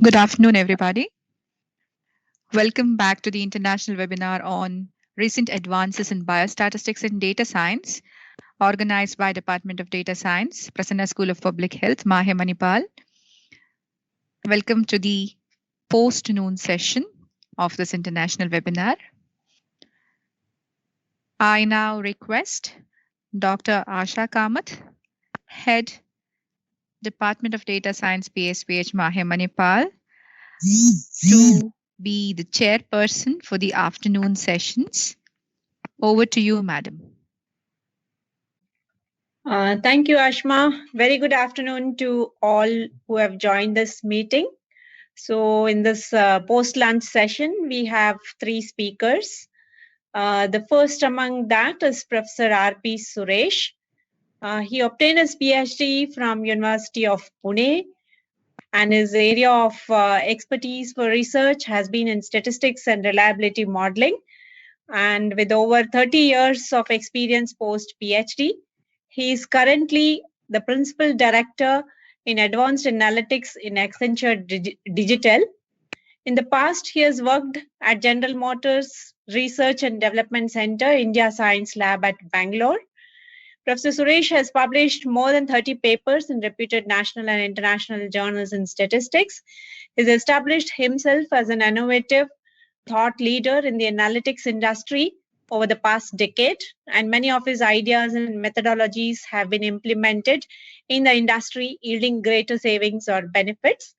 Good afternoon, everybody. Welcome back to the international webinar on recent advances in biostatistics and data science, organized by Department of Data Science, Prasanna School of Public Health, MAHE Manipal. Welcome to the post-noon session of this international webinar. I now request Dr. Asha Kamath, Head, Department of Data Science, PSPH, MAHE Manipal, to be the chairperson for the afternoon sessions. Over to you, madam. Thank you, Ashma. Very good afternoon to all who have joined this meeting. So in this post-lunch session, we have three speakers. The first among that is Professor R.P. Suresh. He obtained his PhD from University of Pune, and his area of expertise for research has been in statistics and reliability modeling. And with over 30 years of experience post-PhD, he is currently the Principal Director in Advanced Analytics in Accenture Digital. In the past, he has worked at General Motors Research and Development Center, India Science Lab at Bangalore. Professor Suresh has published more than 30 papers in reputed national and international journals in statistics. He has established himself as an innovative thought leader in the analytics industry over the past decade, and many of his ideas and methodologies have been implemented in the industry, yielding greater savings or benefits.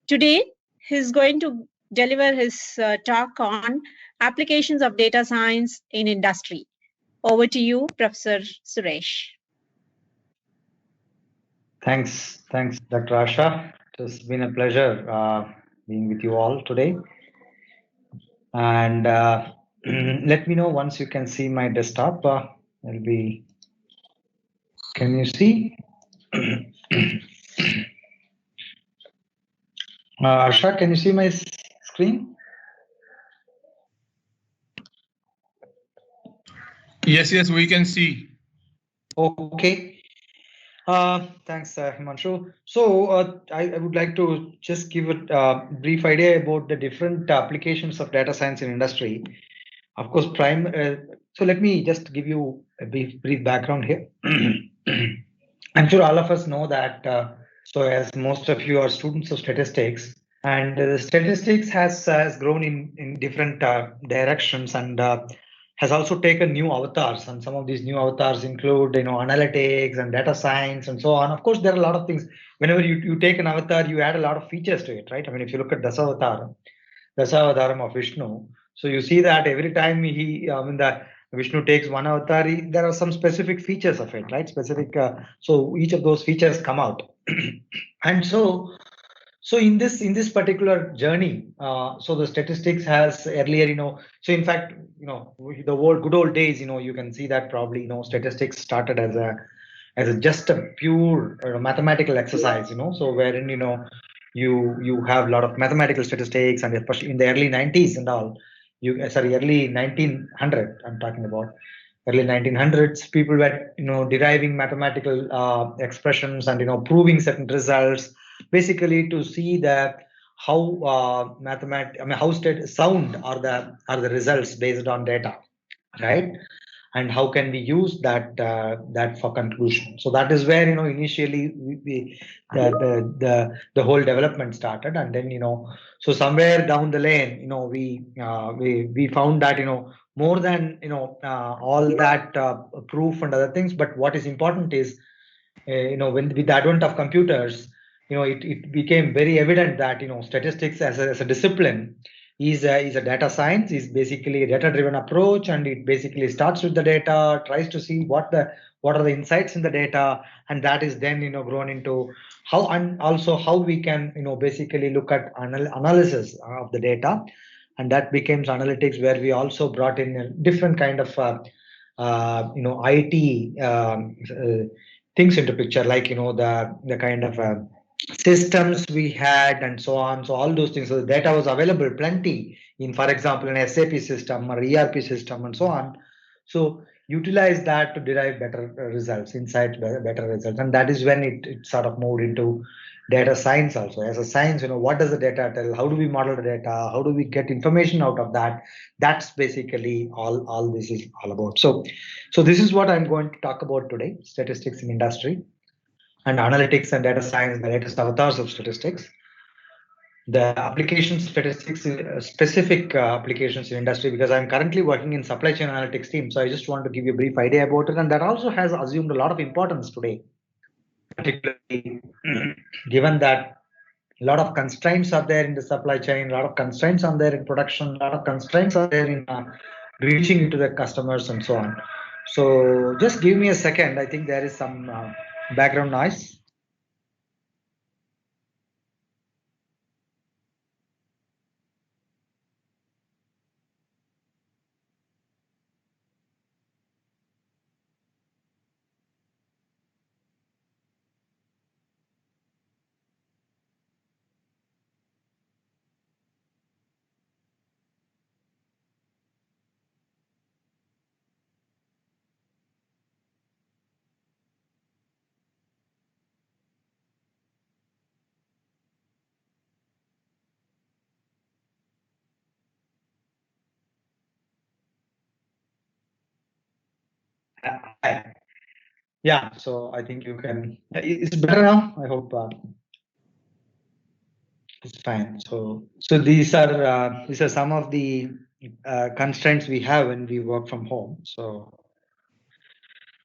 Today, he's going to deliver his talk on applications of data science in industry. Over to you, Professor Suresh. Thanks, Dr. Asha. It has been a pleasure being with you all today. And let me know once you can see my desktop. Can you see? Asha, can you see my screen? Yes, we can see. Okay. Thanks, Himanshu. So I would like to just give a brief idea about the different applications of data science in industry. Of course, so let me just give you a brief background here. I'm sure all of us know that, so as most of you are students of statistics, and statistics has grown in different directions and has also taken new avatars, and some of these new avatars include analytics and data science and so on. Of course, there are a lot of things. Whenever you take an avatar, you add a lot of features to it, right? I mean, if you look at Dasavataram of Vishnu, so you see that every time the Vishnu takes one avatar, there are some specific features of it, right? So each of those features come out, and so in this particular journey, so the statistics has earlier, so in fact, the good old days, you can see that probably, statistics started as a just a pure mathematical exercise, so wherein, you have a lot of mathematical statistics, and especially in the early 90s and all, early 1900, I'm talking about early 1900s, people were, deriving mathematical expressions and, proving certain results, basically to see that how sound are the results based on data, right? And how can we use that for conclusion? So that is where initially the whole development started, and then so somewhere down the lane we found that more than all that proof and other things, but what is important is when with the advent of computers, it became very evident that statistics as a discipline is a data science, is basically a data-driven approach, and it basically starts with the data, tries to see what are the insights in the data, and that is then grown into how, and also how we can basically look at analysis of the data, and that becomes analytics, where we also brought in a different kind of IT things into picture, like the kind of systems we had and so on. So all those things, so the data was available plenty in, for example, an SAP system or ERP system and so on. So utilize that to derive better results, insights, better results, and that is when it sort of moved into data science also. As a science, what does the data tell? How do we model the data? How do we get information out of that? That's basically all this is all about. So this is what I'm going to talk about today: statistics in industry and analytics and data science, the latest avatars of statistics. The application statistics, specific applications in industry, because I'm currently working in supply chain analytics team. So I just want to give you a brief idea about it. And that also has assumed a lot of importance today, particularly given that a lot of constraints are there in the supply chain, a lot of constraints are there in production, a lot of constraints are there in reaching into the customers and so on. So just give me a second. I think there is some background noise. Yeah, so I think you can. It's better now. I hope it's fine. So these are some of the constraints we have when we work from home. So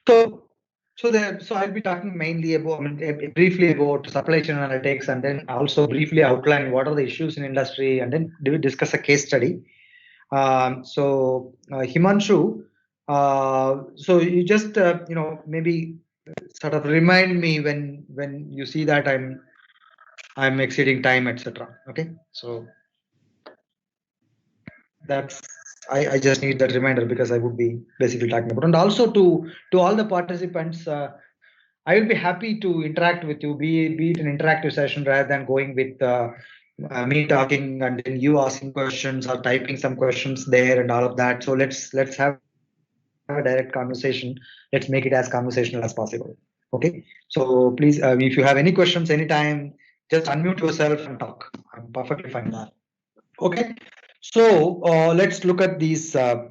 I'll be talking mainly about, briefly about supply chain analytics, and then also briefly outline what are the issues in industry, and then we discuss a case study. Himanshu, so you just maybe sort of remind me when you see that I'm exceeding time, etc. Okay, so that's I just need that reminder, because I would be basically talking about, and also to all the participants. I will be happy to interact with you, be it an interactive session rather than going with me talking and then you asking questions or typing some questions there and all of that. So let's have a direct conversation. Let's make it as conversational as possible. Okay. So please, if you have any questions anytime, just unmute yourself and talk. I'm perfectly fine with that. Okay. So let's look at these. So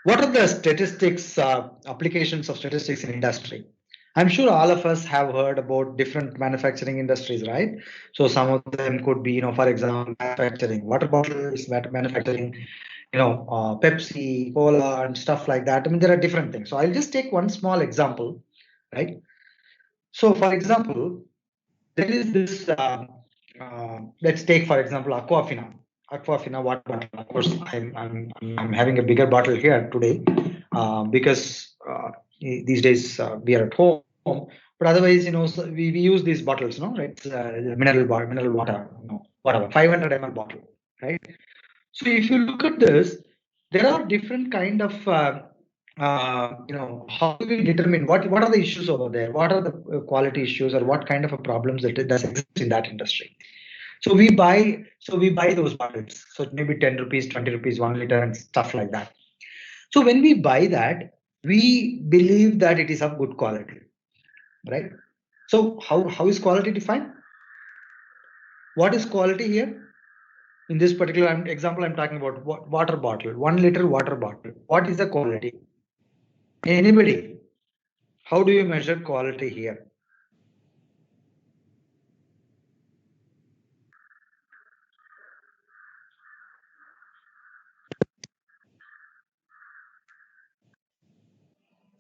what are the statistics, applications of statistics in industry? I'm sure all of us have heard about different manufacturing industries, right? So some of them could be, for example, manufacturing water bottles, manufacturing, Pepsi, Cola, and stuff like that. I mean, there are different things. So I'll just take one small example, right? So, for example, there is this. Let's take, for example, Aquafina. Aquafina water bottle. Of course, I'm having a bigger bottle here today because these days we are at home. But otherwise, so we use these bottles, no, right? Mineral water, whatever, 500 ml bottle, right? So if you look at this, there are different kind of, how do we determine what are the issues over there? What are the quality issues, or what kind of a problems that does exist in that industry? So we buy those bottles. So it may be 10 rupees, 20 rupees, 1 liter, and stuff like that. So when we buy that, we believe that it is of good quality, right? So how is quality defined? What is quality here? In this particular example, I'm talking about water bottle, 1 liter water bottle. What is the quality? Anybody? How do you measure quality here?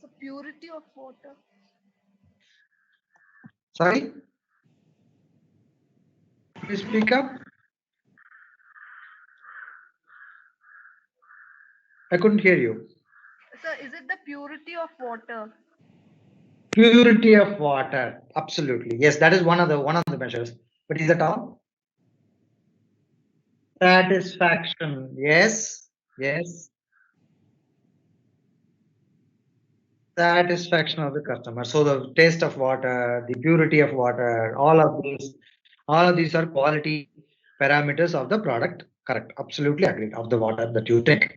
The purity of water. Sorry? Please speak up. I couldn't hear you. Sir, is it the purity of water? Purity of water. Absolutely. Yes, that is one of the measures. But is that all? Satisfaction. Yes. Yes. Satisfaction of the customer. So the taste of water, the purity of water, all of these are quality parameters of the product. Correct. Absolutely agree. Of the water that you take.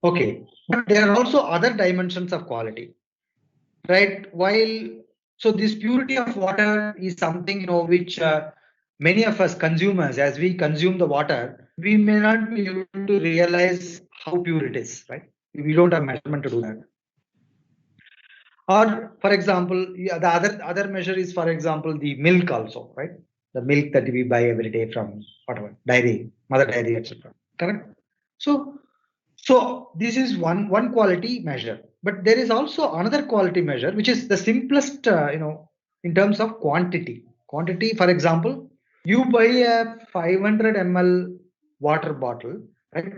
Okay. But there are also other dimensions of quality. right? So this purity of water is something, which many of us consumers, as we consume the water, we may not be able to realize how pure it is, right? We don't have measurement to do that. Or, for example, the other measure is, for example, the milk also, right? The milk that we buy every day from whatever dairy, mother dairy, etc. Correct. So this is one quality measure, but there is also another quality measure, which is the simplest, in terms of quantity. Quantity, for example, you buy a 500 ml water bottle, right?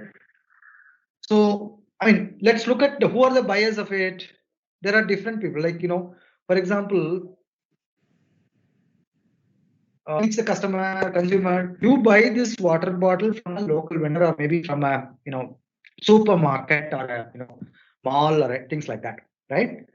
So, I mean, let's look at who are the buyers of it. There are different people, like, for example, it's the consumer, you buy this water bottle from a local vendor or maybe from a, supermarket or a, mall or things like that, right?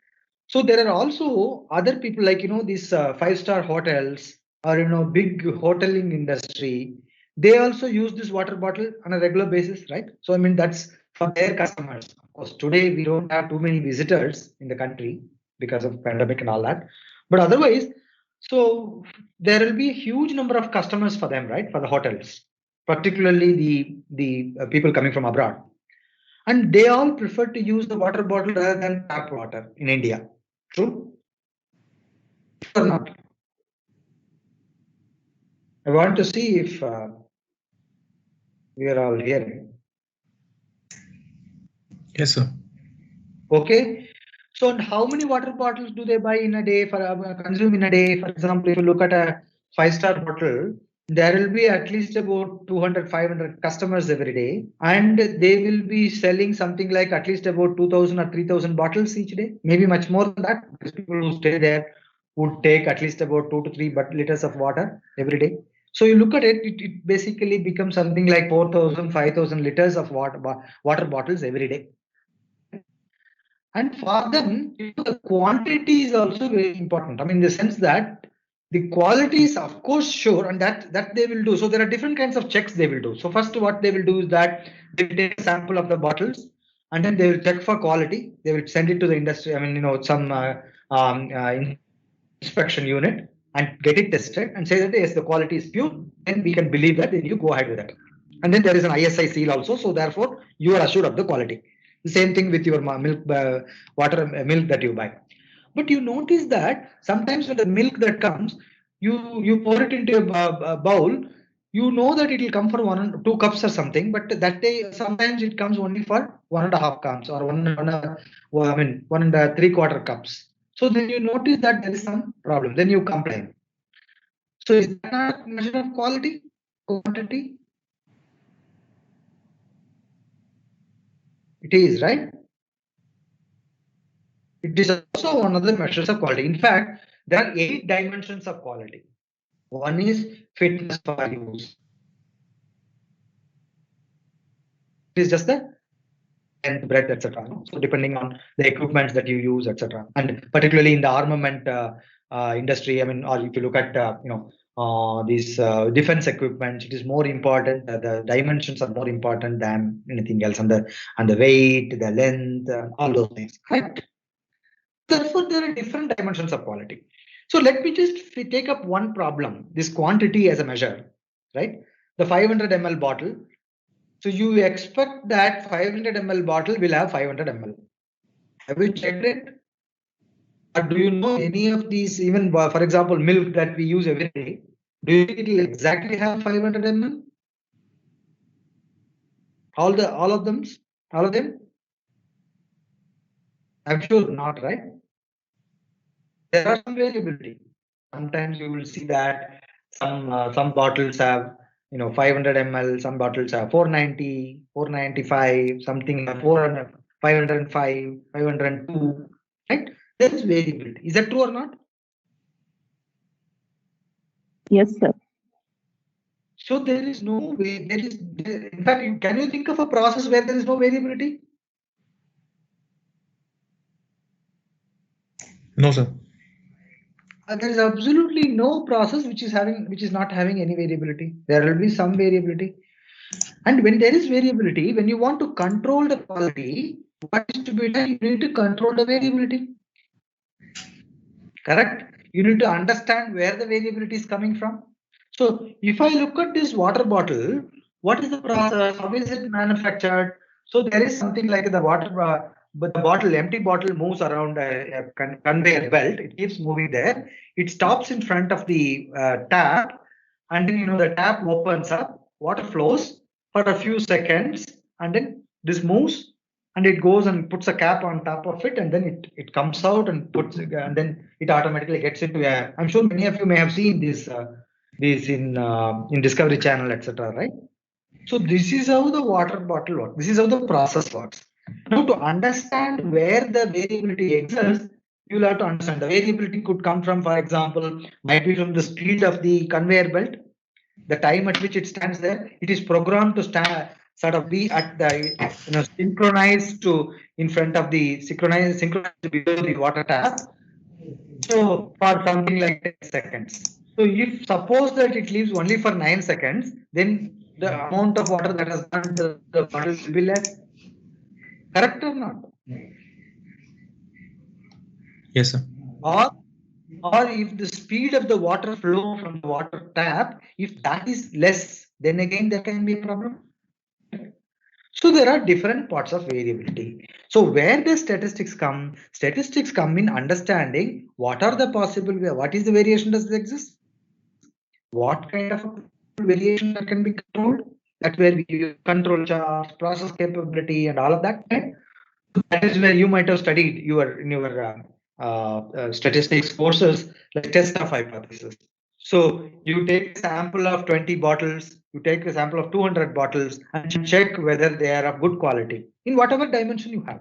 So there are also other people like, these 5-star hotels or, big hoteling industry. They also use this water bottle on a regular basis, right? So, I mean, that's for their customers. Of course, today we don't have too many visitors in the country because of pandemic and all that. But otherwise, so there will be a huge number of customers for them, right? For the hotels, particularly the people coming from abroad. And they all prefer to use the water bottle rather than tap water in India. True or not? I want to see if we are all hearing. Yes, sir. Okay. So how many water bottles do they buy in a day for consume in a day? For example, if you look at a 5-star bottle, there will be at least about 200, 500 customers every day, and they will be selling something like at least about 2,000 or 3,000 bottles each day, maybe much more than that, because people who stay there would take at least about 2 to 3 liters of water every day. So you look at it, it basically becomes something like 4,000, 5,000 liters of water bottles every day. And for them, the quantity is also very important. I mean, in the sense that the quality is, of course, sure, and that they will do. So there are different kinds of checks they will do. So first, what they will do is that they will take a sample of the bottles, and then they will check for quality. They will send it to the industry. I mean, some inspection unit and get it tested and say that yes, the quality is pure. Then we can believe that. Then you go ahead with it. And then there is an ISI seal also. So therefore, you are assured of the quality. The same thing with your milk, milk that you buy. But you notice that sometimes when the milk that comes, you pour it into a bowl. You know that it will come for 2 cups or something, but that day sometimes it comes only for 1.5 cups or 1.75 cups. So then you notice that there is some problem. Then you complain. So is that not a measure of quality, quantity? It is, right? It is also one of the measures of quality. In fact, there are 8 dimensions of quality. One is fitness for use. It is just the length, breadth, etc. So depending on the equipment that you use, etc. And particularly in the armament industry, I mean, or if you look at these defense equipment, it is more important. The dimensions are more important than anything else, and the weight, the length, all those things. Right? Therefore, there are different dimensions of quality. So let me just take up one problem, this quantity as a measure, right? The 500 ml bottle. So you expect that 500 ml bottle will have 500 ml. Have you checked it? Or do you know any of these, even for example, milk that we use every day, do you think it will exactly have 500 ml? All of them? I'm sure not, right? There are some variability. Sometimes you will see that some bottles have 500 ml, some bottles have 490, 495, something 400, 505, 502, right? There is variability. Is that true or not? Yes, sir. So there is no way. In fact, can you think of a process where there is no variability? No, sir. There is absolutely no process which is not having any variability. There will be some variability. And when there is variability, when you want to control the quality, what is to be done? You need to control the variability. Correct? You need to understand where the variability is coming from. So if I look at this water bottle, what is the process? How is it manufactured? So there is something like the water, but the bottle, empty bottle moves around a conveyor belt. It keeps moving there. It stops in front of the tap, and then the tap opens up. Water flows for a few seconds, and then this moves, and it goes and puts a cap on top of it, and then it comes out and puts, and then it automatically gets into a. I'm sure many of you may have seen this in Discovery Channel, etc. Right? So this is how the water bottle works. This is how the process works. Now, to understand where the variability exists, you will have to understand the variability could come from, for example, might be from the speed of the conveyor belt, the time at which it stands there. It is programmed to stand, sort of be at the synchronized to in front of the synchronized below the water tap. So for something like 10 seconds. So if suppose that it leaves only for 9 seconds, then the amount of water that has gone to the bottle will be less. Correct or not? Yes, sir. Or if the speed of the water flow from the water tap, if that is less, then again there can be a problem. So there are different parts of variability. So where the statistics come? Statistics come in understanding what are the possible, what is the variation does exist? What kind of variation that can be controlled? That's where we use control charts, process capability, and all of that. Right? That is where you might have studied in your statistics courses, like test of hypothesis. So you take a sample of 20 bottles, you take a sample of 200 bottles, and check whether they are of good quality in whatever dimension you have.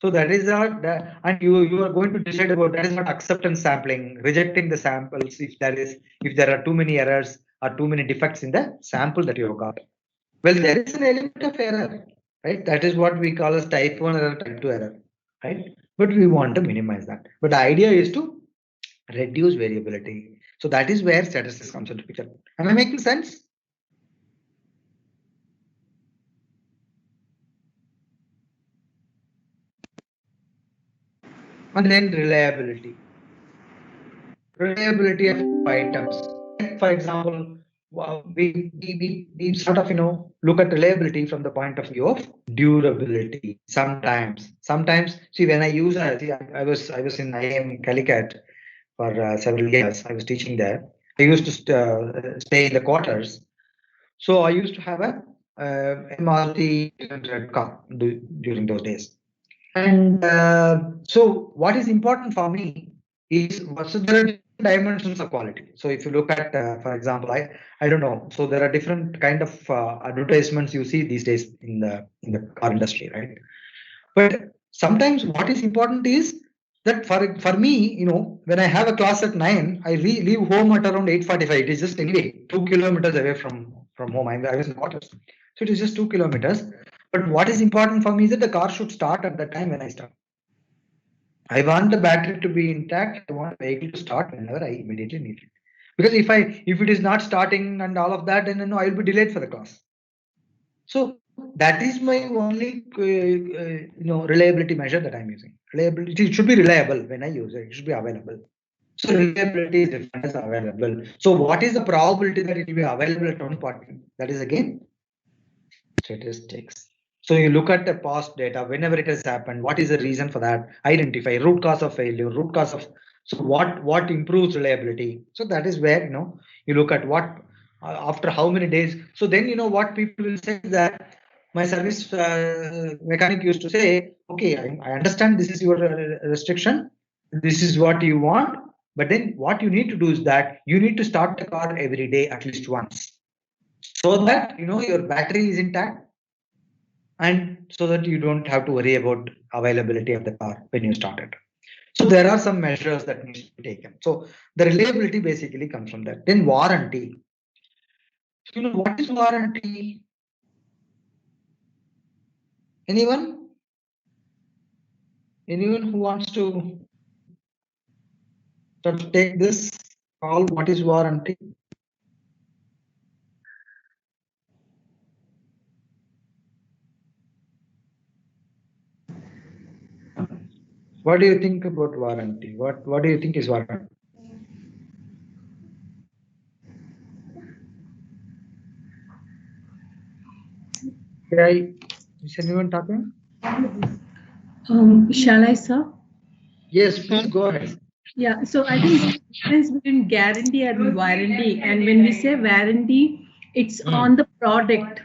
So that is and you are going to decide about that is not acceptance sampling, rejecting the samples if there are too many errors or too many defects in the sample that you have got. Well, there is an element of error, right? That is what we call as type 1 error, type 2 error, right? But we want to minimize that. But the idea is to reduce variability. So that is where statistics comes into picture. Am I making sense? And then reliability. Reliability of items. For example, we sort of look at reliability from the point of view of durability. Sometimes see when I use I was in IIM Calicut for several years. I was teaching there. I used to stay in the quarters. So I used to have a Maruti 800 car during those days. And so what is important for me is so there are different dimensions of quality. So if you look at, for example, I don't know. So there are different kind of advertisements you see these days in the car industry, right? But sometimes what is important is that for me, when I have a class at 9, I leave home at around 8:45. It is just anyway 2 kilometers away from home. I was in quarters, so it is just 2 kilometers. But what is important for me is that the car should start at the time when I start. I want the battery to be intact. I want the vehicle to start whenever I immediately need it. Because if it is not starting and all of that, then I will be delayed for the class. So that is my only reliability measure that I'm using. Reliability, it should be reliable when I use it. It should be available. So reliability is defined as available. So what is the probability that it will be available at one point? That is again statistics. So you look at the past data, whenever it has happened, what is the reason for that? Identify root cause of failure, root cause of, so what improves reliability. So that is where you look at what after how many days. So then what people will say is that my service mechanic used to say, okay, I understand this is your restriction, this is what you want, but then what you need to do is that you need to start the car every day at least once, so that your battery is intact, and so that you don't have to worry about availability of the car when you start it. So there are some measures that need to be taken. So the reliability basically comes from that. Then warranty. So, what is warranty? Anyone? Anyone who wants to sort of take this call? What is warranty? What do you think about warranty? What do you think is warranty? Is anyone talking? Shall I, sir? Yes, please go ahead. Yeah, so I think there's a difference between guarantee and warranty. And when we say warranty, it's on the product,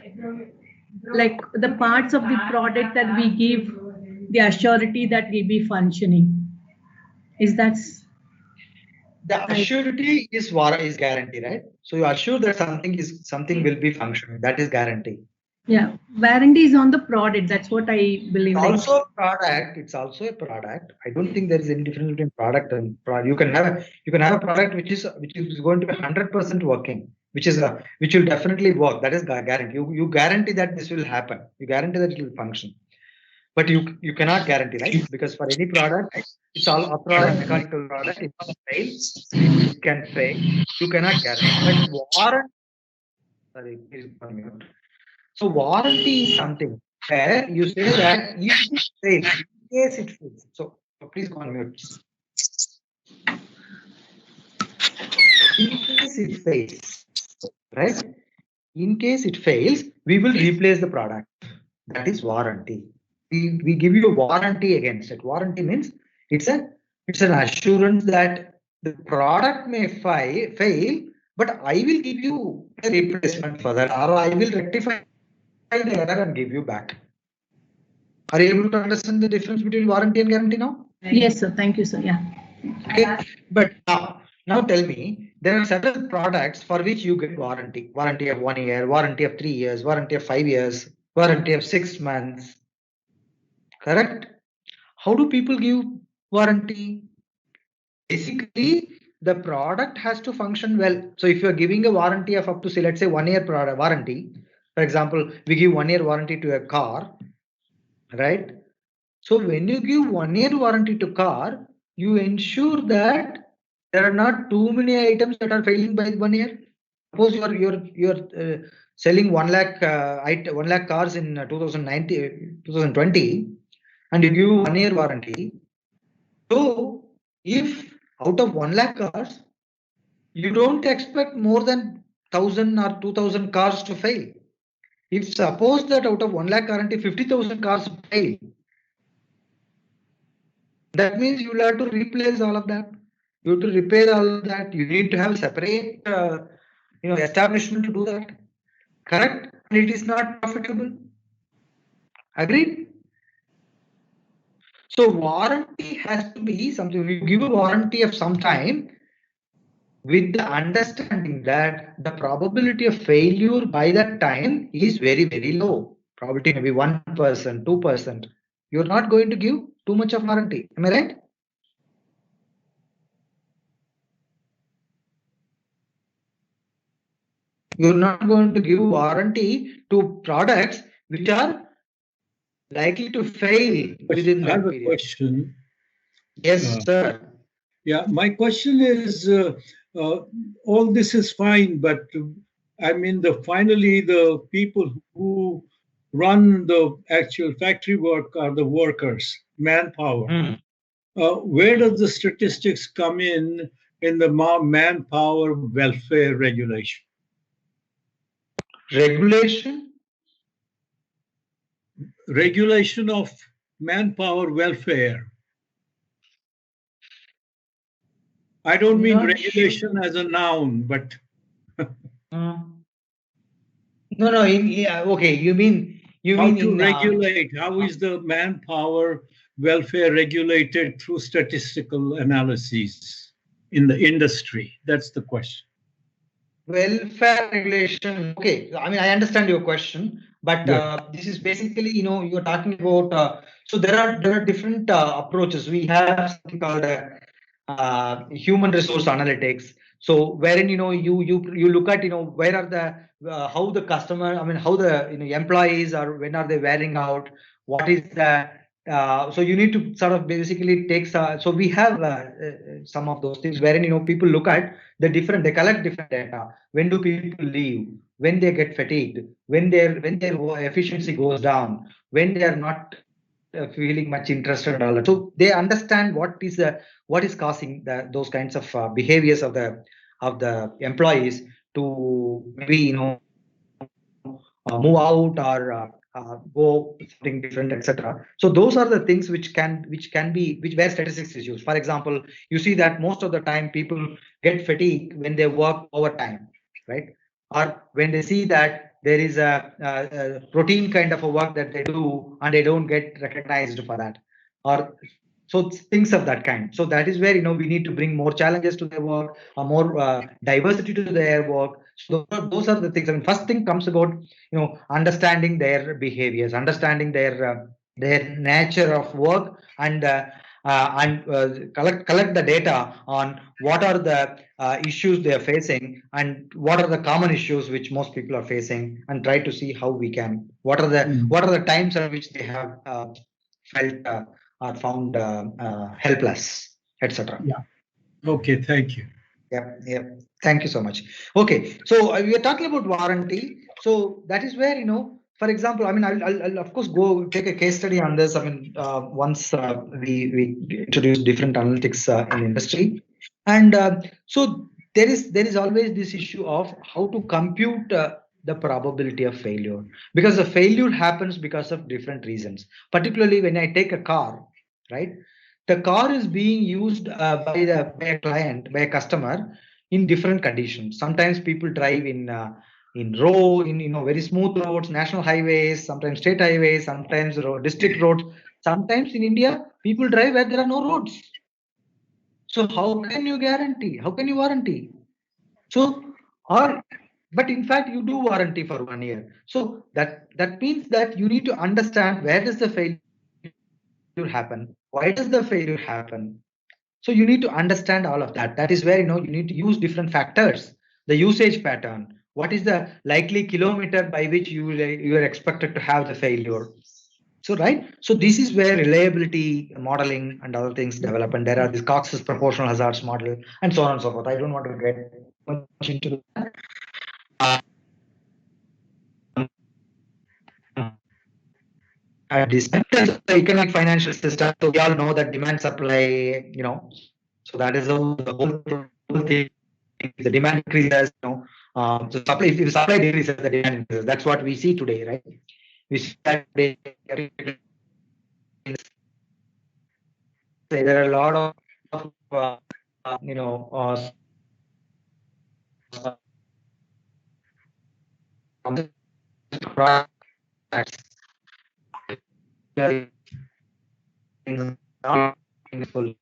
like the parts of the product that we give the assurity that will be functioning. Is that the assurity is guarantee, right? So you assure that something will be functioning. That is guarantee. Yeah, warranty is on the product. That's what I believe. It's also a product. It's also a product. I don't think there is any difference between product and product. You can have a product which is going to be 100% working, which will definitely work. That is guarantee. You guarantee that this will happen. You guarantee that it will function. But you cannot guarantee, right? Because for any product, it's all after all a mechanical product. It can fail. It can fail. You cannot guarantee. But warranty. Sorry, please go on mute. So warranty is something where you say that if it fails, in case it fails. So please go on mute. In case it fails, right? In case it fails, we will replace the product. That is warranty. We give you a warranty against it. Warranty means it's an assurance that the product may fail, but I will give you a replacement for that, or I will rectify the error and give you back. Are you able to understand the difference between warranty and guarantee now? Yes, sir. Thank you, sir. Yeah. Okay. But now tell me, there are several products for which you get warranty. Warranty of 1 year, warranty of 3 years, warranty of 5 years, warranty of 6 months. Correct? How do people give warranty? Basically, the product has to function well. So if you're giving a warranty of up to, say, let's say 1 year product warranty, for example, we give 1 year warranty to a car, right? So when you give 1 year warranty to car, you ensure that there are not too many items that are failing by 1 year. Suppose you're selling 1 lakh 1 lakh cars in 2020, and you give 1 year warranty. So if out of 1 lakh cars, you don't expect more than 1,000 or 2,000 cars to fail. If suppose that out of 1 lakh warranty, 50,000 cars fail, that means you will have to replace all of that. You have to repair all of that. You need to have a separate, establishment to do that. Correct? And it is not profitable. Agreed? So warranty has to be something. You give a warranty of some time with the understanding that the probability of failure by that time is very, very low. Probability maybe 1%, 2%. You're not going to give too much of warranty. Am I right? You're not going to give warranty to products which are likely to fail within that period. I have a question. Yes, sir. Yeah, my question is, all this is fine, but I mean, finally the people who run the actual factory work are the workers, manpower. Where does the statistics come in the manpower welfare regulation? Regulation of manpower welfare. I don't mean regulation as a noun, but no. Okay, you mean how to regulate? How is the manpower welfare regulated through statistical analyses in the industry? That's the question. Welfare regulation. Okay, I mean I understand your question, but this is basically you're talking about. So there are different approaches. We have something called human resource analytics. So wherein you look at where are the how the customer, I mean how the employees are, when are they wearing out, what is the so you need to sort of basically take so we have some of those things wherein people look at they collect different data. When do people leave, when they get fatigued, when their efficiency goes down, when they are not feeling much interested and all that. So they understand what is causing those kinds of behaviors of the employees to maybe move out or go something different, etc. So those are the things which be where statistics is used. For example, you see that most of the time people get fatigued when they work overtime, right? Or when they see that there is a routine kind of a work that they do and they don't get recognized for that, or so things of that kind. So that is where we need to bring more challenges to their work, or more diversity to their work. So those are the things. I mean, first thing comes about understanding their behaviors, understanding their nature of work, and collect the data on what are the issues they are facing and what are the common issues which most people are facing, and try to see how we can what are the times at which they have felt or found helpless, etc. Yeah. Okay, thank you. Yeah. Thank you so much. Okay, so we are talking about warranty. So that is where for example, I mean, I'll of course go take a case study on this. I mean, once we introduce different analytics in industry, and so there is always this issue of how to compute the probability of failure, because the failure happens because of different reasons. Particularly when I take a car, right? The car is being used by a client, by a customer, in different conditions. Sometimes people drive in very smooth roads, national highways, sometimes state highways, sometimes district roads. Sometimes in India, people drive where there are no roads. So how can you guarantee? How can you warranty? So, but in fact, you do warranty for 1 year. So that means that you need to understand where does the failure happen, why does the failure happen. So you need to understand all of that. That is where you need to use different factors, the usage pattern. What is the likely kilometer by which you are expected to have the failure? So so this is where reliability modeling and other things develop, and there are this Cox's proportional hazards model and so on and so forth. I don't want to get much into that. This the economic financial system. So we all know that demand supply, so that is the whole thing. The demand increases, so supply, if the supply decreases, the demand increases. That's what we see today, right? We see that there are a lot of products not full.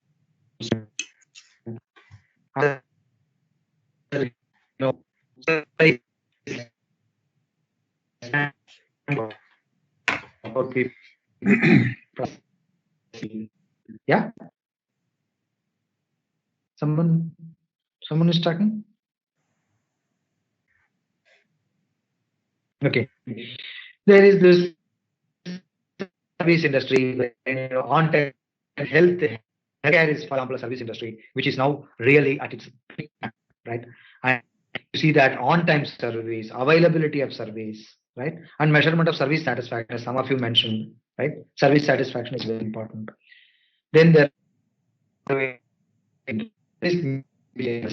Yeah. Someone is talking. Okay. There is this service industry, on-time healthcare is, for example, a service industry which is now really at its peak, right? And you see that on-time service, availability of service, right, and measurement of service satisfaction, as some of you mentioned, right? Service satisfaction is very important. Then there is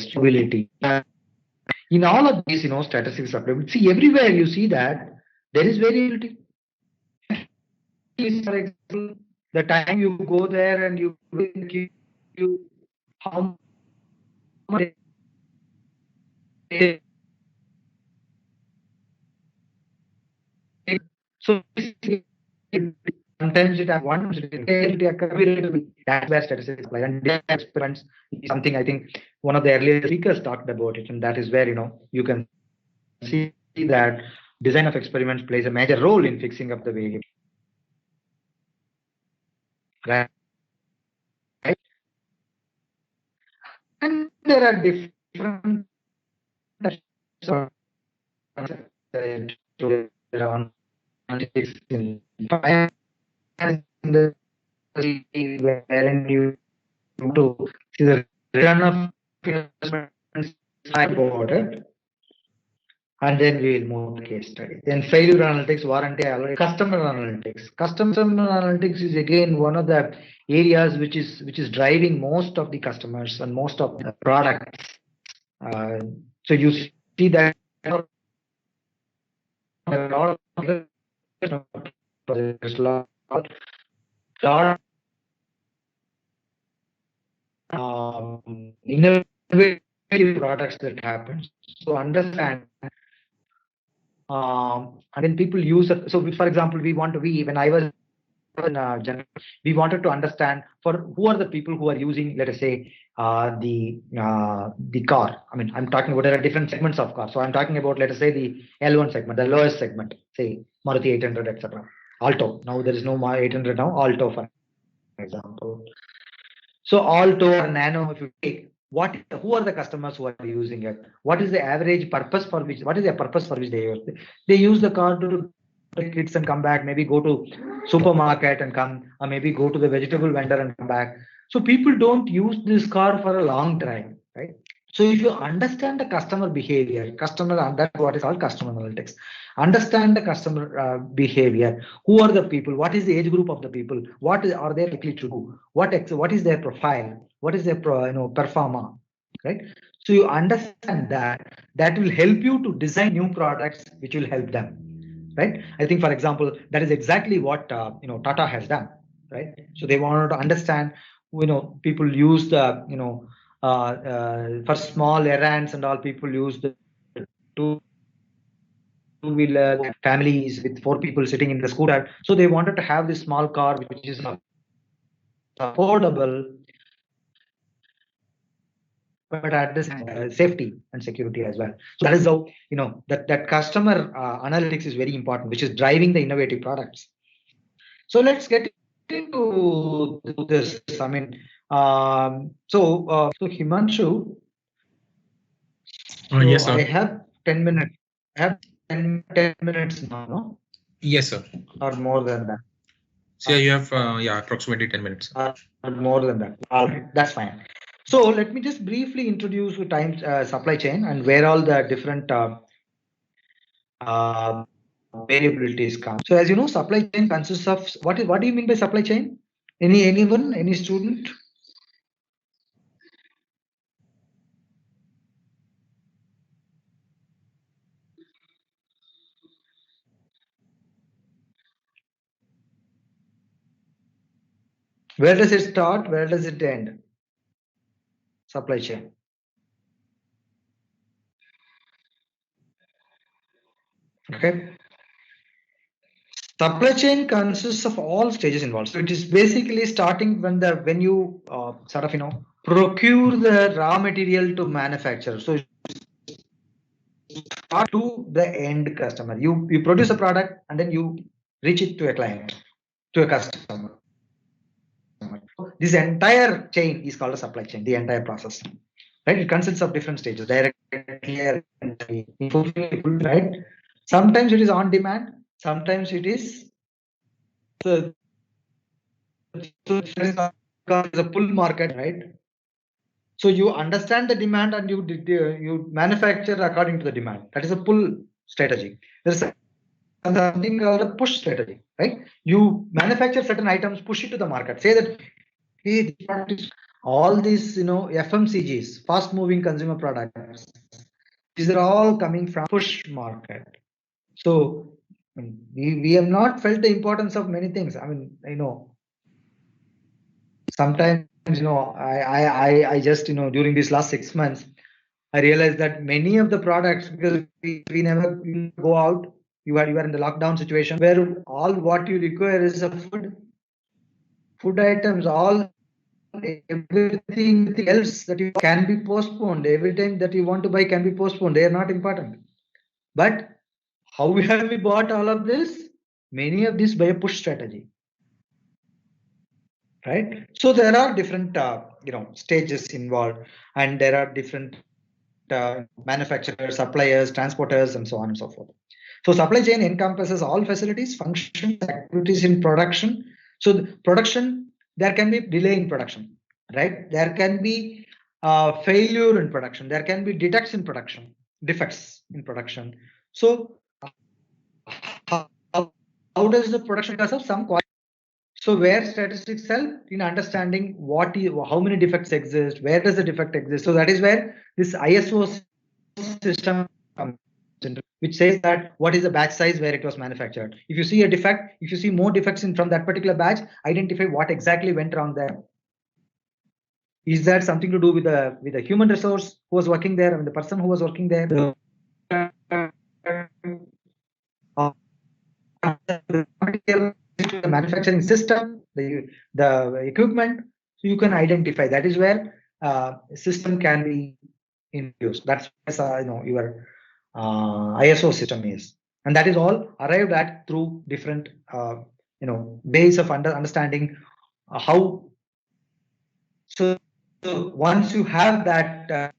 stability. In all of these, statistics supplement. See, everywhere you see that there is variability. For example, the time you go there and you how much so sometimes it has one that's where statistics apply, and data experiments is something I think one of the earlier speakers talked about it, and that is where you can see that design of experiments plays a major role in fixing up the variable. Right. And there are different around in the wherein you to see the return of investment about it, And then we will move to case study. Then failure analytics, warranty, customer analytics. Customer analytics is again one of the areas which is driving most of the customers and most of the products. So you see that a lot of there's a lot innovative products that happen. So understand. And then people use it. So, for example, when I was in general, we wanted to understand for who are the people who are using, let us say, the car. I mean, I'm talking about there are different segments of cars. So I'm talking about, let us say, the L1 segment, the lowest segment, say Maruti 800, etc. Alto. Now there is no 800 now. Alto, for example. So Alto or Nano, if you take who are the customers who are using it? What is the average purpose for which? What is the purpose for which they use? They use the car to take kids and come back. Maybe go to supermarket and come, or maybe go to the vegetable vendor and come back. So people don't use this car for a long drive, right? So if you understand the customer behavior, that's what is called customer analytics. Understand the customer behavior. Who are the people? What is the age group of the people? Are they likely to do? What is their profile? What is their performa? Right. So you understand that will help you to design new products which will help them. Right. I think, for example, that is exactly what Tata has done. Right. So they wanted to understand. People use the for small errands and all, people use the two-wheeler families with 4 people sitting in the scooter. So they wanted to have this small car which is affordable, but at this safety and security as well. So that is how that customer analytics is very important, which is driving the innovative products. So let's get into this. I mean, so Himanshu. Yes, sir. I have 10 minutes. I have 10 minutes now, no? Yes, sir. Or more than that. So you have approximately 10 minutes. Or more than that. All right, that's fine. So let me just briefly introduce the time supply chain and where all the different variabilities come. So as you know, supply chain consists of what do you mean by supply chain? Anyone? Any student? Where does it start? Where does it end? Supply chain. Okay. Supply chain consists of all stages involved. So it is basically starting when you procure the raw material to manufacture. So start to the end customer. You produce a product and then you reach it to a client, to a customer. This entire chain is called a supply chain. The entire process, right? It consists of different stages. Direct, right? Sometimes it is on demand. Sometimes it is so it is a pull market, right? So you understand the demand and you manufacture according to the demand. That is a pull strategy. There's something called a push strategy, right? You manufacture certain items, push it to the market. Say that, hey, all these FMCGs, fast-moving consumer products, these are all coming from push market. So we have not felt the importance of many things. I mean, sometimes I just during these last 6 months I realized that many of the products, because we never go out, you are in the lockdown situation where all what you require is a food items, all everything else that you can be postponed. Everything that you want to buy can be postponed. They are not important. But how have we bought all of this? Many of these by a push strategy. Right. So there are different stages involved, and there are different manufacturers, suppliers, transporters, and so on and so forth. So supply chain encompasses all facilities, functions, activities in production. So the production, there can be delay in production, right? There can be failure in production. There can be defects in production. So how does the production because of some quality? So where statistics help in understanding how many defects exist, where does the defect exist? So that is where this ISO system comes in, which says that what is the batch size where it was manufactured. If you see a defect, if you see more defects from that particular batch, identify what exactly went wrong there. Is that something to do with the human resource who was working there, and the person who was working there? The manufacturing system, the equipment, so you can identify. That is where system can be introduced. That's your ISO system is, and that is all arrived at through different ways of understanding how. So once you have that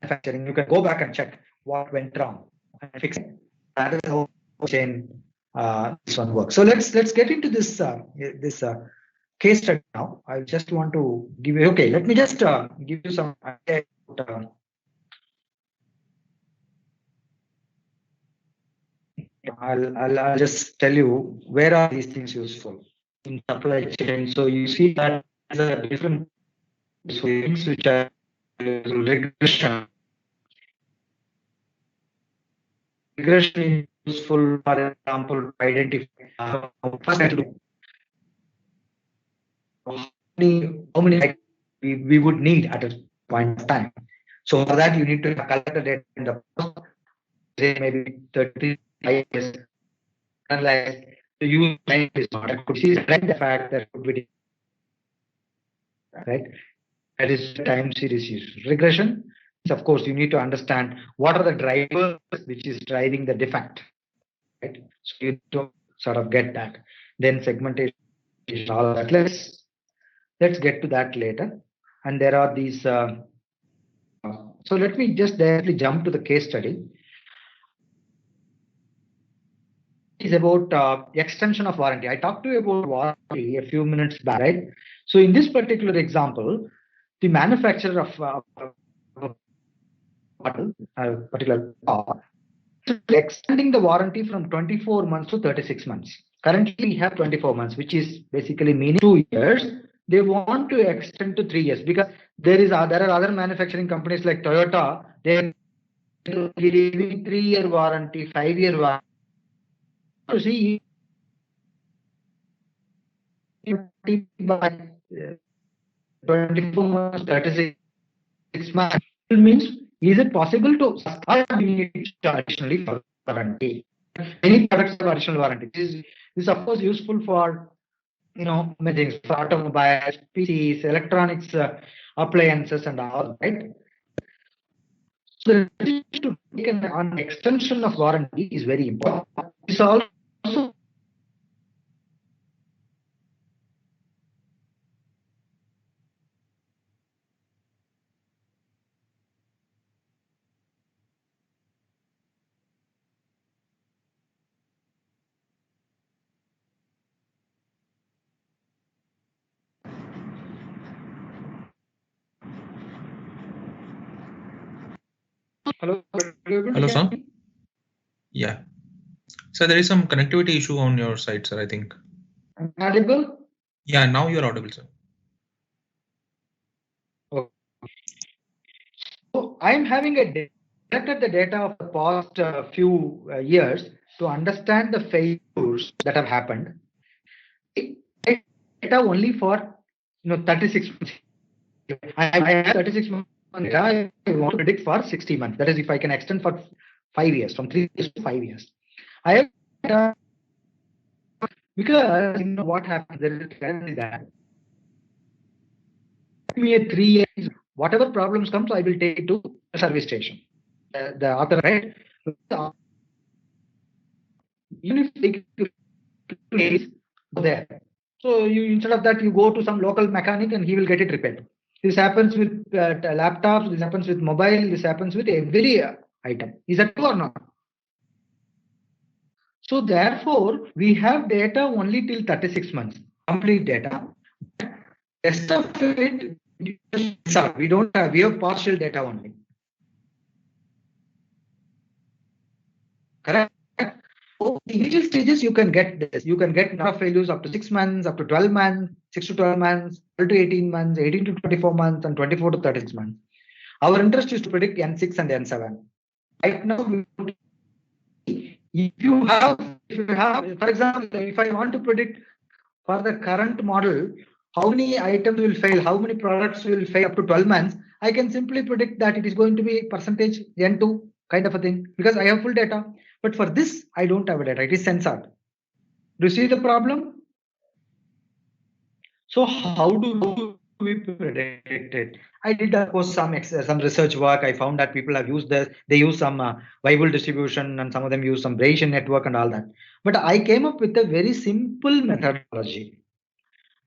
manufacturing, you can go back and check what went wrong and fix it. That is how chain this one works. So let's get into this case study now. I just want to give you. Okay, let me just give you some idea about, I'll just tell you where are these things useful in supply chain. So you see that there are different things which are regression. Regression is useful, for example, to identify how many we would need at a point of time. So for that, you need to collect the data in the past, maybe 35 years. Unless the use time is not, I could see the fact that could be right. That is time series use. Regression. Of course, you need to understand what are the drivers which is driving the defect. Right. So you don't sort of get that. Then segmentation, all that. Let's get to that later. And there are these. So let me just directly jump to the case study. Is about extension of warranty. I talked to you about warranty a few minutes back, right? So in this particular example, the manufacturer of a particular car extending the warranty from 24 months to 36 months. Currently, we have 24 months, which is basically meaning 2 years. They want to extend to 3 years because there are other manufacturing companies like Toyota. They're giving 3-year warranty, 5-year warranty. To see 24 months, 36 months. It means, is it possible to additionally for warranty? Many products have additional warranty. This is of course useful for many things, for automobiles, PCs, electronics, appliances, and all, right? So to take an extension of warranty is very important. It's also hello. Hello, sir. Yeah. So there is some connectivity issue on your side, sir, I think. Audible? Yeah, now you're audible, sir. Okay. So I'm having collected the data of the past few years to understand the failures that have happened. Data only for 36 months. I have 36 months data. I want to predict for 60 months. That is, if I can extend for 5 years, from 3 years to 5 years. I have data because what happens. There is clarity that give me a 3 years. Whatever problems comes, I will take it to a service station. The author, right? Even if they place there. So instead of that, you go to some local mechanic and he will get it repaired. This happens with laptops. This happens with mobile. This happens with every item. Is that true or not? So therefore, we have data only till 36 months, complete data. Rest of it, we don't have. We have partial data only. Correct? So the initial stages, you can get this. You can get number of failures up to 6 months, up to 12 months, 6 to 12 months, 12 to 18 months, 18 to 24 months, and 24 to 36 months. Our interest is to predict N6 and N7. Right now, if you have, for example, if I want to predict for the current model, how many items will fail, how many products will fail up to 12 months, I can simply predict that it is going to be percentage N2 kind of a thing because I have full data. But for this, I don't have a data. It is censored. Do you see the problem? So how do we predict it? I did, of course, some research work. I found that people have used this. They use some Weibull distribution, and some of them use some Bayesian network and all that. But I came up with a very simple methodology.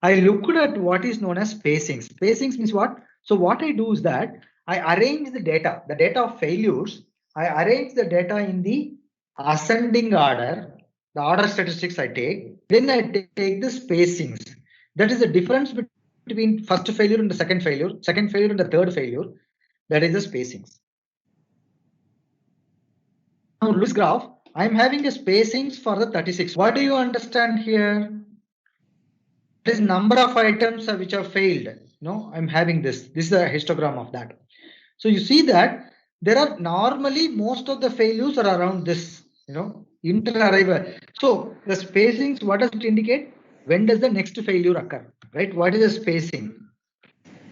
I looked at what is known as spacings. Spacings means what? So what I do is that I arrange the data of failures. I arrange the data in the ascending order, the order statistics I take. Then I take the spacings. That is the difference between first failure and the second failure and the third failure. That is the spacings. Now, look at this graph. I'm having a spacings for the 36. What do you understand here? This number of items which have failed. No, I'm having this. This is a histogram of that. So you see that there are normally most of the failures are around this, inter-arrival. So the spacings, what does it indicate? When does the next failure occur? Right? What is the spacing?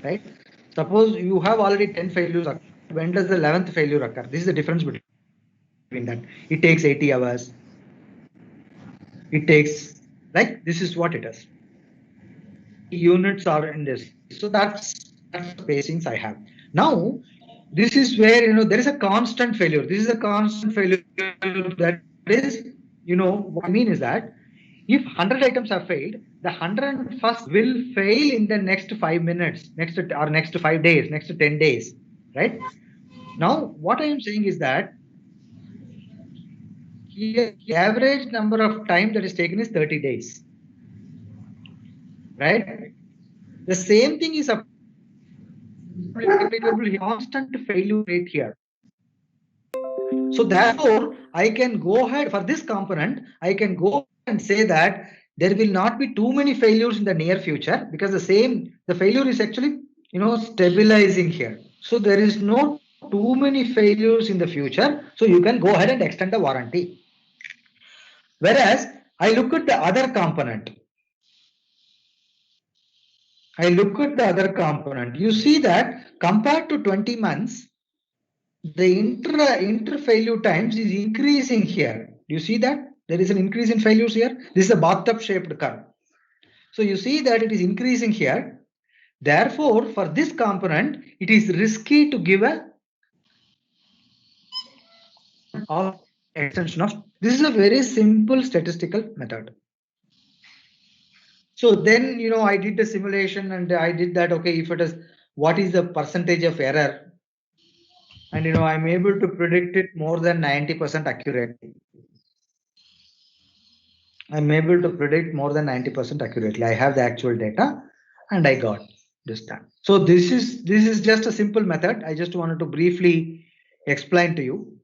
Right? Suppose you have already 10 failures. When does the 11th failure occur? This is the difference between that. It takes 80 hours. It takes, like, this is what it is. Units are in this. So that's the spacings I have. Now, this is where, there is a constant failure. This is a constant failure. That is, what I mean is that if 100 items have failed, the 101st will fail in the next 5 minutes, next 5 days, next 10 days, right? Now, what I am saying is that here, the average number of time that is taken is 30 days, right? The same thing is applicable constant failure rate here. So therefore, I can go ahead for this component. I can go and say that there will not be too many failures in the near future because the failure is actually stabilizing here. So there is no too many failures in the future. So you can go ahead and extend the warranty. Whereas I look at the other component. You see that compared to 20 months, the inter failure times is increasing here. Do you see that? There is an increase in failures here. This is a bathtub shaped curve. So you see that it is increasing here. Therefore, for this component, it is risky to give a extension of. This is a very simple statistical method. So then, I did the simulation and I did that. Okay, if it is, what is the percentage of error? And I'm able to predict it more than 90% accurately. I'm able to predict more than 90% accurately. I have the actual data and I got this done. So this is just a simple method. I just wanted to briefly explain to you.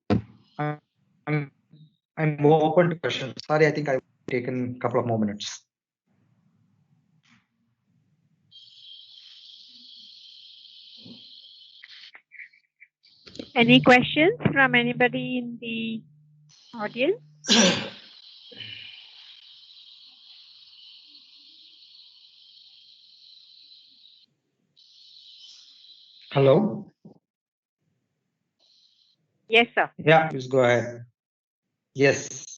I'm open to questions. Sorry, I think I've taken a couple of more minutes. Any questions from anybody in the audience? Hello? Yes, sir. Yeah, please go ahead. Yes.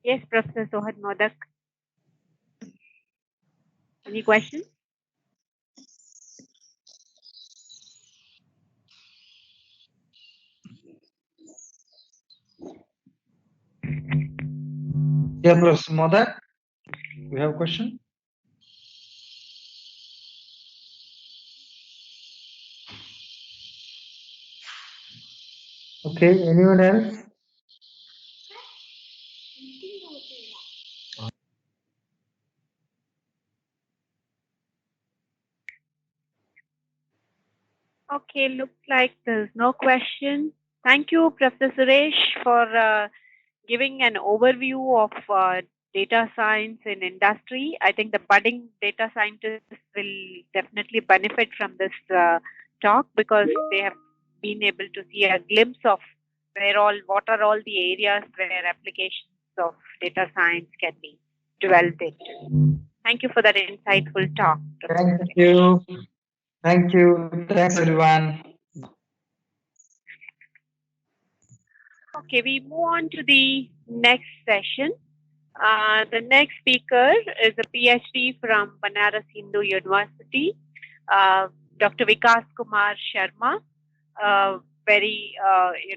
Yes, Professor Sohad Modak. Any questions? Yeah, Professor Modak, you have a question? Okay, anyone else? Okay, looks like there's no question. Thank you, Professor Suresh, for giving an overview of data science in industry. I think the budding data scientists will definitely benefit from this talk because they have been able to see a glimpse of what are all the areas where applications of data science can be developed into. Thank you for that insightful talk, Professor Thank Suresh. you. Thank you. Thanks, everyone. Okay, we move on to the next session. The next speaker is a PhD from Banaras Hindu University, Dr. Vikas Kumar Sharma, very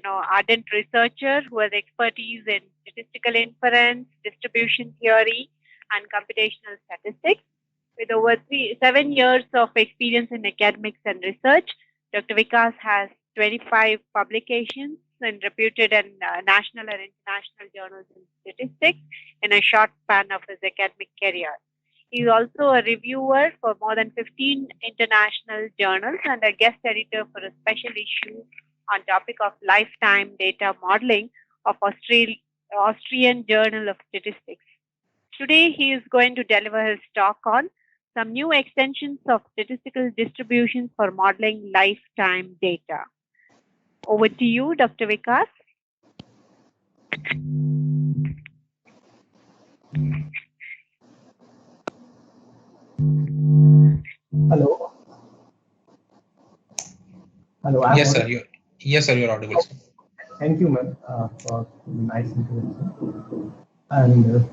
ardent researcher who has expertise in statistical inference, distribution theory, and computational statistics. With over 7 years of experience in academics and research, Dr. Vikas has 25 publications in reputed and national and international journals in statistics in a short span of his academic career. He is also a reviewer for more than 15 international journals and a guest editor for a special issue on topic of lifetime data modeling of Austrian Journal of Statistics. Today, he is going to deliver his talk on some new extensions of statistical distributions for modeling lifetime data. Over to you, Dr. Vikas. Hello. Hello. Yes, sir. You're audible, sir. Thank you, ma'am, for nice introduction. And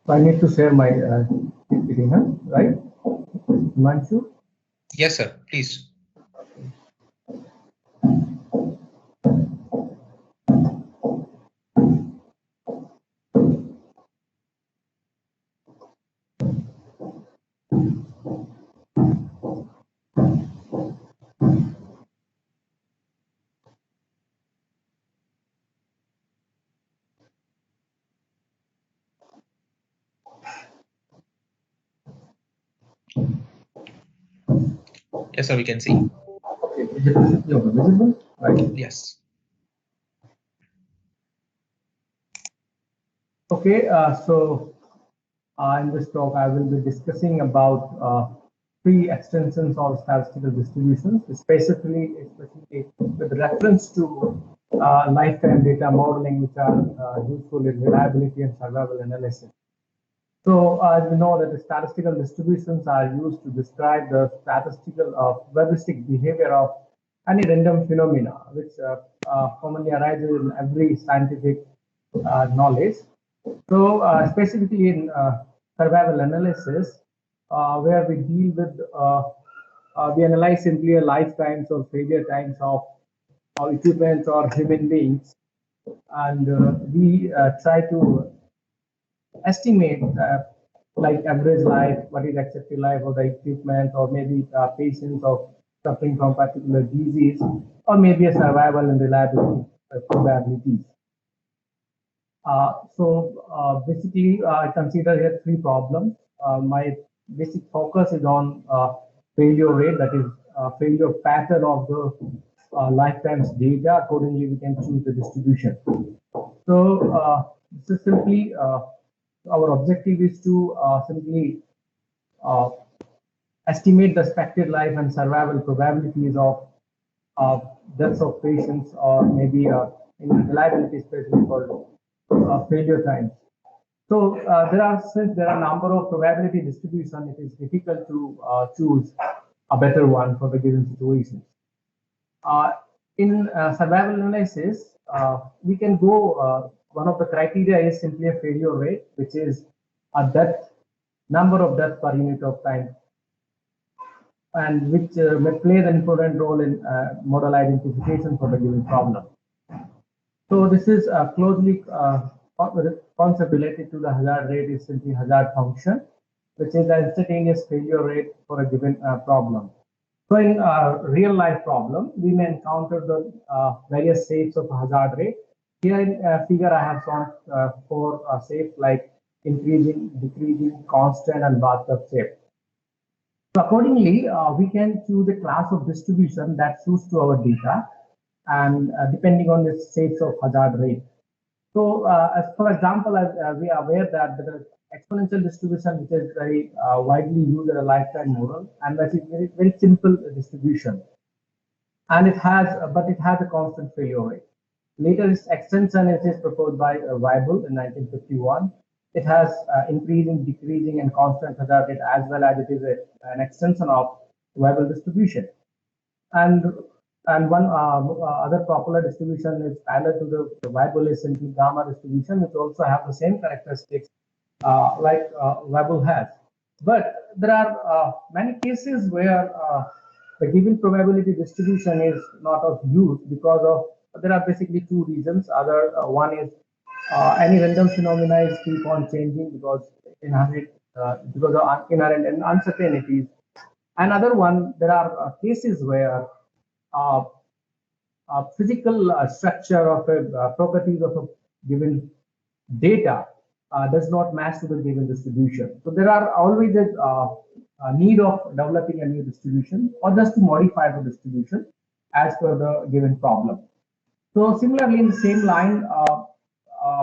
so I need to share my PPT, right? Manchu? Yes, sir. Please. Yes, sir. We can see. Okay. Is it visible? Right. Yes. Okay. So in this talk, I will be discussing about three extensions of statistical distributions, especially with reference to lifetime data modeling, which are useful in reliability and survival analysis. So as we know that the statistical distributions are used to describe the statistical probabilistic behavior of any random phenomena, which commonly arises in every scientific knowledge. So specifically in survival analysis, where we deal with, we analyze simply lifetimes or failure times of equipment or human beings, and we try to estimate like average life, what is accepted life of the equipment, or maybe patients of suffering from particular disease, or maybe a survival and reliability probabilities. Basically, I consider here three problems. My basic focus is on failure rate, that is failure pattern of the lifetime's data. Accordingly, we can choose the distribution. So this is simply our objective is to simply estimate the expected life and survival probabilities of deaths of patients, or maybe in reliability, especially for failure times. So there are a number of probability distribution, it is difficult to choose a better one for the given situation. In survival analysis, we can go, one of the criteria is simply a failure rate, which is a number of deaths per unit of time, and which may play an important role in model identification for the given problem. So this is closely concept related to the hazard rate is simply hazard function, which is the instantaneous failure rate for a given problem. So in real life problem, we may encounter the various shapes of hazard rate. Here in figure, I have shown four shapes like increasing, decreasing, constant, and bathtub shape. So accordingly, we can choose a class of distribution that suits to our data, and depending on the states of hazard rate. So, as for example, as we are aware that the exponential distribution, which is very widely used as a lifetime model, and that is very simple distribution, and but it has a constant failure rate. Later, its extension is proposed by Weibull in 1951. It has increasing, decreasing, and constant hazard rate, as well as it is an extension of Weibull distribution. And one other popular distribution is parallel to the Weibull is simply gamma distribution, which also have the same characteristics like Weibull has. But there are many cases where the given probability distribution is not of use because of there are basically two reasons. One is any random phenomena is keep on changing because because of inherent uncertainties. Another one, there are cases where uh, physical structure of properties of a given data does not match to the given distribution. So there are always a need of developing a new distribution or just to modify the distribution as per the given problem. So similarly, in the same line,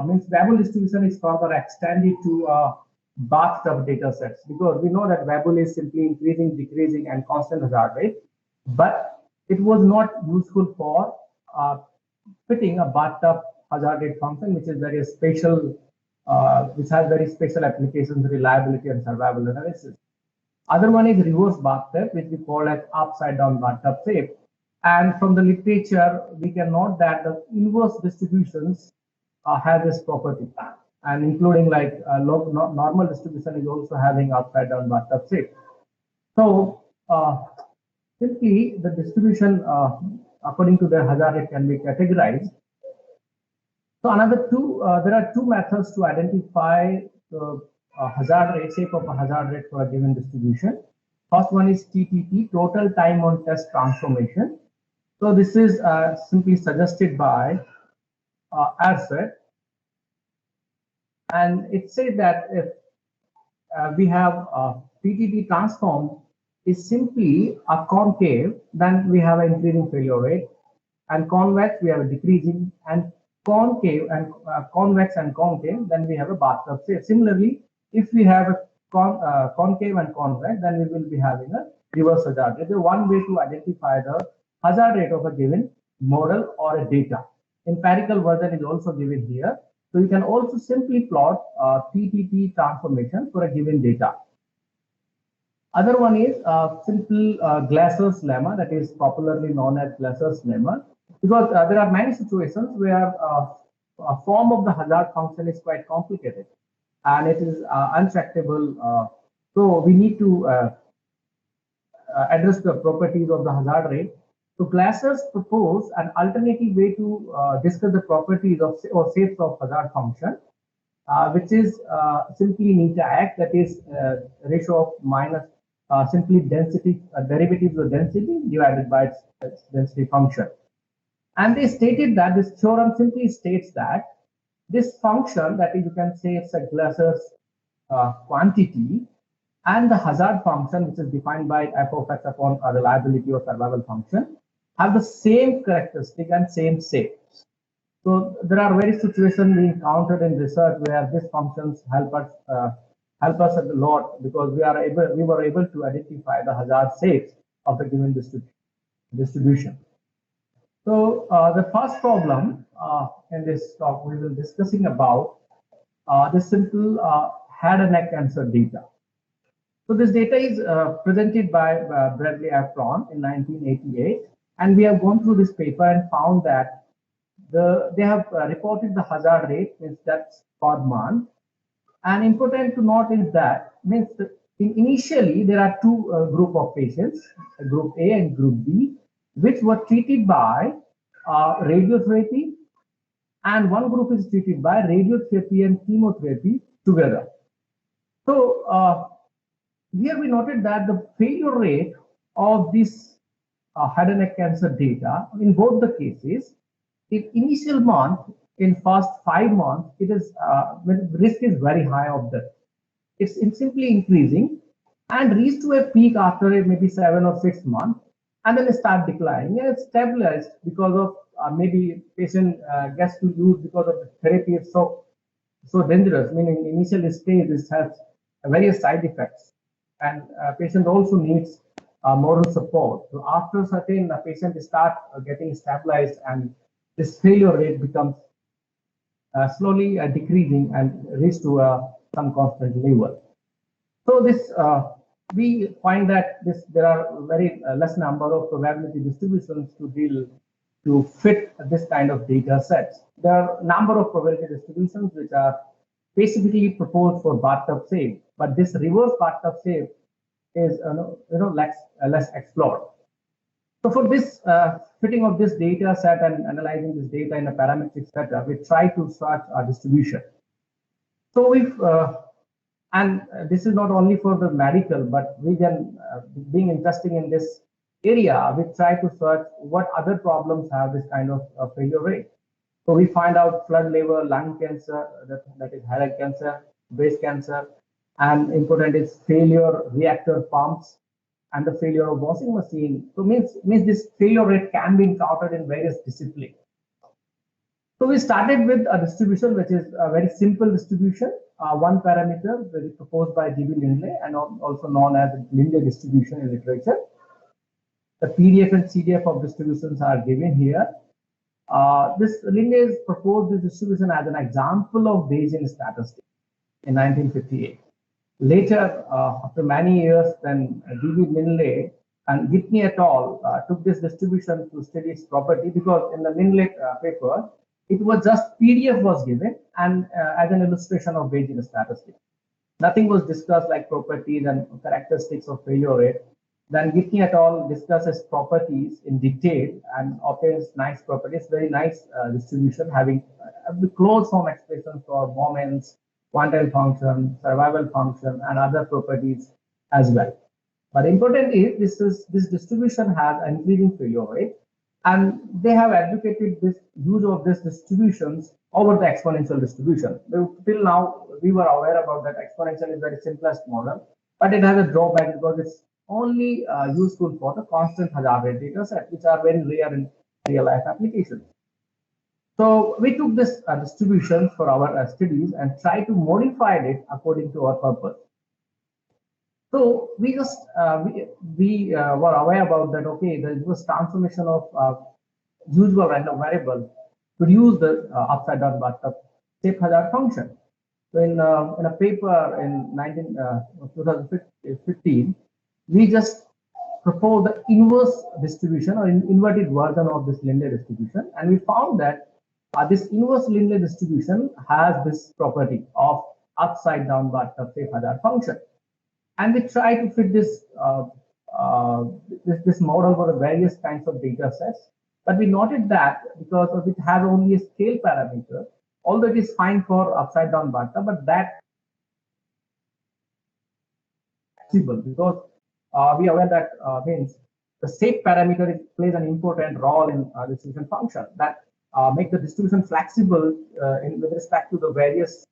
means Weibull distribution is further extended to bathtub data sets because we know that Weibull is simply increasing, decreasing, and constant hazard rate, but it was not useful for fitting a bathtub hazard rate function, which is very special, which has very special applications, reliability, and survival analysis. Other one is reverse bathtub, which we call as upside down bathtub shape. And from the literature, we can note that the inverse distributions have this property, and including like normal distribution is also having upside down bathtub shape. So simply the distribution according to the hazard rate can be categorized. So there are two methods to identify the hazard rate, shape of a hazard rate for a given distribution. First one is TTT, total time on test transformation. So this is simply suggested by Arset, and it says that if we have TTT transform is simply a concave, then we have an increasing failure rate, and convex we have a decreasing, and concave and convex and concave, then we have a bathtub shape. Similarly, if we have a concave and convex, then we will be having a reverse hazard rate. One way to identify the hazard rate of a given model or a data. Empirical version is also given here. So you can also simply plot TTT transformation for a given data. Other one is simple Glasser's lemma, that is popularly known as Glasser's lemma, because there are many situations where a form of the hazard function is quite complicated and it is untractable. So we need to address the properties of the hazard rate. So Glasser's propose an alternative way to discuss the properties of or shapes of hazard function, which is simply neta x, that is ratio of minus simply density derivatives of density divided by its density function. And they stated that this theorem simply states that this function, that is, you can say it's a Glasser's quantity, and the hazard function, which is defined by f of x upon a reliability or survival function, have the same characteristic and same shapes. So there are various situations we encountered in research where these functions help us a lot because we were able to identify the hazard shapes of a given distribution. So the first problem in this talk we will be discussing about the simple head and neck cancer data. So this data is presented by Bradley Afron in 1988, and we have gone through this paper and found that they have reported the hazard rate, means that's per month. And important to note is that means initially there are two group of patients, group A and group B, which were treated by radiotherapy, and one group is treated by radiotherapy and chemotherapy together. So here we noted that the failure rate of this head and neck cancer data in both the cases, in initial month, in first 5 months, it is when risk is very high of death. It's simply increasing, and reach to a peak after maybe 7 or 6 months, and then start declining. And it's stabilized because of maybe patient gets to use because of the therapy is so dangerous. Meaning initial stage this has various side effects, and patient also needs moral support. So after certain patient start getting stabilized, and this failure rate becomes slowly decreasing and reach to some constant level. So this we find that there are very less number of probability distributions to fit this kind of data sets. There are a number of probability distributions which are specifically proposed for bathtub save, but this reverse bathtub save is less explored. So for this fitting of this data set and analyzing this data in a parametric setup, we try to search our distribution. So we've and this is not only for the medical, but we can, being interested in this area, we try to search what other problems have this kind of failure rate. So we find out flood level, lung cancer, that is head cancer, breast cancer, and important is failure reactor pumps and the failure of washing machine. So means this failure rate can be encountered in various disciplines. So we started with a distribution which is a very simple distribution, one parameter that is proposed by G.B. Lindley and also known as Lindley distribution in literature. The PDF and CDF of distributions are given here. This Lindley has proposed this distribution as an example of Bayesian statistics in 1958. Later, after many years, then G.B. Lindley and Gitney et al. Took this distribution to study its property, because in the Lindley paper, it was just PDF was given and as an illustration of Bayesian statistics. Nothing was discussed like properties and characteristics of failure rate. Then Gitney et al. Discusses properties in detail and obtains nice properties, very nice distribution having closed form expressions for moments, quantile function, survival function, and other properties as well. But important is this distribution has an increasing failure rate, and they have advocated this use of these distributions over the exponential distribution. Till now, we were aware about that exponential is very simplest model, but it has a drawback because it's only useful for the constant hazard rate data set, which are very rare in real life applications. So we took this distribution for our studies and tried to modify it according to our purpose. So we just we were aware about that. Okay, there was transformation of usual random variable to use the upside down bathtub shape hazard function. So in a paper in 2015, we just proposed the inverse distribution or inverted version of this Lindley distribution, and we found that this inverse Lindley distribution has this property of upside down bathtub shape hazard function. And we try to fit this this model for various kinds of data sets. But we noted that because of it has only a scale parameter, although it is fine for upside down bathtub, but that flexible, because we are aware that means the shape parameter plays an important role in distribution function that make the distribution flexible with respect to the various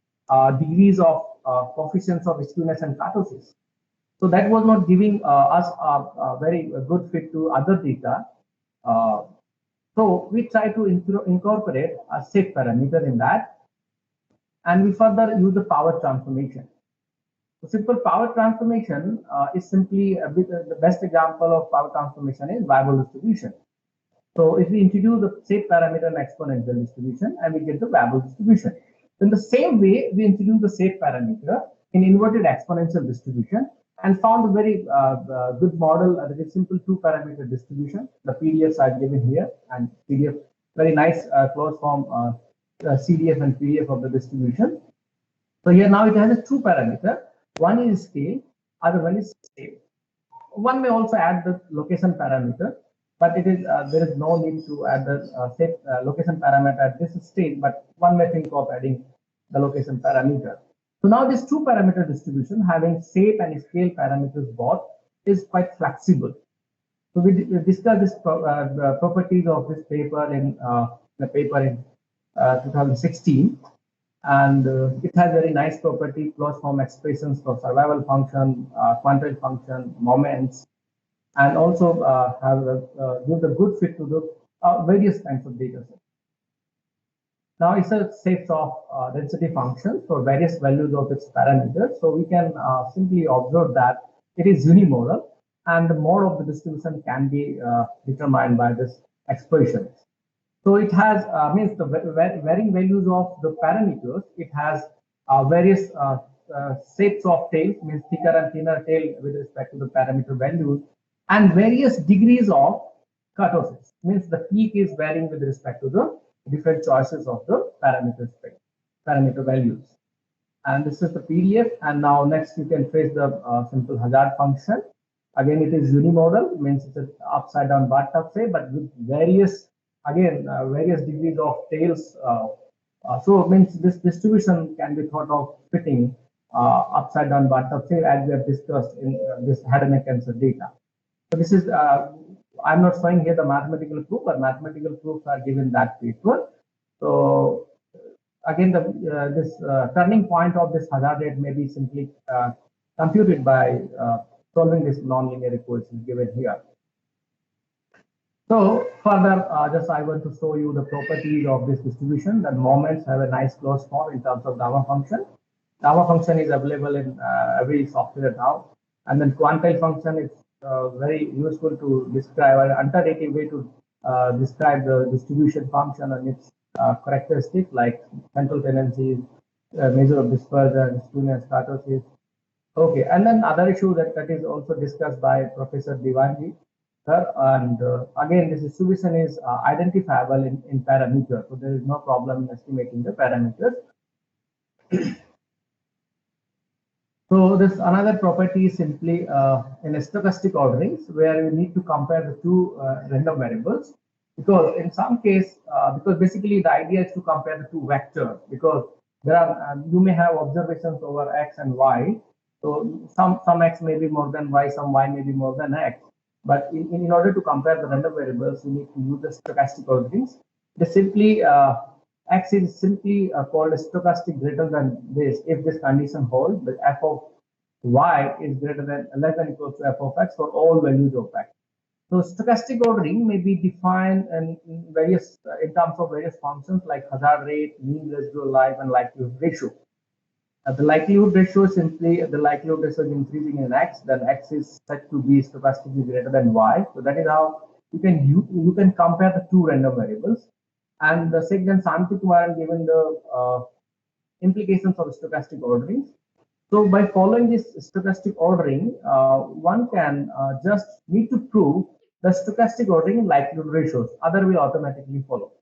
degrees of coefficients of skewness and kurtosis. So that was not giving us a very good fit to other data. So we try to incorporate a shape parameter in that, and we further use the power transformation. So simple power transformation is simply the best example of power transformation is Weibull distribution. So if we introduce the shape parameter and exponential distribution, and we get the Weibull distribution. In the same way, we introduce the shape parameter in inverted exponential distribution, and found a very good model, a very simple two-parameter distribution. The PDFs are given here, and PDF, very nice closed form CDF and PDF of the distribution. So here now it has a two-parameter. One is scale, other one is shape. One may also add the location parameter, but it is there is no need to add the shape location parameter at this stage. But one may think of adding the location parameter. So now this two-parameter distribution having shape and scale parameters both is quite flexible. So we discussed this properties of this paper in the paper in 2016. And it has very nice property, closed form expressions for survival function, quantile function, moments, and also gives a good fit to the various kinds of data sets. Now it's a set of density functions for various values of its parameters. So we can simply observe that it is unimodal, and the mode of the distribution can be determined by this expression. So it has means the varying values of the parameters. It has various sets of tails, means thicker and thinner tail with respect to the parameter values, and various degrees of kurtosis, means the peak is varying with respect to the different choices of the parameter values. And this is the PDF. And now next you can trace the simple hazard function. Again, it is unimodal, means it's an upside down bathtub say, but with various various degrees of tails. So it means this distribution can be thought of fitting upside down bathtub say, as we have discussed in this head and neck cancer data. So this is I'm not showing here the mathematical proof, but mathematical proofs are given in that paper. So again, this turning point of this hazard rate may be simply computed by solving this nonlinear equation given here. So further, just I want to show you the properties of this distribution. That moments have a nice closed form in terms of gamma function. Gamma function is available in every software now, and then quantile function is very useful to describe an alternative way to describe the distribution function and its characteristics like central tendencies, measure of dispersion, skewness, kurtosis. Okay, and then other issue that is also discussed by Professor Divanji. And again, this distribution is identifiable in parameters, so there is no problem in estimating the parameters. So this another property is simply in stochastic orderings, where you need to compare the two random variables, because in some case, because basically the idea is to compare the two vectors, because there are you may have observations over x and y. So some x may be more than y, some y may be more than x. But in order to compare the random variables, you need to use the stochastic orderings. They simply x is simply called stochastic greater than this if this condition holds. The f of y is greater than less than equal to f of x for all values of x. So stochastic ordering may be defined in various in terms of various functions like hazard rate, mean residual life, and likelihood ratio. The likelihood ratio is simply the likelihood ratio is increasing in x, then x is said to be stochastically greater than y. So that is how you can compare the two random variables. And the second, Santi Kumar given the implications of stochastic ordering. So by following this stochastic ordering, one can just need to prove the stochastic ordering likelihood ratios. Other will automatically follow.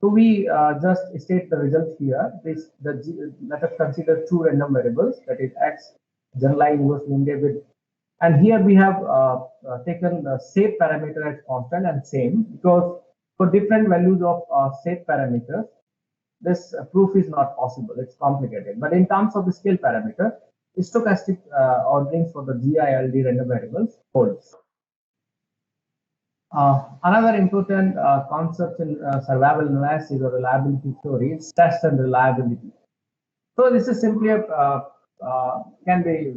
So we just state the result here. Let us consider two random variables, that is x, generalized inverse mean David. And here we have taken the shape parameter as constant and same, because for different values of shape parameters, this proof is not possible. It's complicated. But in terms of the scale parameter, stochastic ordering for the GILD random variables holds. Another important concept in survival analysis or reliability theory is test and reliability. So this is simply can be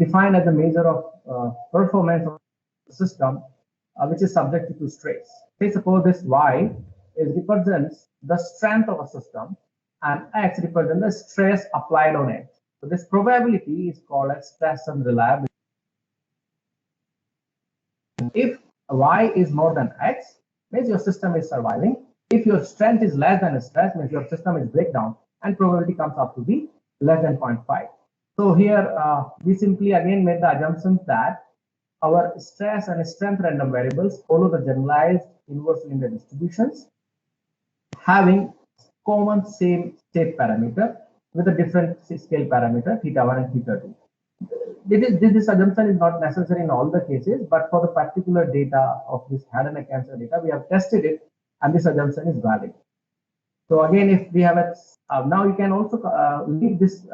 defined as a measure of performance of the system, which is subjected to stress. Say suppose this y represents the strength of a system, and x represents the stress applied on it. So this probability is called as stress and reliability. If y is more than x, means your system is surviving. If your strength is less than stress, means your system is breakdown, and probability comes up to be less than 0.5. So here we simply again made the assumption that our stress and strength random variables follow the generalized inverse linear distributions, having common same shape parameter with a different scale parameter theta1 and theta2. This assumption is not necessary in all the cases, but for the particular data of this head and neck cancer data, we have tested it, and this assumption is valid. So again, if we have a now you can also link this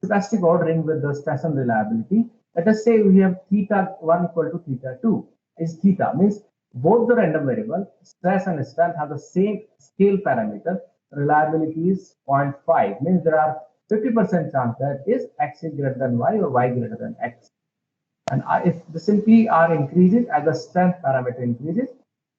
stochastic ordering with the stress and reliability. Let us say we have theta1 equal to theta2. Is theta means both the random variable stress and strength have the same scale parameter reliability is 0.5, means there are 50% chance that is X is greater than Y or Y greater than X. And if the simply R increases as the strength parameter increases,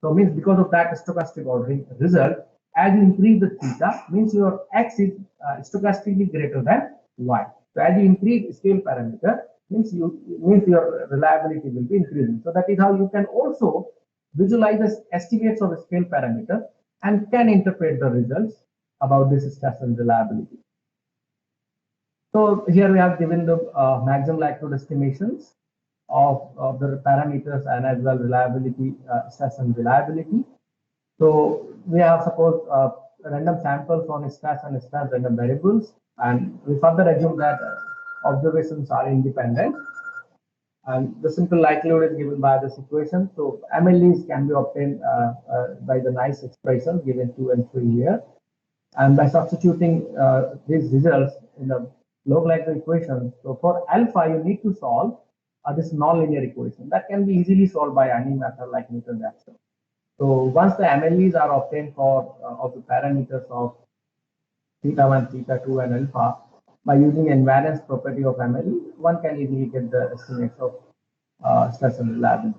so means because of that stochastic ordering result, as you increase the theta, means your X is stochastically greater than Y. So as you increase scale parameter, means your reliability will be increasing. So that is how you can also visualize the estimates of the scale parameter and can interpret the results about this stress and reliability. So here we have given the maximum likelihood estimations of the parameters and as well reliability, stress and reliability. So we have suppose random samples on stress and stress random variables, and we further assume that observations are independent. And the simple likelihood is given by this equation. So MLEs can be obtained by the nice expression given 2 and 3 here. And by substituting these results in the log likelihood equation, so for alpha, you need to solve this nonlinear equation that can be easily solved by any method like Newton-Raphson. So once the MLEs are obtained for of the parameters of theta 1, theta 2, and alpha, by using invariance property of MLE, one can easily get the estimates of stress and reliability.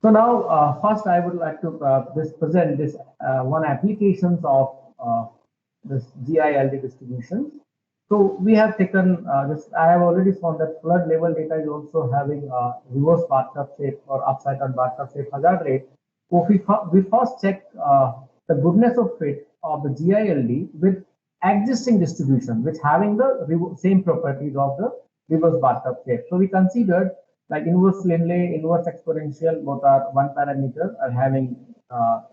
So now, first I would like to present this one applications of this GILD distributions. So we have taken this. I have already found that flood level data is also having reverse bathtub shape or upside down bathtub shape hazard rate. So we first check the goodness of fit of the GILD with existing distribution, which having the same properties of the reverse bathtub shape. So we considered like inverse Lindley, inverse exponential, both are one parameter are having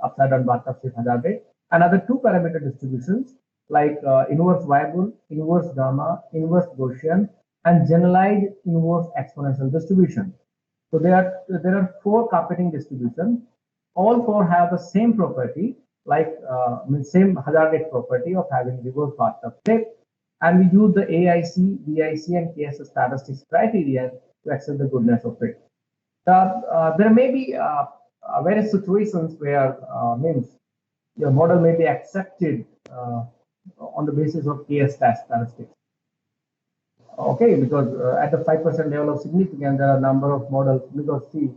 upside down bathtub shape hazard rate. Another two parameter distributions like inverse Weibull, inverse gamma, inverse Gaussian, and generalized inverse exponential distribution. So there are four competing distributions. All four have the same property, like same hazard rate property of having reverse bathtub shape. And we use the AIC, BIC, and KS statistics criteria to assess the goodness of it. There may be various situations where means your model may be accepted on the basis of KS statistics. Okay, because at the 5% level of significance, there are a number of models. Because see,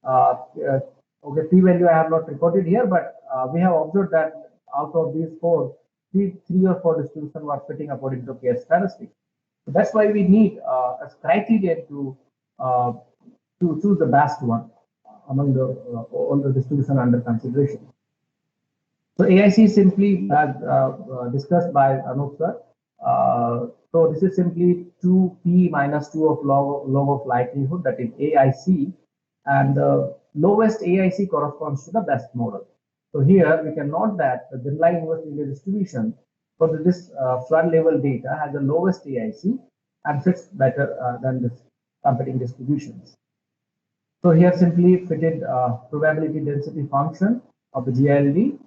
okay, p-value I have not recorded here, but we have observed that out of these four, three or four distributions were fitting according to KS statistics. So that's why we need a criteria to choose the best one among the all the distribution under consideration. So AIC is simply as discussed by Anup sir. So this is simply 2p minus 2 of log of likelihood, that is AIC, and the lowest AIC corresponds to the best model. So here we can note that the generalized inverse linear distribution for this flood level data has the lowest AIC and fits better than this competing distributions. So here simply fitted probability density function of the GILD,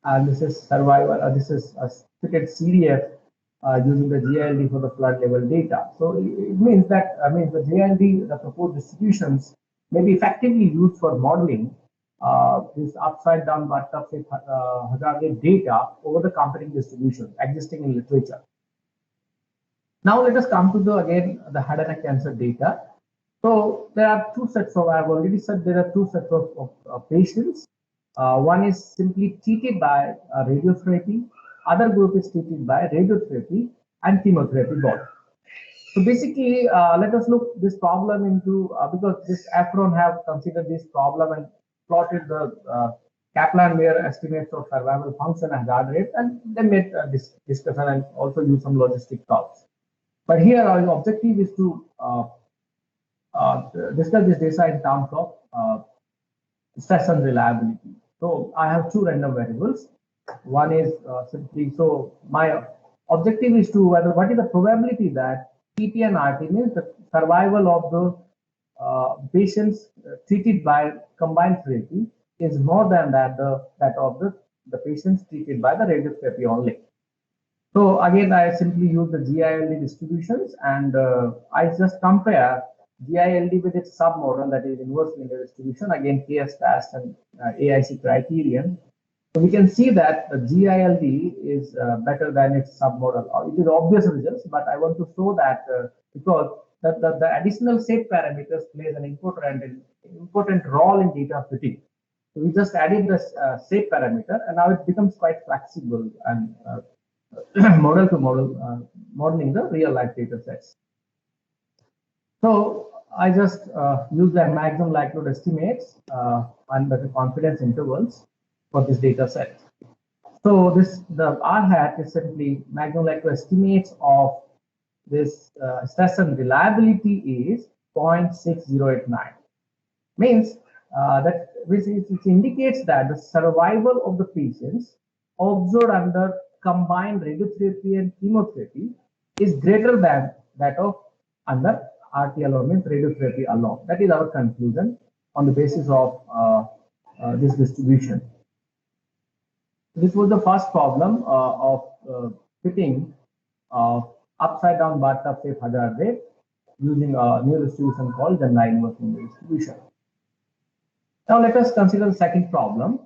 and this is survival. This is a fitted CDF using the GILD for the flood level data. So it means that the GILD, the proposed distributions, may be effectively used for modeling this upside down bathtub shape hazard rate data over the competing distribution existing in literature. Now let us come to the head and neck cancer data. So there are two sets of, I have already said there are two sets of patients. One is simply treated by radiotherapy, other group is treated by radiotherapy and chemotherapy both. So basically, let us look this problem into, because this Afron have considered this problem and plotted the Kaplan-Meier estimates of survival function and hazard rate, and they made this discussion and also use some logistic talks. But here our objective is to discuss this data in terms of stress and reliability. So I have two random variables. One is simply, so my objective is to what is the probability that TT and RT, means the survival of the patients treated by combined therapy, is more than that of the patients treated by the radiotherapy only. So again, I simply use the GILD distributions, and I just compare GILD with its submodel, that is inverse linear distribution, again KS test and AIC criterion. So we can see that the GILD is better than its submodel. It is obvious results, but I want to show that because the additional set parameters plays an important role in data fitting. So we just added the shape parameter, and now it becomes quite flexible and model to model modeling the real life data sets. So I just use the maximum likelihood estimates and the confidence intervals for this data set. So the R hat is simply maximum likelihood estimates of this stress and reliability is 0.6089. Means that which indicates that the survival of the patients observed under combined radiotherapy and chemotherapy is greater than that of under RT alone, means radiotherapy alone. That is our conclusion on the basis of this distribution. This was the first problem of fitting upside down bathtub shape hazard rate using a new distribution called the line working distribution. Now let us consider the second problem.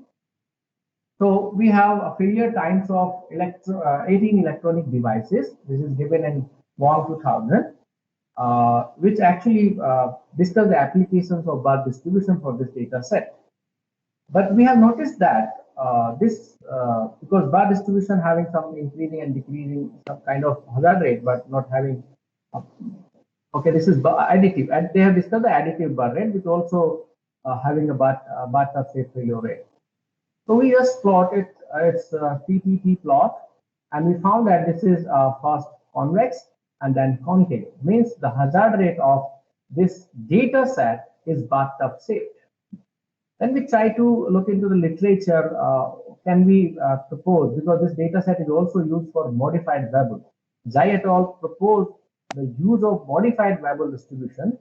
So we have a failure times of 18 electronic devices. This is given in Wong 2000, which actually discuss the applications of bar distribution for this data set. But we have noticed that because bar distribution having some increasing and decreasing some kind of hazard rate, but not having okay, this is additive, and they have discussed the additive bar rate, which also having a bathtub shape failure rate. So we just plotted its PTT plot, and we found that this is first convex and then concave. Means the hazard rate of this data set is bathtub shaped. Then we try to look into the literature. Can we propose, because this data set is also used for modified Weibull. Zhai et al. Proposed the use of modified Weibull distribution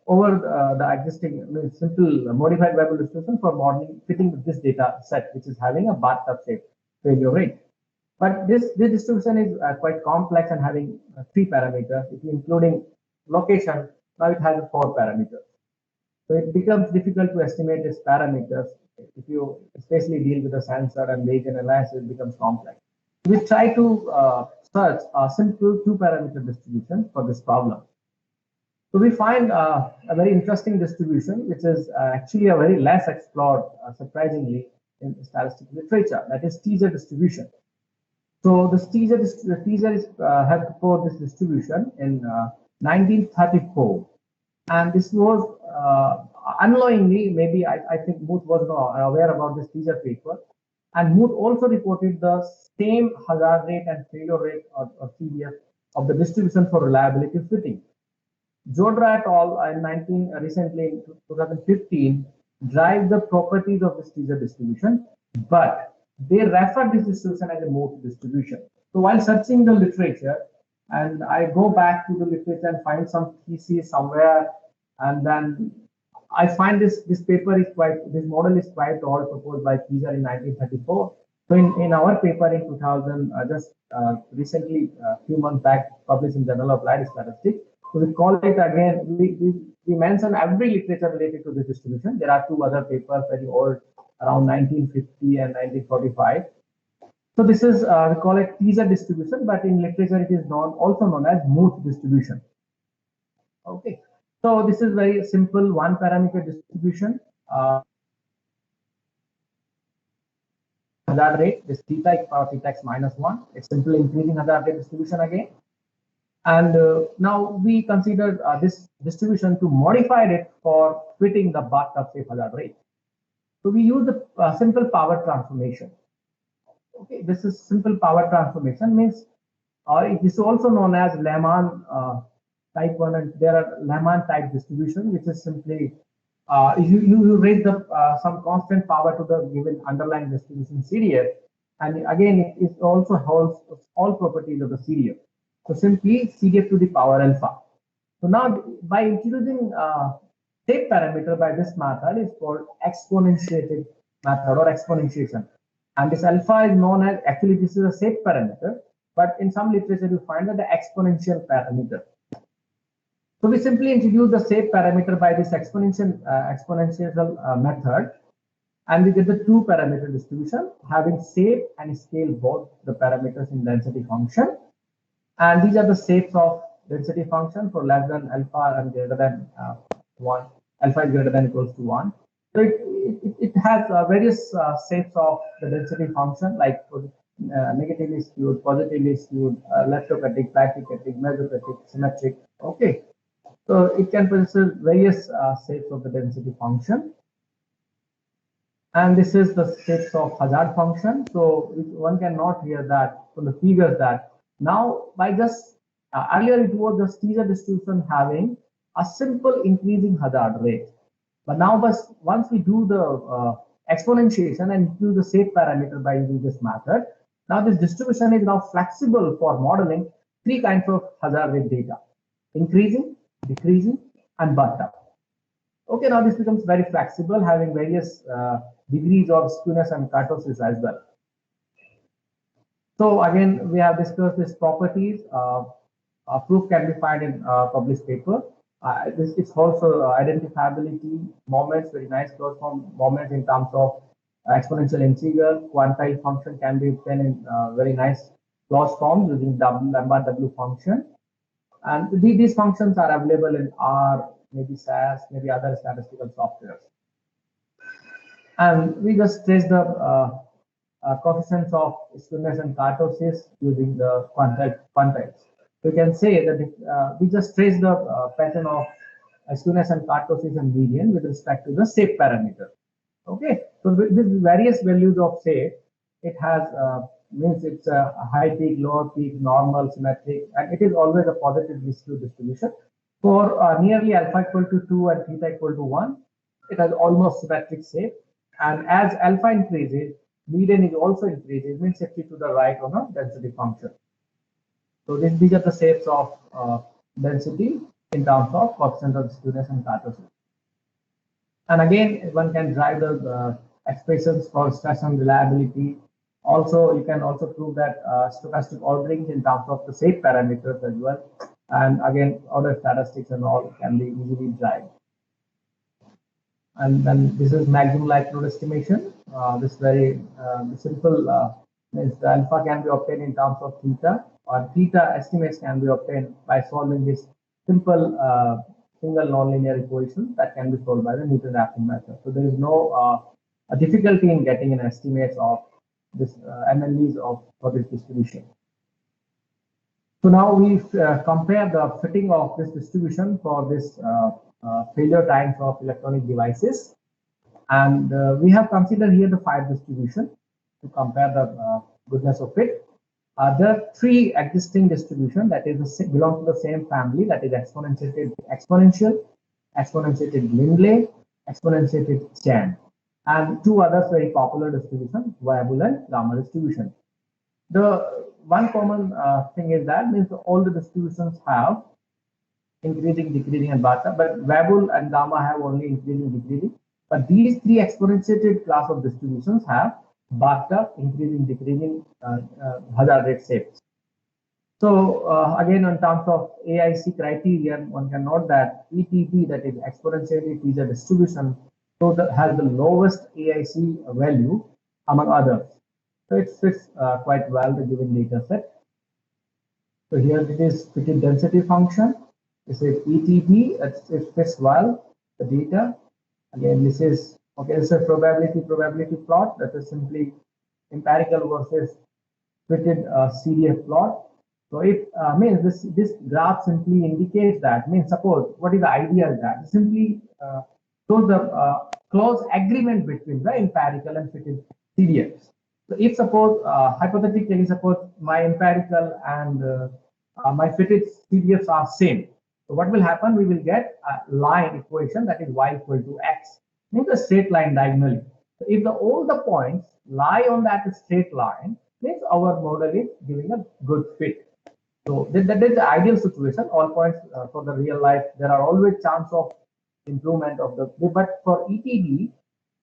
over the existing simple modified Weibull distribution for modeling fitting with this data set, which is having a bathtub shape failure rate. But this distribution is quite complex and having 3 parameters. If including location, now it has 4 parameters. So it becomes difficult to estimate its parameters. If you especially deal with the sensor and Bayesian analysis, it becomes complex. We try to search a simple 2-parameter distribution for this problem. So we find a very interesting distribution, which is actually a very less explored, surprisingly, in statistical literature. That is teaser distribution. So the teaser have proposed this distribution in 1934, and this was unknowingly, maybe I think Muth was not aware about this teaser paper, and Muth also reported the same hazard rate and failure rate or CDF of the distribution for reliability fitting. Jodra et al. Recently in 2015 drive the properties of this teaser distribution, but they refer this distribution as a Muth distribution. So while searching the literature, and I go back to the literature and find some thesis somewhere, and then I find this paper is this model is quite old, proposed by Teaser in 1934. So in our paper in 2000, just recently, a few months back, published in Journal of Applied Statistics. So we call it again, we mention every literature related to this distribution. There are 2 other papers very old, around 1950 and 1945. So this is, we call it teaser distribution, but in literature it is also known as Muth distribution. Okay, so this is very simple 1-parameter distribution. Hazard rate, this theta power theta x minus 1. It's simple increasing hazard rate distribution again. And now we consider this distribution to modify it for fitting the bathtub shape hazard rate. So we use the simple power transformation. Okay, this is simple power transformation, means it is also known as Lehmann type 1, and there are Lehmann type distribution, which is simply you raise the some constant power to the given underlying distribution CDF, and again it also holds all properties of the CDF. So simply CDF to the power alpha. So now by introducing shape parameter by this method is called exponentiated method or exponentiation. And this alpha is known as, actually this is a shape parameter, but in some literature you find that the exponential parameter. So we simply introduce the shape parameter by this exponential method, And we get the two parameter distribution having shape and scale both the parameters in density function. And these are the shapes of density function for less than alpha and greater than 1. Alpha is greater than equals to 1. So it has various shapes of the density function, like negatively skewed, positively skewed, leptopatic, platypatic, mesopatic, symmetric. Okay. So it can possess various shapes of the density function. And this is the shapes of hazard function. So one can note here that from the figures that now by just earlier it was just teaser distribution having a simple increasing hazard rate. But now once we do the exponentiation and do the shape parameter by using this method, now this distribution is now flexible for modeling three kinds of hazard rate data: increasing, decreasing, and bottom. Okay, now this becomes very flexible, having various degrees of skewness and kurtosis as well. So again, we have discussed these properties. Proof can be found in published paper. This is also identifiability moments, very nice closed form moments in terms of exponential integral. Quantile function can be obtained in very nice closed form using Lambert W function. And these functions are available in R, maybe SAS, maybe other statistical softwares. And we just trace the coefficients of skewness and kurtosis using the quantiles. We can say that we just trace the pattern of skewness and kurtosis and median with respect to the shape parameter. Okay, so with various values of shape, it has means it's a high peak, lower peak, normal, symmetric, and it is always a positively skewed distribution. For nearly alpha equal to 2 and theta equal to 1, it has almost symmetric shape. And as alpha increases, median is also increases, means shifted to the right on a density function. So these are the shapes of density in terms of coefficient of skewness and kurtosis. And again, one can drive the expressions for stress and reliability. Also, you can also prove that stochastic ordering in terms of the shape parameters as well. And again, order statistics and all can be easily driven. And then this is maximum likelihood estimation. This very simple means the alpha can be obtained in terms of theta, or theta estimates can be obtained by solving this simple single nonlinear equation that can be solved by the Newton-Raphson method. So there is no difficulty in getting an estimate of this MLEs for this distribution. So now we compare the fitting of this distribution for this failure times of electronic devices, and we have considered here the 5 distribution to compare the goodness of fit. There are 3 existing distributions that is belong to the same family, that is exponentiated Lindley, exponentiated Chan, and 2 others very popular distributions, Weibull and Gamma distribution. The one common thing is that means all the distributions have increasing, decreasing, and beta, but Weibull and Gamma have only increasing, decreasing. But these 3 exponentiated class of distributions have beta, increasing, decreasing hazard rate shapes. So again, in terms of AIC criterion, one can note that ETD, that is exponentially teaser distribution, so that has the lowest AIC value among others. So it fits quite well the given data set. So here it is fitted density function. This is ETD, it fits well the data. Again, this is okay. This is a probability plot, that is simply empirical versus fitted CDF plot. So it means this graph simply indicates that, means suppose what is the idea is that simply shows the close agreement between the empirical and fitted CDFs. So if suppose hypothetically suppose my empirical and my fitted CDFs are same, so what will happen? We will get a line equation that is y equal to x, means a straight line diagonally. So if all the points lie on that straight line, means our model is giving a good fit. So that is the ideal situation. All points for the real life, there are always chance of improvement of the, but for ETD,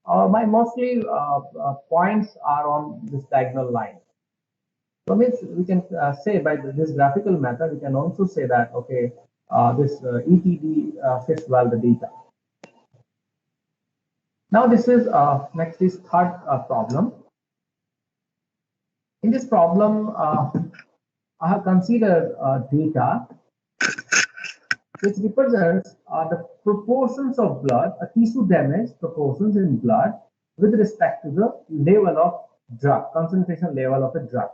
my mostly points are on this diagonal line. So means we can say by this graphical method, we can also say that okay, this ETD fits well the data. Now this is next is third problem. In this problem, I have considered data which represents the proportions of blood, tissue damage proportions in blood with respect to the level of drug, concentration level of a drug.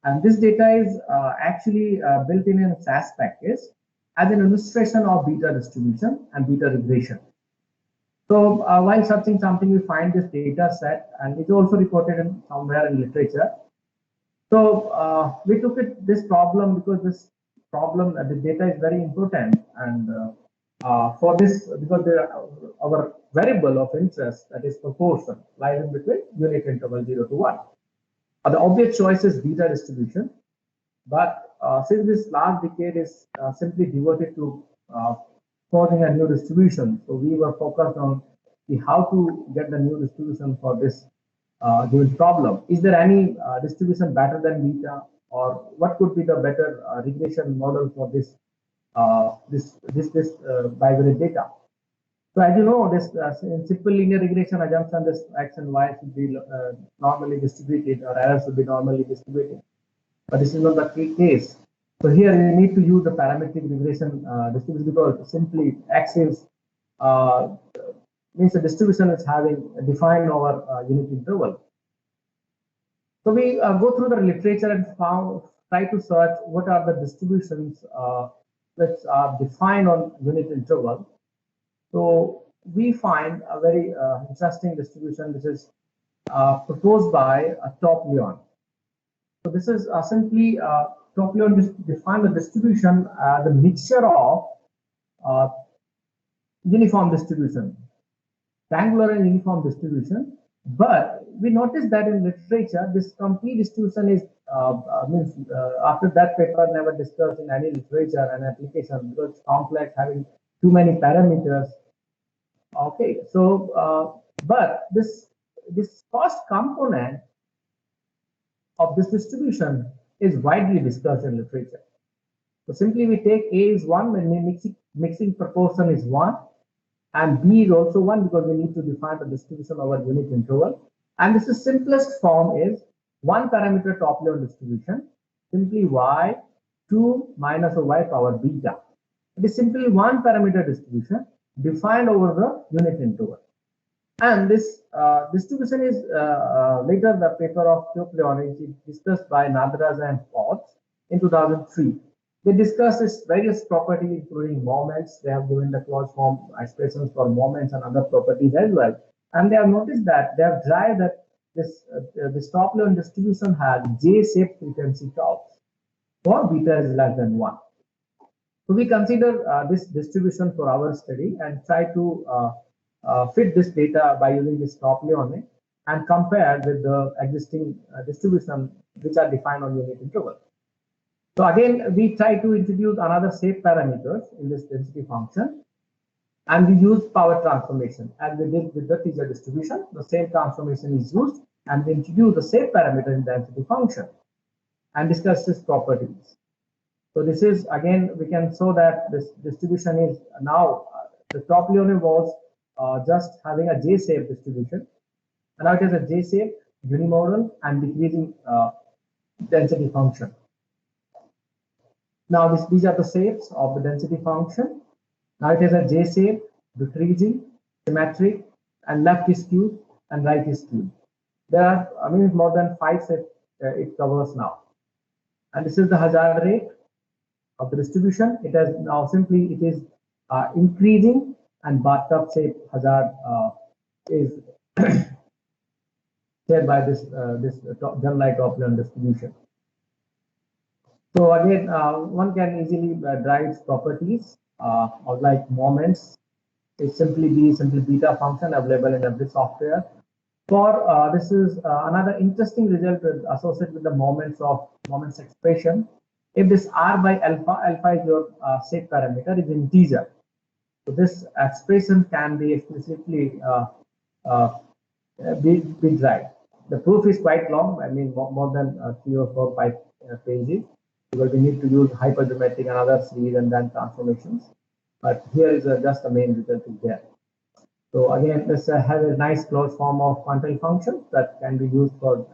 And this data is actually built in a SAS package as an illustration of beta distribution and beta regression. So while searching something, we find this data set, and it's also reported in somewhere in literature. So we took this problem because this problem, the data is very important, and for this, because our variable of interest, that is proportion, lies in between unit interval 0 to 1. The obvious choice is beta distribution, but since this last decade is simply devoted to causing a new distribution, so we were focused on how to get the new distribution for this given problem. Is there any distribution better than beta, or what could be the better regression model for this bivariate data? So as you know, this in simple linear regression assumption, this x and y should be normally distributed, or errors should be normally distributed. But this is not the case. So here you need to use the parametric regression distribution, because simply x is means the distribution is having defined over unit interval. So we go through the literature and try to search what are the distributions which are defined on unit interval. So we find a very interesting distribution which is proposed by Top-Leon. So this is simply Top-Leon defined the distribution as a mixture of uniform distribution, triangular and uniform distribution. But we noticed that in literature, this complete distribution is after that paper never discussed in any literature and application, because it's complex, having too many parameters. Okay, so but this cost component of this distribution is widely discussed in literature. So simply we take A is 1 when mixing proportion is 1, and B is also 1 because we need to define the distribution over unit interval. And this is simplest form is one parameter Top-Leon distribution, simply y 2 minus y power beta. It is simply one parameter distribution defined over the unit interval. And this distribution is later the paper of Top-Leon is discussed by Nadraj and Potts in 2003. They discussed its various properties, including moments. They have given the closed form expressions for moments and other properties as well. And they have noticed that they have derived that this Top-Leon distribution has J-shaped frequency tops for beta is less than 1. So we consider this distribution for our study and try to fit this data by using this Top-Leon and compare with the existing distribution which are defined on unit interval. So again, we try to introduce another shape parameters in this density function, and we use power transformation as we did with the teacher distribution. The same transformation is used, and we introduce the shape parameter in density function and discuss its properties. So this is again, we can show that this distribution is now the Top-Leon was just having a J-shaped distribution, and now it is a J-shaped unimodal and decreasing density function. Now these are the shapes of the density function. Now it is a J-shape, decreasing, symmetric, and left is skewed and right is skewed. There are more than 5 shapes it covers now. And this is the hazard rate of the distribution. It has now simply it is increasing, and bathtub shape hazard is shared by this generalized Top-Leon distribution. So again, one can easily derive its properties or like moments. It's simply beta function available in every software. For this is another interesting result associated with the moments expression. If this R by alpha is your shape parameter, is integer. So this expression can be explicitly be derived. The proof is quite long. More than 3 or 4, 5 pages, because we need to use hypergeometric and other series and then transformations. But here is just the main result is there. So again, this has a nice closed form of quantile function that can be used for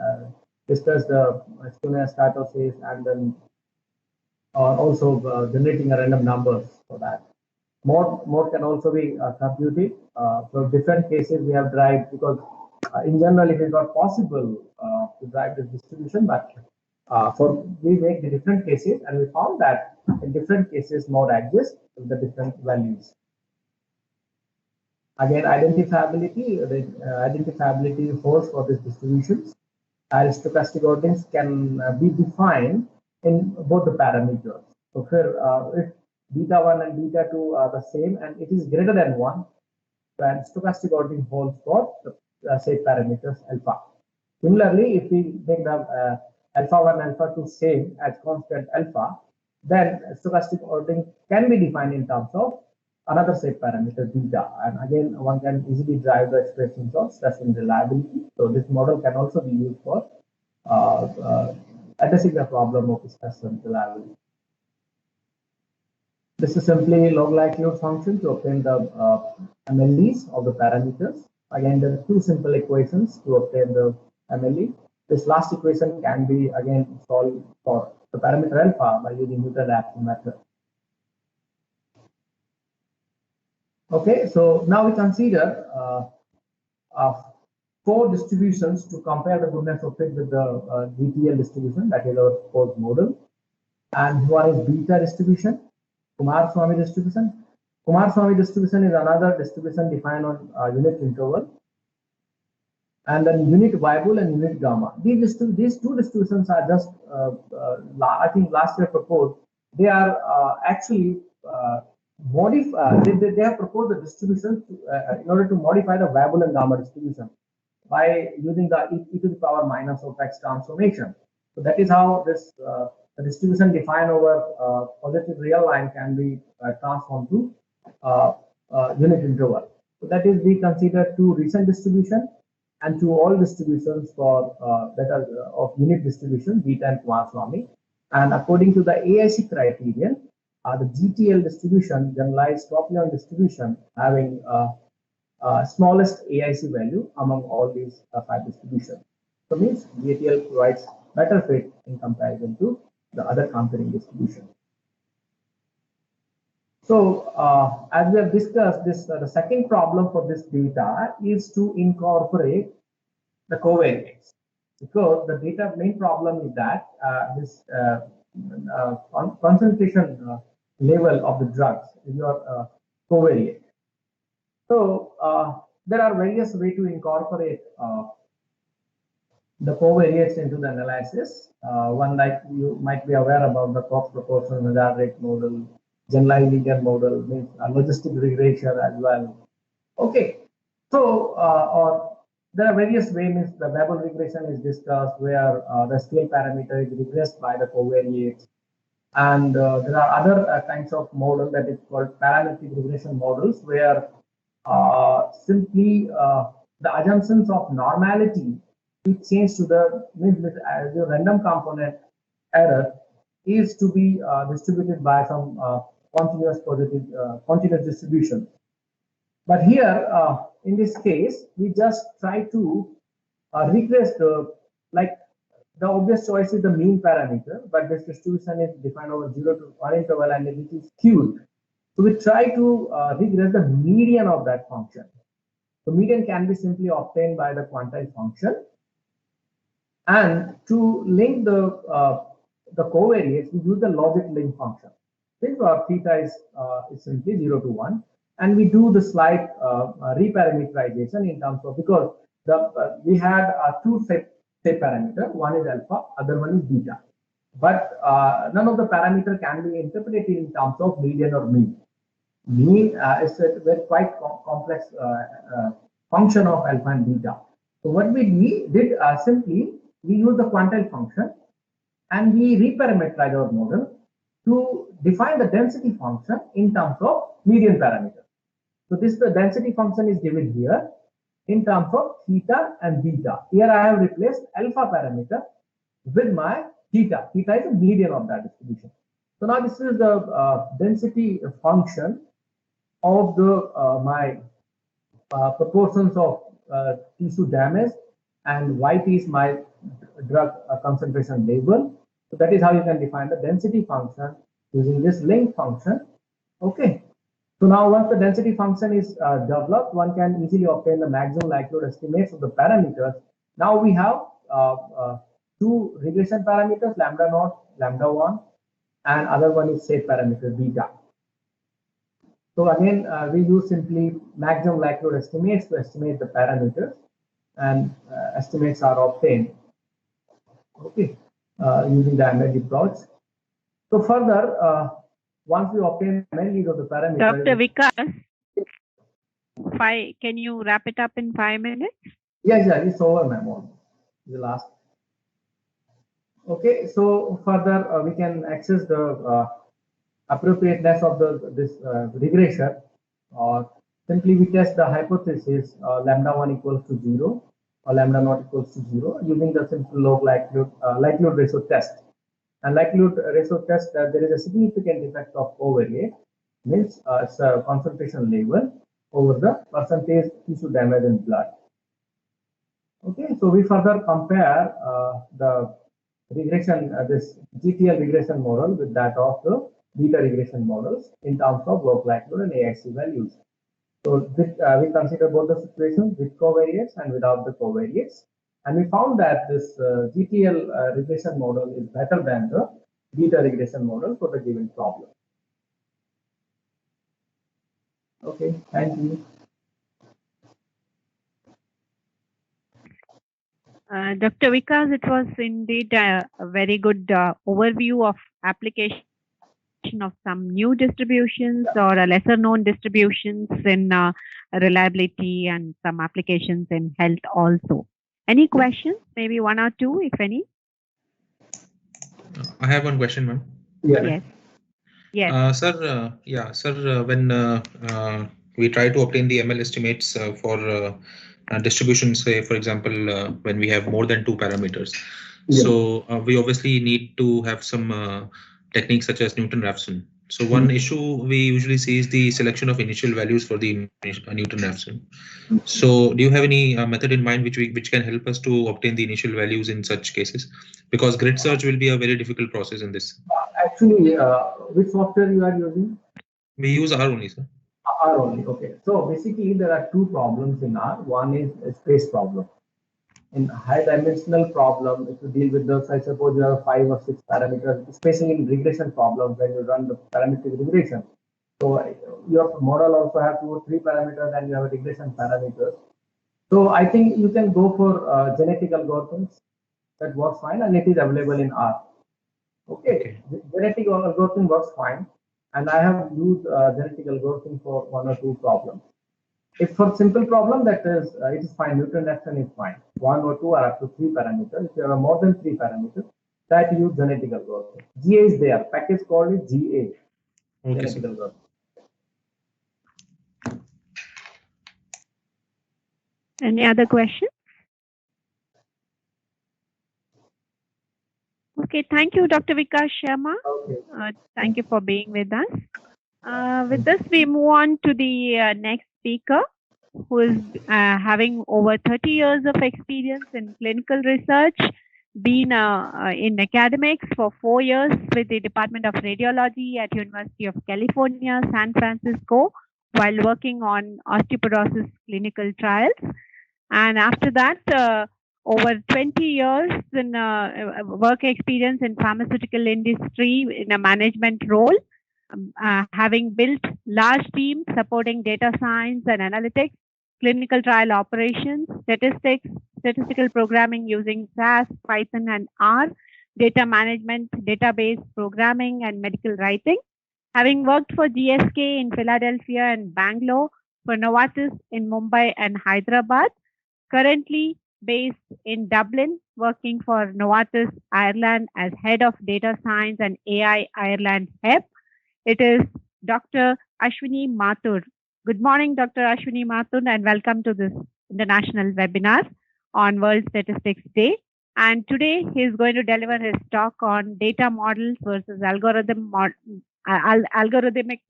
discuss the skewness status and then also generating a random numbers for that. More can also be computed. So different cases we have derived because in general it is not possible to derive this distribution, but for we make the different cases and we found that in different cases mode exists with the different values. Again, identifiability holds for these distributions. Stochastic orderings can be defined in both the parameters. So here, if beta 1 and beta 2 are the same and it is greater than 1, then stochastic ordering holds for the say parameters alpha. Similarly, if we make the alpha 1 alpha 2 same as constant alpha, then stochastic ordering can be defined in terms of another set parameter beta. And again, one can easily derive the expressions of stress and reliability. So this model can also be used for addressing the problem of stress and reliability. This is simply log likelihood function to obtain the MLEs of the parameters. Again, there are two simple equations to obtain the MLE. This last equation can be again solved for the parameter alpha by using Newton-Raphson method. Okay, so now we consider 4 distributions to compare the goodness of fit with the GTL distribution, that is our fourth model. And one is beta distribution, Kumar-Swamy distribution. Kumar-Swamy distribution is another distribution defined on unit interval. And then unit variable and unit gamma. These two distributions are just, I think last year proposed. They are actually they have proposed the distribution in order to modify the variable and gamma distribution by using the e to the power minus of x transformation. So that is how this the distribution defined over positive real line can be transformed to unit interval. So that is, we consider 2 recent distribution and 2 all distributions for that are of unit distribution, beta and Kumar-Swamy. And according to the AIC criterion, the GTL distribution, generalized top-down distribution, having smallest AIC value among all these 5 distributions. So means GTL provides better fit in comparison to the other comparing distribution. So as we have discussed, this the second problem for this data is to incorporate the covariates, because the data main problem is that this concentration level of the drugs is your covariate. So there are various ways to incorporate the covariates into the analysis. One, like you might be aware about the Cox proportional hazard rate model, generalized linear model, means logistic regression as well. Okay, so or there are various ways. Means the Babel regression is discussed, where the scale parameter is regressed by the covariates, and there are other kinds of model that is called parametric regression models, where simply the assumptions of normality is changed to the random component error is to be distributed by some continuous positive continuous distribution. But here in this case, we just try to regress the, like, the obvious choice is the mean parameter, but this distribution is defined over 0 to 1 interval and it is skewed. So we try to regress the median of that function. So median can be simply obtained by the quantile function. And to link the covariates, we use the logic link function. Since our theta is simply 0 to 1, and we do the slight reparameterization in terms of, because the we had 2 set parameter, one is alpha, other one is beta. But none of the parameter can be interpreted in terms of median or mean. Mean is a very quite complex function of alpha and beta. So what we did simply, we use the quantile function and we reparameterize our model to define the density function in terms of median parameter. So this, the density function is given here in terms of theta and beta. Here I have replaced alpha parameter with my theta. Theta is the median of that distribution. So now this is the density function of the my proportions of tissue damage, and YT is my drug concentration level. So that is how you can define the density function using this link function. Okay. So now once the density function is developed, one can easily obtain the maximum likelihood estimates of the parameters. Now we have two regression parameters, lambda naught, lambda 1, and other one is shape parameter beta. So again, we use simply maximum likelihood estimates to estimate the parameters, and estimates are obtained, okay, using the MLD plots. So further, once we obtain MLD of the parameter. Dr. Vikas, can you wrap it up in 5 minutes? Yes, yeah, it's over, ma'am. The last. Okay, so further we can access the appropriateness of this regression, or simply we test the hypothesis lambda 1 equals to 0 or lambda naught equals to 0 using the simple log likelihood ratio test. And likelihood ratio test, there is a significant effect of covariate, means it's a concentration level over the percentage tissue damage in blood. Okay, so we further compare the regression, this GTL regression model with that of the beta regression models in terms of log likelihood and AIC values. So we consider both the situations with covariates and without the covariates. And we found that this GTL regression model is better than the beta regression model for the given problem. Okay, thank you. Dr. Vikas, it was indeed a very good overview of application of some new distributions or lesser known distributions in reliability and some applications in health also. Any questions? Maybe one or two, if any? I have one question, ma'am. Yeah. Yes. Yes. Sir, when we try to obtain the ML estimates for distribution, say, for example, when we have more than 2 parameters. Yeah. So we obviously need to have some techniques such as Newton-Raphson. So one issue we usually see is the selection of initial values for the Newton-Raphson. So do you have any method in mind which can help us to obtain the initial values in such cases? Because grid search will be a very difficult process in this. Actually, which software you are using? We use R only, sir. R only, okay. So basically there are two problems in R. One is a space problem. In high dimensional problem, if you deal with those, I suppose you have 5 or 6 parameters, especially in regression problems when you run the parametric regression. So your model also have 2 or 3 parameters and you have a regression parameters. So I think you can go for genetic algorithms. That works fine and it is available in R. Okay. Genetic algorithm works fine. And I have used genetic algorithm for 1 or 2 problems. If for simple problem, that is, it is fine. Newton-Raphson is fine. 1 or 2 or up to 3 parameters. If you have more than 3 parameters, that use genetic algorithm. GA is there. Package called is GA. Okay, genetic algorithm. Any other questions? Okay, thank you, Dr. Vikas Sharma. Okay. Thank you for being with us. With this, we move on to the next speaker, who is having over 30 years of experience in clinical research, been in academics for 4 years with the Department of Radiology at University of California, San Francisco, while working on osteoporosis clinical trials. And after that, over 20 years in work experience in pharmaceutical industry in a management role, having built large teams supporting data science and analytics, clinical trial operations, statistics, statistical programming using SAS, Python, and R, data management, database programming, and medical writing. Having worked for GSK in Philadelphia and Bangalore, for Novartis in Mumbai and Hyderabad, currently based in Dublin, working for Novartis Ireland as Head of Data Science and AI Ireland HEP. It is Dr. Ashwini Mathur. Good morning, Dr. Ashwini Mathur, and welcome to this international webinar on World Statistics Day. And today he is going to deliver his talk on data models versus algorithmic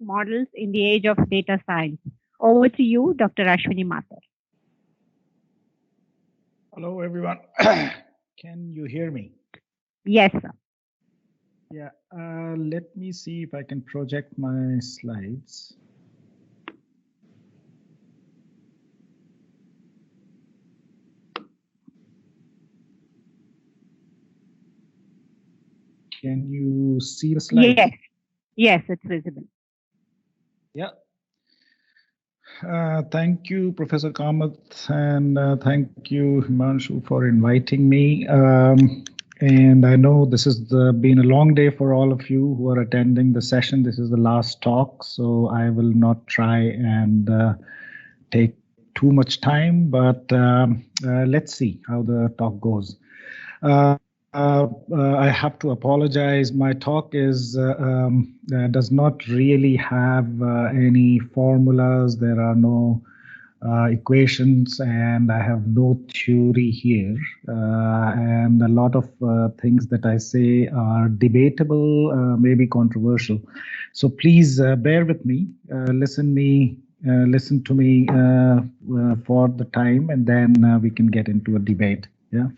models in the age of data science. Over to you, Dr. Ashwini Mathur. Hello, everyone. Can you hear me? Yes, sir. Yeah, let me see if I can project my slides. Can you see the slides? Yes, yes, it's visible. Yeah. Thank you, Professor Kamath, and thank you, Himanshu, for inviting me. And I know this has been a long day for all of you who are attending the session. This is the last talk, so I will not try and take too much time, but let's see how the talk goes. I have to apologize. My talk does not really have any formulas. There are no equations, and I have no theory here. And a lot of things that I say are debatable, maybe controversial. So please bear with me. Listen to me for the time, and then we can get into a debate. Yeah.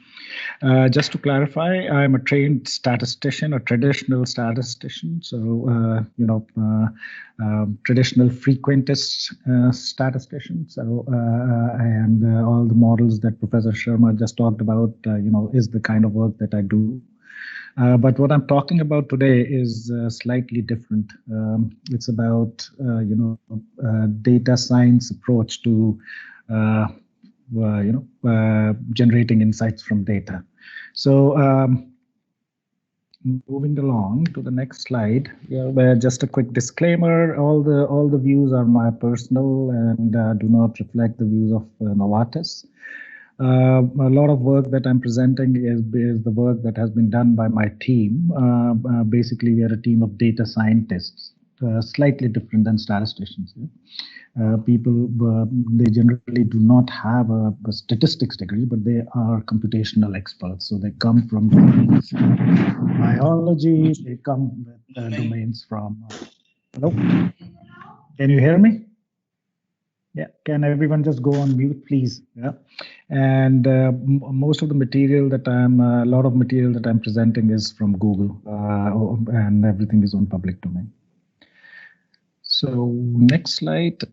Just to clarify, I'm a trained statistician, a traditional statistician. So, traditional frequentist statistician. So, and all the models that Professor Sharma just talked about, is the kind of work that I do. But what I'm talking about today is slightly different. It's about, data science approach to generating insights from data. So moving along to the next slide, just a quick disclaimer: all the views are my personal and do not reflect the views of Novartis. A lot of work that I'm presenting is the work that has been done by my team. Basically, we are a team of data scientists, slightly different than statisticians. People, they generally do not have a statistics degree, but they are computational experts. So they come from domains biology, they come with domains from, hello? Can you hear me? Yeah, can everyone just go on mute, please? Yeah, and most of the material that a lot of material that I'm presenting is from Google, and everything is on public domain. So next slide.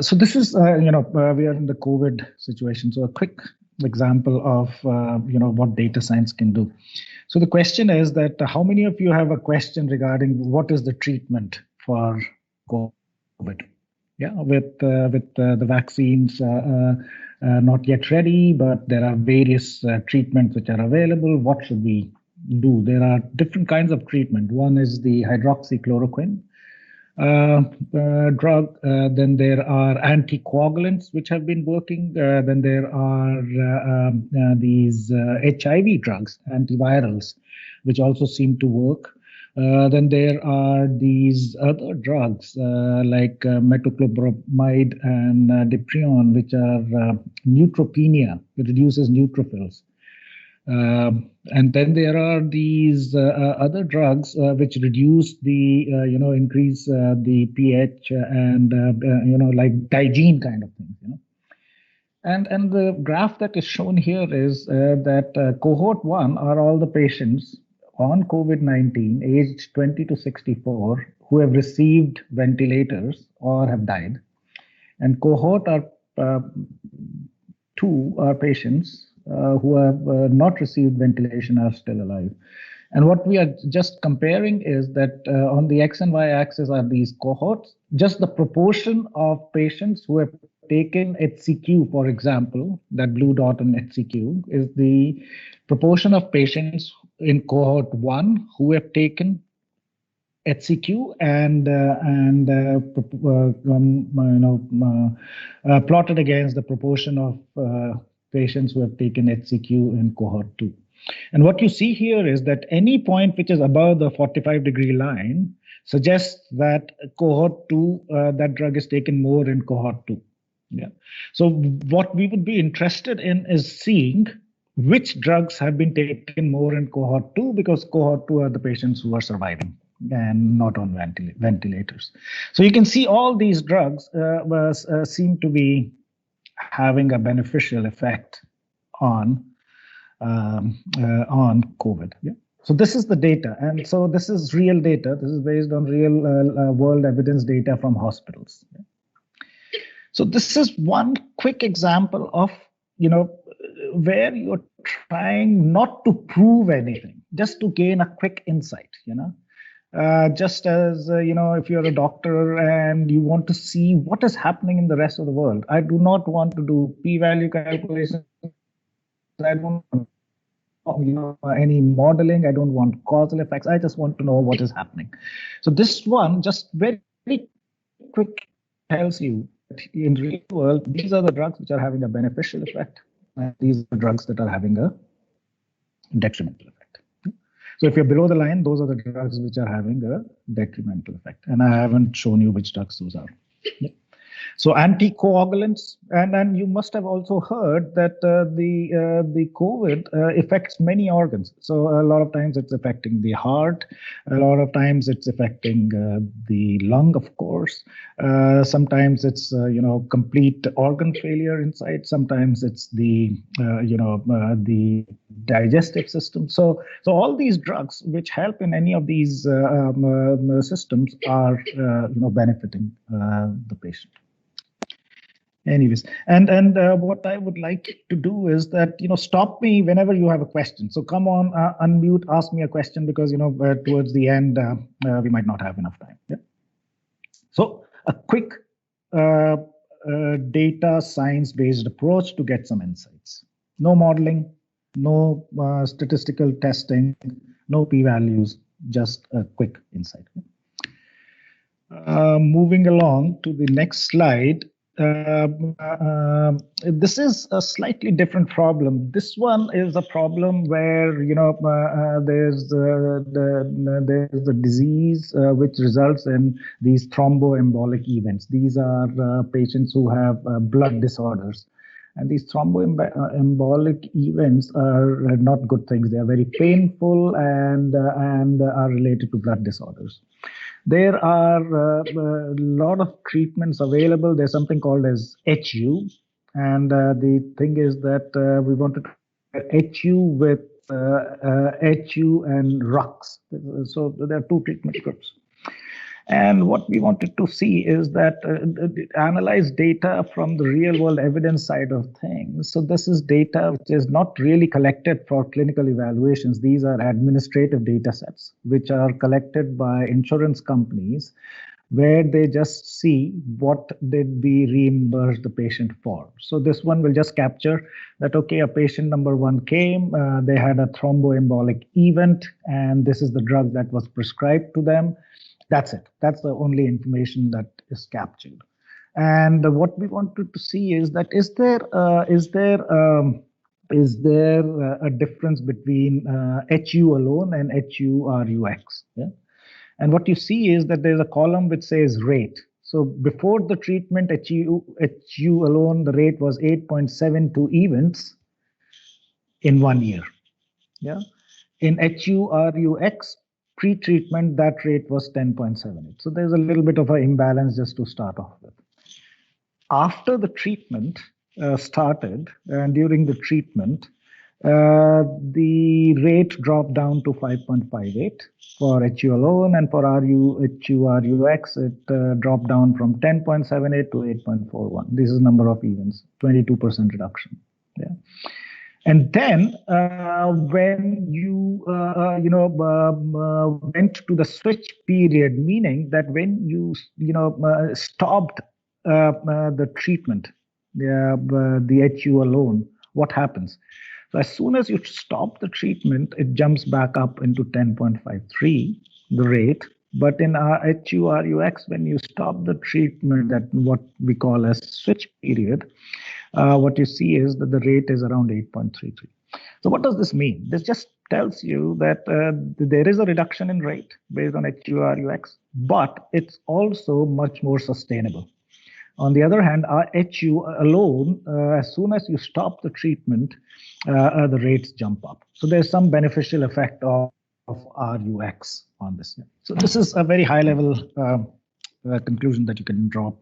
So this is, we are in the COVID situation. So a quick example of, what data science can do. So the question is that how many of you have a question regarding what is the treatment for COVID? Yeah, with the vaccines not yet ready, but there are various treatments which are available. What should we do? There are different kinds of treatment. One is the hydroxychloroquine drug. Then there are anticoagulants which have been working. Then there are these HIV drugs, antivirals, which also seem to work. Then there are these other drugs like metoclopramide and diprion, which are neutropenia. It reduces neutrophils. And then there are these other drugs which reduce the, increase the pH and, like Digene kind of things, And the graph that is shown here is that cohort 1 are all the patients on COVID-19 aged 20 to 64 who have received ventilators or have died. And cohort 2 are patients who have not received ventilation are still alive. And what we are just comparing is that on the X and Y axis are these cohorts, just the proportion of patients who have taken HCQ, for example, that blue dot on HCQ is the proportion of patients in cohort 1 who have taken HCQ and plotted against the proportion of patients who have taken HCQ in cohort 2. And what you see here is that any point which is above the 45-degree line suggests that cohort 2, that drug is taken more in cohort 2. Yeah. So what we would be interested in is seeing which drugs have been taken more in cohort 2, because cohort 2 are the patients who are surviving. and not on ventilators. So you can see all these drugs seem to be having a beneficial effect on COVID. Yeah. So this is the data, and so this is real data. This is based on real world evidence data from hospitals. Yeah. So this is one quick example of, where you're trying not to prove anything, just to gain a quick insight. Just as if you're a doctor and you want to see what is happening in the rest of the world. I do not want to do p-value calculations. I don't any modeling. I don't want causal effects. I just want to know what is happening. So this one just very, very quick tells you that in real world, these are the drugs which are having a beneficial effect, and these are the drugs that are having a detrimental effect. So if you're below the line, those are the drugs which are having a detrimental effect. And I haven't shown you which drugs those are. Yeah. So anticoagulants, and you must have also heard that the COVID affects many organs. So a lot of times it's affecting the heart, a lot of times it's affecting the lung, of course. Sometimes it's complete organ failure inside. Sometimes it's the the digestive system. So all these drugs which help in any of these systems are benefiting the patient. Anyways, and what I would like to do is that stop me whenever you have a question. So come on, unmute, ask me a question, because towards the end we might not have enough time. Yeah. So a quick data science-based approach to get some insights. No modeling, no statistical testing, no p-values, just a quick insight. Moving along to the next slide. This is a slightly different problem. This one is a problem where there's the disease which results in these thromboembolic events. These are patients who have blood disorders, and these thromboembolic events are not good things. They are very painful and are related to blood disorders. There are a lot of treatments available. There's something called as HU, and the thing is that we wanted to HU with HU and RUX. So there are two treatment groups. And what we wanted to see is that analyze data from the real world evidence side of things. So this is data which is not really collected for clinical evaluations. These are administrative data sets which are collected by insurance companies, where they just see what did we reimburse the patient for. So this one will just capture that, okay, a patient number 1 came, they had a thromboembolic event, and this is the drug that was prescribed to them. That's it. That's the only information that is captured. And what we wanted to see is that is there a difference between HU alone and HU-RUX? Yeah? And what you see is that there's a column which says rate. So before the treatment, HU alone, the rate was 8.72 events in 1 year. Yeah. In HU-RUX, pre-treatment, that rate was 10.78. So there's a little bit of an imbalance just to start off with. After the treatment started, and during the treatment, the rate dropped down to 5.58 for HU alone, and for HU-RUX, it dropped down from 10.78 to 8.41. This is number of events, 22% reduction. Yeah. And then when you went to the switch period, meaning that when you stopped the treatment, the HU alone, what happens? So as soon as you stop the treatment, it jumps back up into 10.53, the rate. But in our HU-RUX, when you stop the treatment, that what we call as switch period, what you see is that the rate is around 8.33. So what does this mean? This just tells you that there is a reduction in rate based on HU-RUX, but it's also much more sustainable. On the other hand, our HU alone, as soon as you stop the treatment, the rates jump up. So there's some beneficial effect of RUX on this. So this is a very high level conclusion that you can draw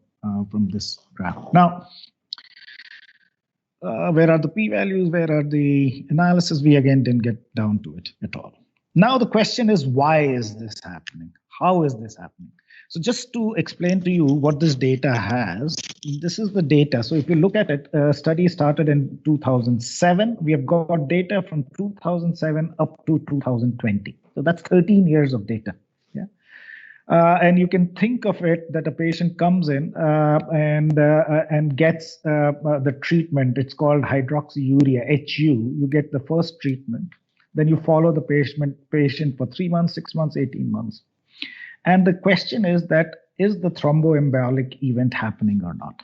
from this graph. Now, where are the p-values? Where are the analysis? We again didn't get down to it at all. Now the question is, why is this happening? How is this happening? So just to explain to you what this data has, this is the data. So if you look at it, study started in 2007. We have got data from 2007 up to 2020. So that's 13 years of data. Yeah. And you can think of it that a patient comes in and gets the treatment. It's called hydroxyurea, HU. You get the first treatment. Then you follow the patient for 3 months, 6 months, 18 months. And the question is that, is the thromboembolic event happening or not?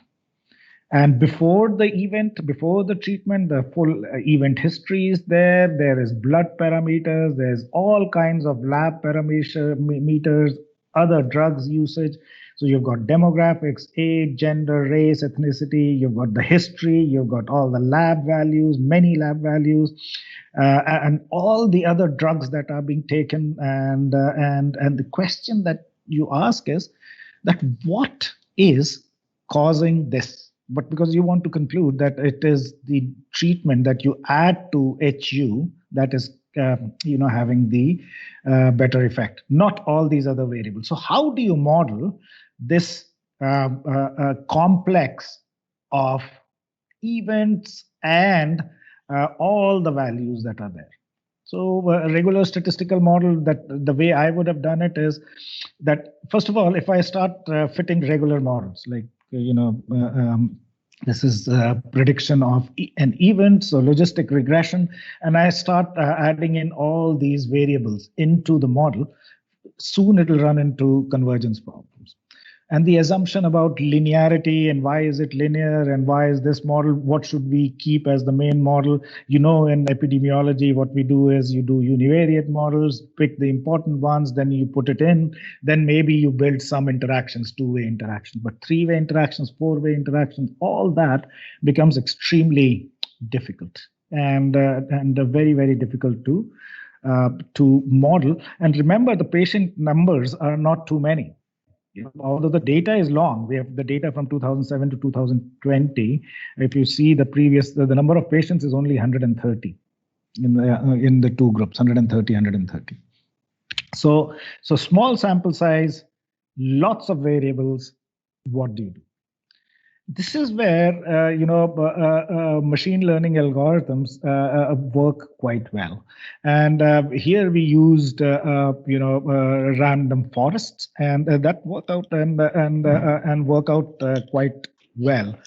And before the event, before the treatment, the full event history is there. There is blood parameters. There's all kinds of lab parameters, other drugs usage. So you've got demographics, age, gender, race, ethnicity. You've got the history. You've got all the lab values, many lab values, and all the other drugs that are being taken. And the question that you ask is that what is causing this? But because you want to conclude that it is the treatment that you add to HU that is having the better effect, not all these other variables. So how do you model this complex of events and all the values that are there? So a regular statistical model, that the way I would have done it is that, first of all, if I start fitting regular models, like, this is prediction of an event, so logistic regression, and I start adding in all these variables into the model, soon it will run into convergence problems. And the assumption about linearity and why is it linear and why is this model, what should we keep as the main model? In epidemiology, what we do is you do univariate models, pick the important ones, then you put it in, then maybe you build some interactions, two-way interactions, but three-way interactions, four-way interactions, all that becomes extremely difficult and very, very difficult to model. And remember, the patient numbers are not too many. Although the data is long, we have the data from 2007 to 2020. If you see the previous, the number of patients is only 130 in the two groups, 130, 130. So small sample size, lots of variables. What do you do? This is where machine learning algorithms work quite well, and here we used random forests, and that worked out and work out quite well,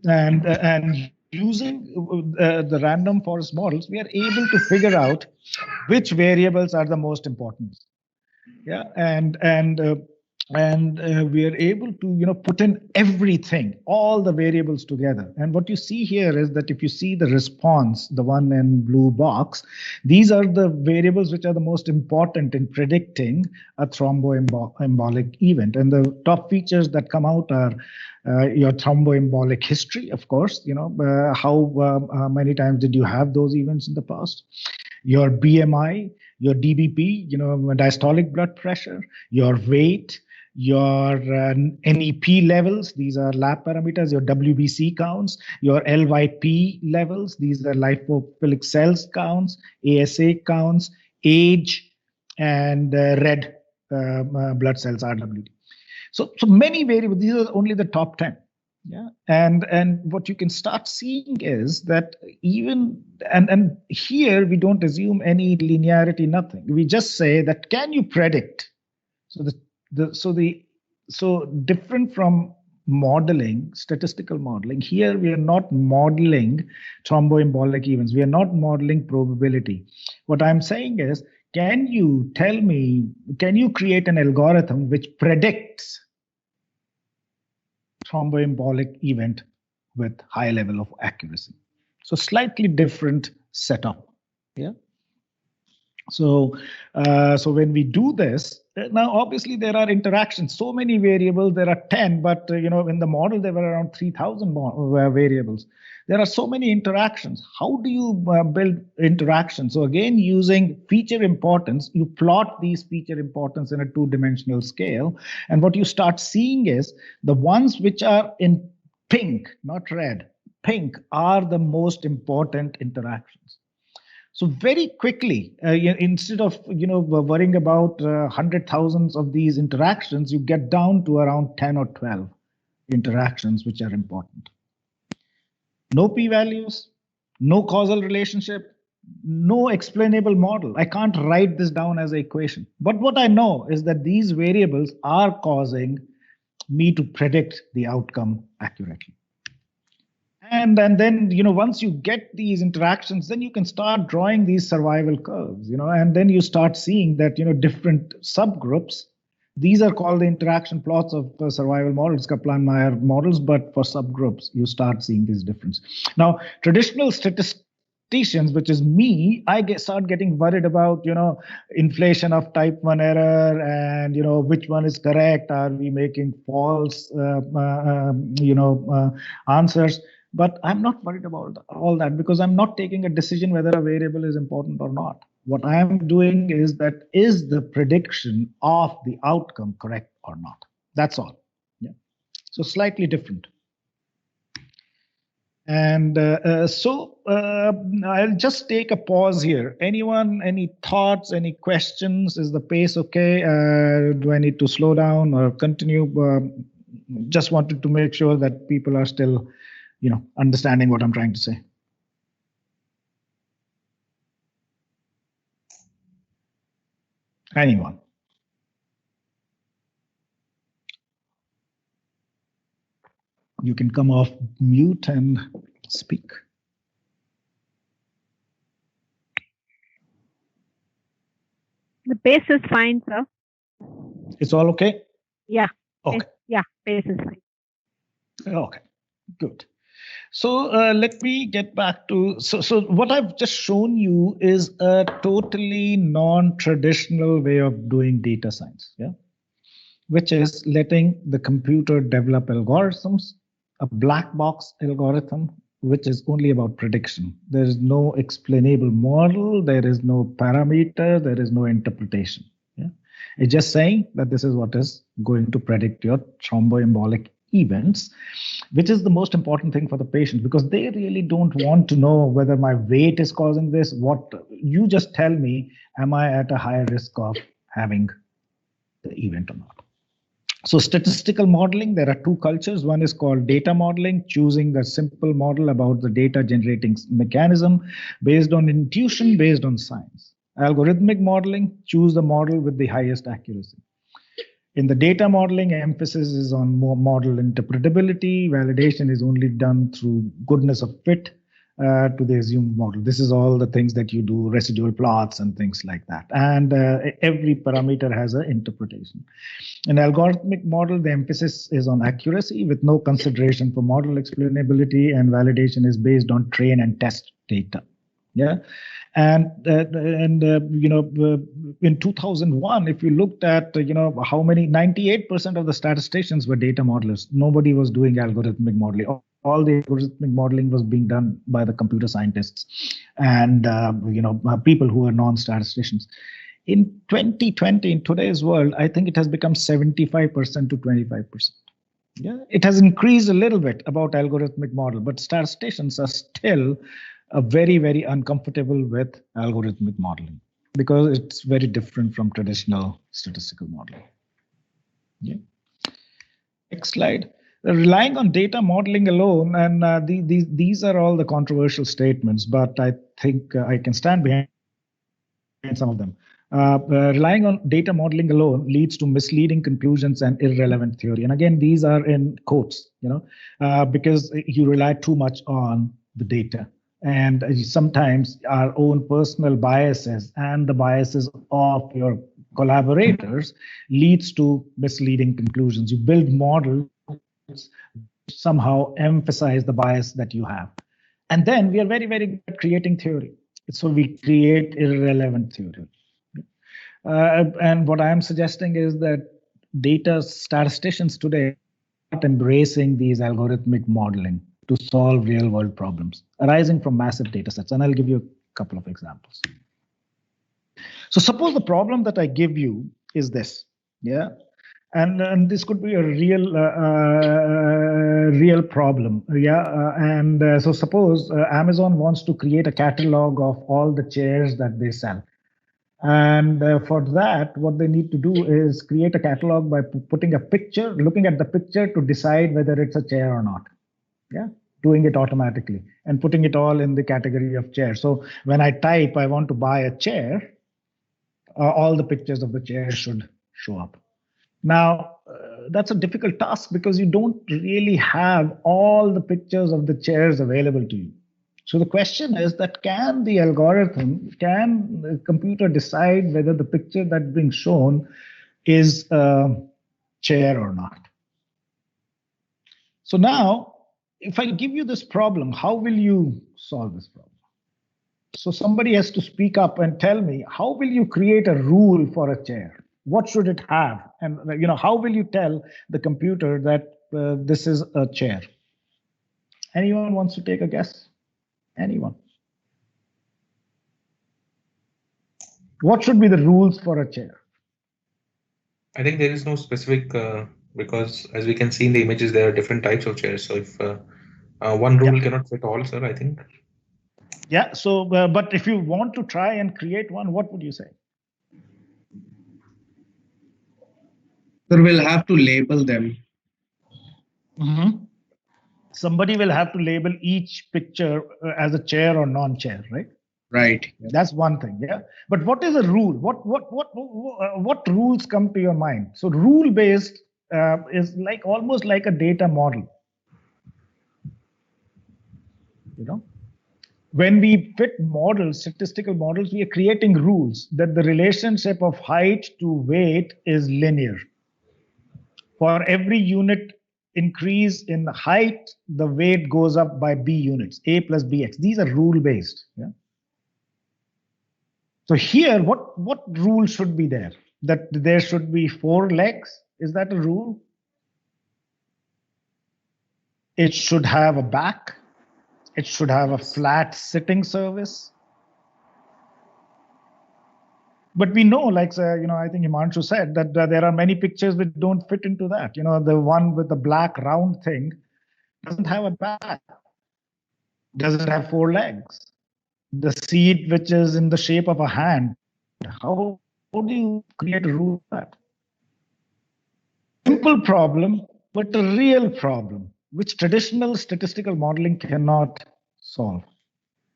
and using the random forest models, we are able to figure out which variables are the most important. Yeah, and we are able to put in everything, all the variables together. And what you see here is that if you see the response, the one in blue box, these are the variables which are the most important in predicting a thromboembolic event. And the top features that come out are your thromboembolic history, of course, how many times did you have those events in the past, your BMI, your DBP, diastolic blood pressure, your weight, your NEP levels, these are lab parameters, your WBC counts, your LYP levels, these are lipophilic cells counts, ASA counts, age, and red blood cells, RWD. So many variables, these are only the top 10. Yeah, and what you can start seeing is that even and here we don't assume any linearity, nothing. We just say that can you predict? So different from modeling, statistical modeling, here we are not modeling thromboembolic events. We are not modeling probability. What I'm saying is, can you tell me, can you create an algorithm which predicts thromboembolic event with high level of accuracy? So slightly different setup. Yeah. So, so when we do this, now obviously there are interactions, so many variables, there are 10, but in the model there were around 3,000 variables. There are so many interactions. How do you build interactions? So again, using feature importance, you plot these feature importance in a two-dimensional scale. And what you start seeing is the ones which are in pink, not red, pink are the most important interactions. So very quickly, instead of worrying about 100,000s of these interactions, you get down to around 10 or 12 interactions which are important. No p-values, no causal relationship, no explainable model. I can't write this down as an equation. But what I know is that these variables are causing me to predict the outcome accurately. And then, once you get these interactions, then you can start drawing these survival curves, and then you start seeing that, different subgroups, these are called the interaction plots of survival models, Kaplan-Meier models, but for subgroups, you start seeing this difference. Now, traditional statisticians, which is me, start getting worried about, inflation of type 1 error and, which one is correct. Are we making false, answers? But I'm not worried about all that because I'm not taking a decision whether a variable is important or not. What I am doing is that is the prediction of the outcome correct or not? That's all. Yeah. So slightly different. And so I'll just take a pause here. Anyone, any thoughts, any questions? Is the pace okay? Do I need to slow down or continue? Just wanted to make sure that people are still understanding what I'm trying to say. Anyone? You can come off mute and speak. The pace is fine, sir. It's all okay? Yeah. Okay. Yeah, pace is fine. Okay, good. So let me get back to, so what I've just shown you is a totally non-traditional way of doing data science, yeah, which is letting the computer develop algorithms, a black box algorithm, which is only about prediction. There is no explainable model, there is no parameter, there is no interpretation. Yeah? It's just saying that this is what is going to predict your thromboembolic events, which is the most important thing for the patient because they really don't want to know whether my weight is causing this. What you just tell me, am I at a higher risk of having the event or not? So statistical modeling, there are two cultures. One is called data modeling, choosing a simple model about the data generating mechanism based on intuition, based on science. Algorithmic modeling, choose the model with the highest accuracy. In the data modeling, emphasis is on more model interpretability. Validation is only done through goodness of fit to the assumed model. This is all the things that you do, residual plots and things like that. And every parameter has an interpretation. In algorithmic model, the emphasis is on accuracy with no consideration for model explainability, and validation is based on train and test data. Yeah. And in 2001, if you looked at, how many, 98% of the statisticians were data modelers. Nobody was doing algorithmic modeling. All the algorithmic modeling was being done by the computer scientists and, people who are non-statisticians. In 2020, in today's world, I think it has become 75% to 25%. Yeah, it has increased a little bit about algorithmic model, but statisticians are still very, very uncomfortable with algorithmic modeling because it's very different from traditional statistical modeling. Yeah. Next slide. Relying on data modeling alone, and these are all the controversial statements, but I think I can stand behind some of them. Relying on data modeling alone leads to misleading conclusions and irrelevant theory. And again, these are in quotes, because you rely too much on the data. And sometimes our own personal biases and the biases of your collaborators leads to misleading conclusions. You build models somehow emphasize the bias that you have. And then we are very, very good at creating theory. So we create irrelevant theory. And what I'm suggesting is that data statisticians today are embracing these algorithmic modeling to solve real world problems arising from massive data sets. And I'll give you a couple of examples. So suppose the problem that I give you is this, yeah? And this could be a real problem, yeah? So suppose Amazon wants to create a catalog of all the chairs that they sell. And for that, what they need to do is create a catalog by putting a picture, looking at the picture to decide whether it's a chair or not. Yeah, doing it automatically and putting it all in the category of chair. So when I type, I want to buy a chair, all the pictures of the chair should show up. Now, that's a difficult task because you don't really have all the pictures of the chairs available to you. So the question is that can the computer decide whether the picture that's being shown is a chair or not? So now, if I give you this problem, how will you solve this problem? So somebody has to speak up and tell me, how will you create a rule for a chair? What should it have? And how will you tell the computer that this is a chair? Anyone wants to take a guess? Anyone? What should be the rules for a chair? I think there is no specific, because as we can see in the images, there are different types of chairs. So if one rule cannot fit all, sir, I think. Yeah, so, but if you want to try and create one, what would you say? Sir, we'll have to label them. Mm-hmm. Somebody will have to label each picture as a chair or non-chair, right? Right. That's one thing, yeah. But what is a rule? What rules come to your mind? So rule-based is like almost like a data model. When we fit models, statistical models, we are creating rules that the relationship of height to weight is linear. For every unit increase in height, the weight goes up by b units, a plus bx. These are rule-based. Yeah? So here, what rule should be there? That there should be 4 legs? Is that a rule? It should have a back. It should have a flat sitting surface. But we know, like, I think Himanshu said that there are many pictures which don't fit into that. The one with the black round thing doesn't have a back, doesn't have 4 legs. The seat which is in the shape of a hand, how do you create a rule for that? Simple problem, but a real problem, which traditional statistical modeling cannot solve.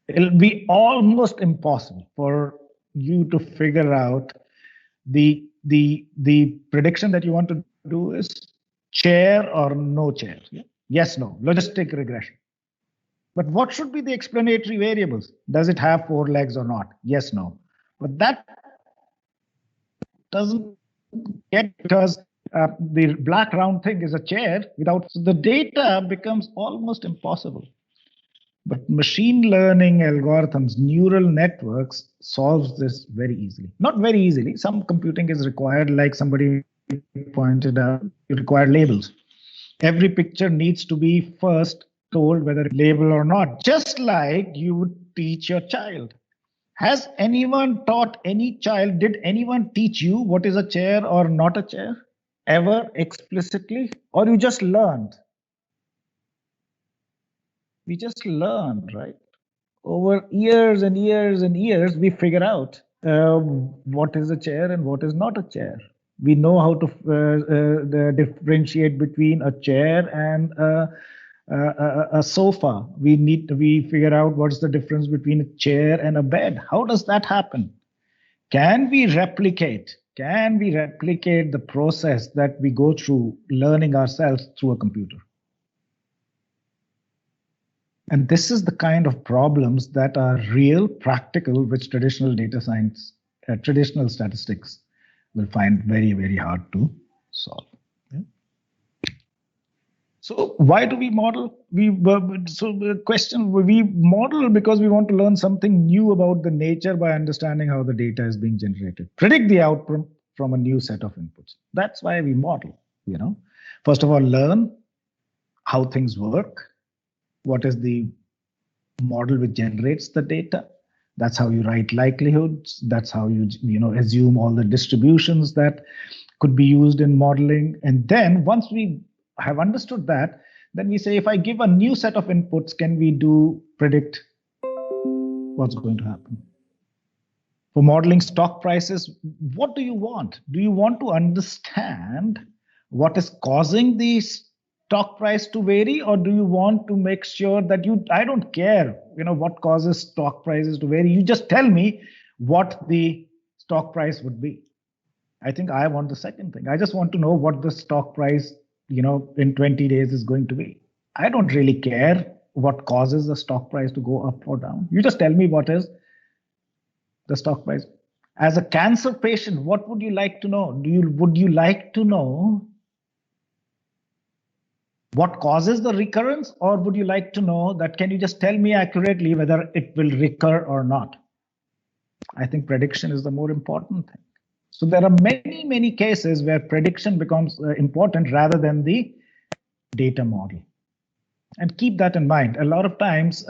It'll be almost impossible for you to figure out the prediction that you want to do is chair or no chair. Yes, no, logistic regression. But what should be the explanatory variables? Does it have 4 legs or not? Yes, no. But that doesn't get, because the black round thing is a chair without, so the data becomes almost impossible. But machine learning algorithms, neural networks, solves this very easily. Not very easily. Some computing is required, like somebody pointed out, you require labels. Every picture needs to be first told whether it's label or not, just like you would teach your child. Has anyone taught any child, did anyone teach you what is a chair or not a chair? Ever explicitly? Or you just learned? We just learned, right? Over years and years and years, we figure out what is a chair and what is not a chair. We know how to differentiate between a chair and a sofa. We figure out what's the difference between a chair and a bed. How does that happen? Can we replicate the process that we go through learning ourselves through a computer? And this is the kind of problems that are real, practical, which traditional data science, traditional statistics will find very, very hard to solve. Yeah. So why do we model? So the question, we model because we want to learn something new about the nature by understanding how the data is being generated. Predict the outcome from a new set of inputs. That's why we model, First of all, learn how things work. What is the model which generates the data? That's how you write likelihoods. That's how you assume all the distributions that could be used in modeling. And then once we have understood that, then we say, if I give a new set of inputs, can we predict what's going to happen? For modeling stock prices, what do you want? Do you want to understand what is causing the stock price to vary, or do you want to make sure that I don't care, what causes stock prices to vary? You just tell me what the stock price would be. I think I want the second thing. I just want to know what the stock price, in 20 days is going to be. I don't really care what causes the stock price to go up or down. You just tell me what is the stock price. As a cancer patient, what would you like to know? Would you like to know what causes the recurrence, or would you like to know that, can you just tell me accurately whether it will recur or not? I think prediction is the more important thing. So there are many, many cases where prediction becomes important rather than the data model. And keep that in mind. A lot of times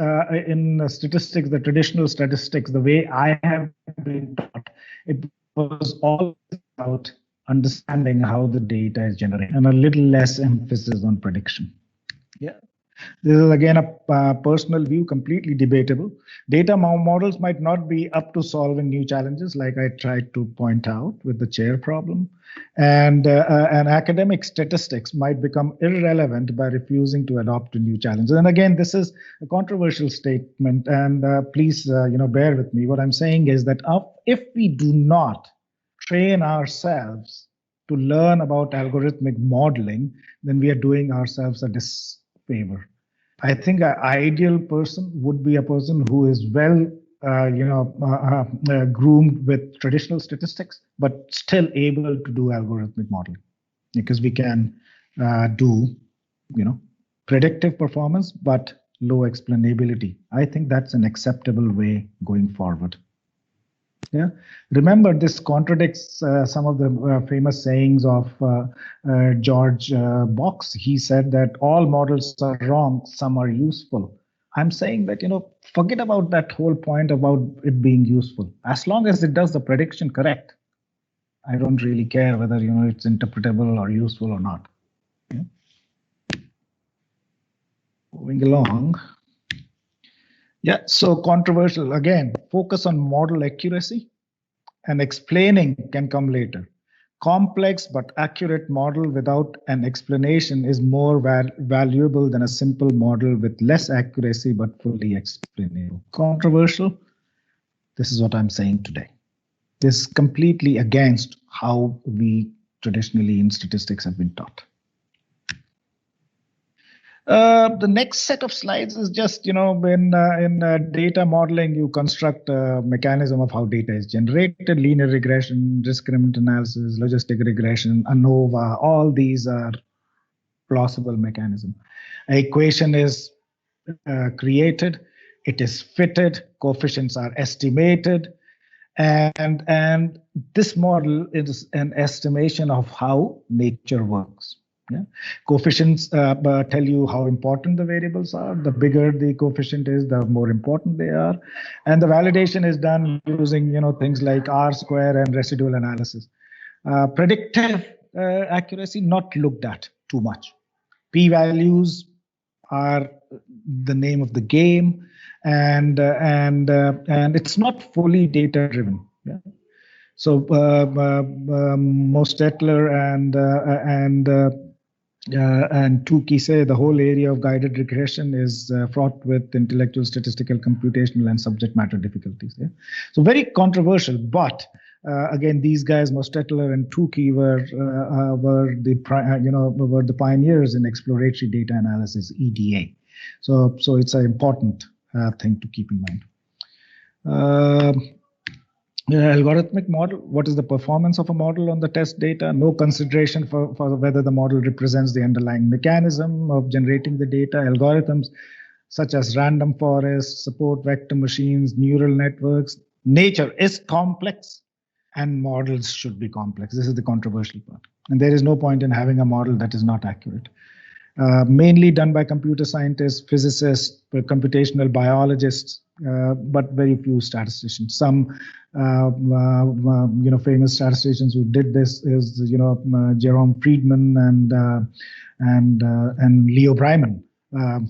in statistics, the traditional statistics, the way I have been taught, it was all about understanding how the data is generated and a little less emphasis on prediction. Yeah. This is again a personal view, completely debatable. Data models might not be up to solving new challenges, like I tried to point out with the chair problem. And academic statistics might become irrelevant by refusing to adopt new challenges. And again, this is a controversial statement, and please, bear with me. What I'm saying is that if we do not train ourselves to learn about algorithmic modeling, then we are doing ourselves a disfavor. I think an ideal person would be a person who is well, groomed with traditional statistics, but still able to do algorithmic modeling, because we can do, predictive performance, but low explainability. I think that's an acceptable way going forward. Yeah. Remember, this contradicts some of the famous sayings of George Box. He said that all models are wrong, some are useful. I'm saying that, forget about that whole point about it being useful. As long as it does the prediction correct, I don't really care whether, it's interpretable or useful or not. Yeah. Moving along. Yeah, so controversial. Again, focus on model accuracy. And explaining can come later. Complex but accurate model without an explanation is more valuable than a simple model with less accuracy but fully explainable. Controversial? This is what I'm saying today. This is completely against how we traditionally in statistics have been taught. The next set of slides is just, when in data modeling, you construct a mechanism of how data is generated, linear regression, discriminant analysis, logistic regression, ANOVA, all these are plausible mechanisms. An equation is created, it is fitted, coefficients are estimated, and this model is an estimation of how nature works. Yeah. Coefficients tell you how important the variables are. The bigger the coefficient is, the more important they are. And the validation is done using things like R-square and residual analysis. Predictive accuracy not looked at too much. P-values are the name of the game, and it's not fully data driven. Yeah. So Mostetler and Tukey say the whole area of guided regression is fraught with intellectual, statistical, computational, and subject matter difficulties. Yeah? So very controversial, but again, these guys, Mostetler and Tukey, were the pioneers in exploratory data analysis, EDA. So it's an important thing to keep in mind. algorithmic model. What is the performance of a model on the test data? No consideration for whether the model represents the underlying mechanism of generating the data. Algorithms such as random forests, support vector machines, neural networks. Nature is complex and models should be complex. This is the controversial part. And there is no point in having a model that is not accurate. Mainly done by computer scientists, physicists, computational biologists, but very few statisticians. Some, famous statisticians who did this is, Jerome Friedman and Leo Breiman,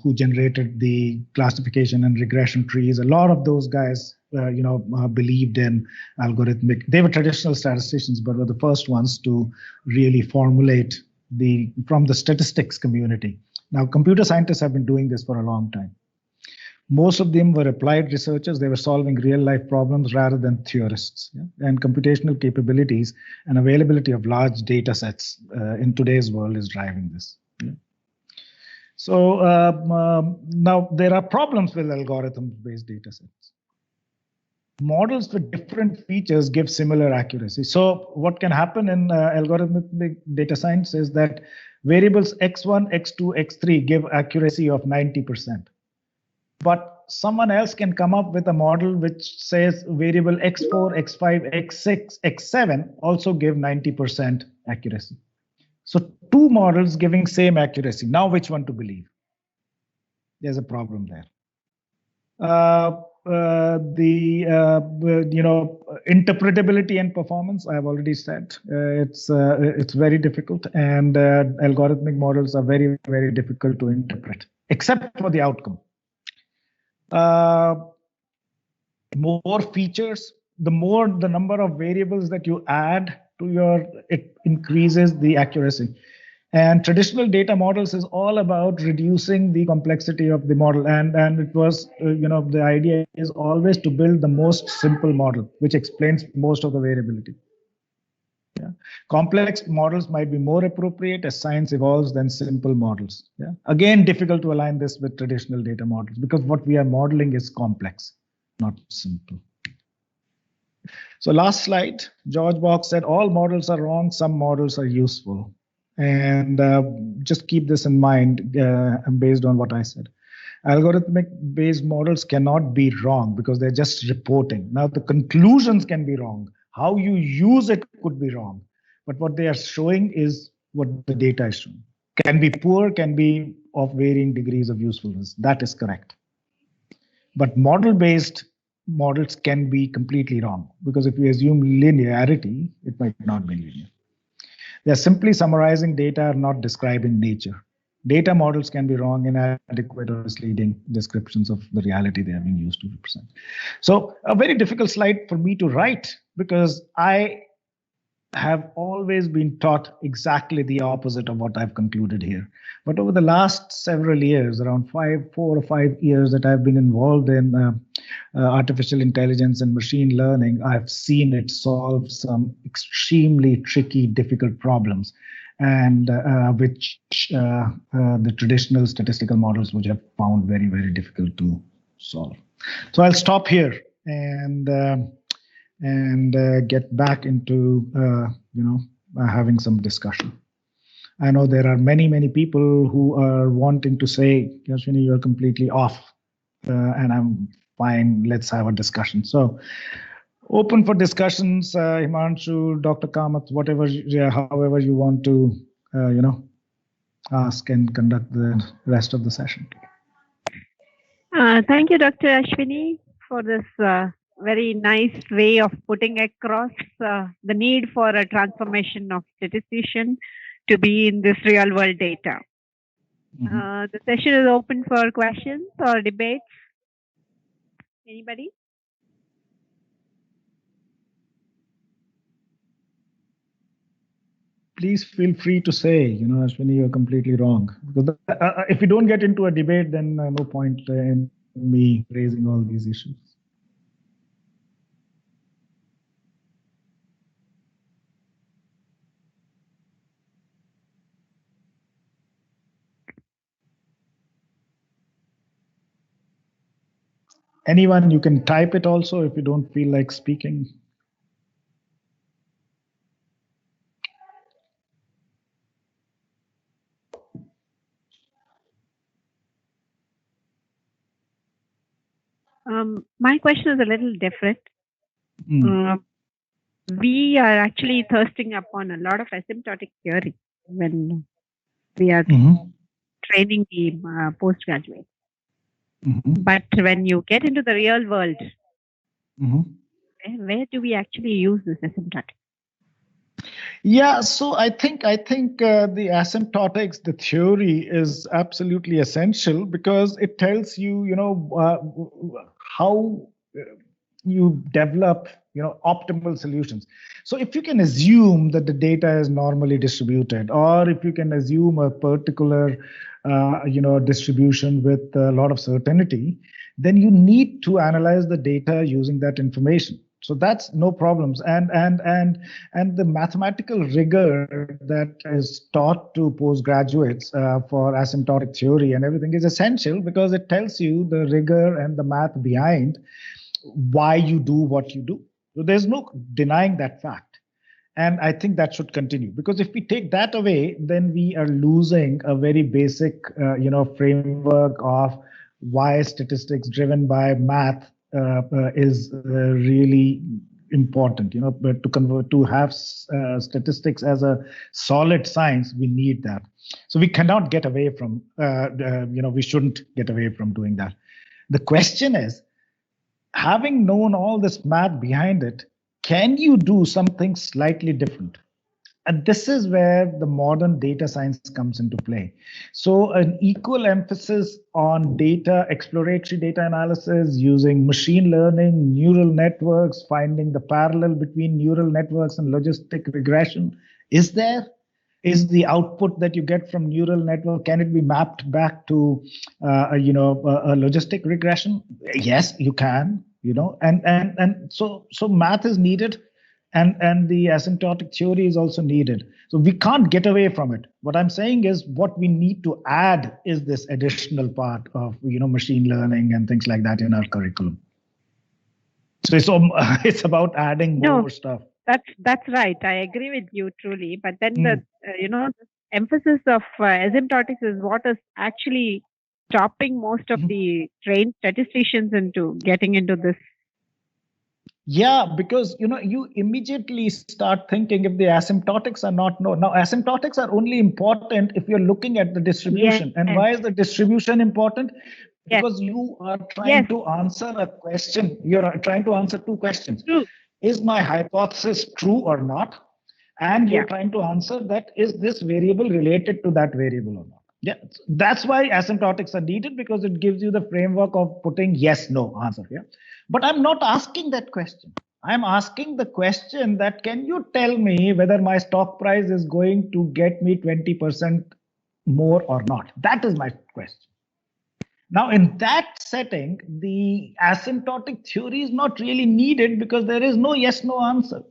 who generated the classification and regression trees. A lot of those guys, believed in algorithmic. They were traditional statisticians, but were the first ones to really formulate from the statistics community. Now, computer scientists have been doing this for a long time. Most of them were applied researchers. They were solving real life problems rather than theorists. Yeah? And computational capabilities and availability of large data sets in today's world is driving this. Yeah? So now there are problems with algorithm-based data sets. Models with different features give similar accuracy. So what can happen in algorithmic data science is that variables x1, x2, x3 give accuracy of 90%. But someone else can come up with a model which says variable x4, x5, x6, x7 also give 90% accuracy. So two models giving same accuracy. Now which one to believe? There's a problem there. Interpretability and performance, I've already said, it's very difficult, and algorithmic models are very, very difficult to interpret, except for the outcome. More features, the number of variables that you add to it increases the accuracy. And traditional data models is all about reducing the complexity of the model. And it was, the idea is always to build the most simple model, which explains most of the variability. Yeah. Complex models might be more appropriate as science evolves than simple models. Yeah. Again, difficult to align this with traditional data models because what we are modeling is complex, not simple. So last slide, George Box said all models are wrong, some models are useful. And just keep this in mind based on what I said. Algorithmic-based models cannot be wrong because they're just reporting. Now, the conclusions can be wrong. How you use it could be wrong. But what they are showing is what the data is showing. Can be poor, can be of varying degrees of usefulness. That is correct. But model-based models can be completely wrong because if we assume linearity, it might not be linear. They're simply summarizing data, not describing nature. Data models can be wrong, inadequate, or misleading descriptions of the reality they are being used to represent. So a very difficult slide for me to write because I have always been taught exactly the opposite of what I've concluded here. But over the last several years, around 4 or 5 years that I've been involved in artificial intelligence and machine learning, I've seen it solve some extremely tricky, difficult problems, and which the traditional statistical models would have found very, very difficult to solve. So I'll stop here and get back into having some discussion. I know there are many people who are wanting to say, Yashwini, you're completely off, and I'm fine. Let's have a discussion. So, open for discussions, Himanshu, Dr. Kamath, whatever, however you want to, ask and conduct the rest of the session. Thank you, Dr. Ashwini, for this very nice way of putting across the need for a transformation of statistician to be in this real world data. The session is open for questions or debates. Anybody? Please feel free to say, Ashwini, you're completely wrong. Because if we don't get into a debate, then no point in me raising all these issues. Anyone, you can type it also if you don't feel like speaking. My question is a little different. Mm. We are actually thirsting upon a lot of asymptotic theory when we are training the postgraduate. But when you get into the real world, where do we actually use this asymptotic? Yeah, so I think the asymptotics, the theory is absolutely essential because it tells you, how you develop, optimal solutions. So if you can assume that the data is normally distributed, or if you can assume a particular, distribution with a lot of certainty, then you need to analyze the data using that information. So that's no problems. And the mathematical rigor that is taught to postgraduates for asymptotic theory and everything is essential because it tells you the rigor and the math behind why you do what you do. So there's no denying that fact. And I think that should continue because if we take that away, then we are losing a very basic, framework of why statistics driven by math is really important. But to have statistics as a solid science, we need that. So we cannot get away from, we shouldn't get away from doing that. The question is, having known all this math behind it, can you do something slightly different? And this is where the modern data science comes into play. So an equal emphasis on data, exploratory data analysis using machine learning, neural networks, finding the parallel between neural networks and logistic regression is there. Is the output that you get from neural network, can it be mapped back to, a logistic regression? Yes, you can, and so math is needed. And the asymptotic theory is also needed. So we can't get away from it. What I'm saying is what we need to add is this additional part of, machine learning and things like that in our curriculum. So it's about adding more stuff. That's right. I agree with you truly. But then the emphasis of asymptotics is what is actually stopping most of the trained statisticians into getting into this. Yeah, because you immediately start thinking if the asymptotics are not known. Now, asymptotics are only important if you're looking at the distribution. Yes. And why is the distribution important? Because you are trying to answer a question. You're trying to answer two questions. True. Is my hypothesis true or not? And you're trying to answer that, is this variable related to that variable or not? Yeah, that's why asymptotics are needed, because it gives you the framework of putting yes, no answer. Yeah, but I'm not asking that question. I'm asking the question that, can you tell me whether my stock price is going to get me 20% more or not? That is my question. Now, in that setting, the asymptotic theory is not really needed because there is no yes, no answer.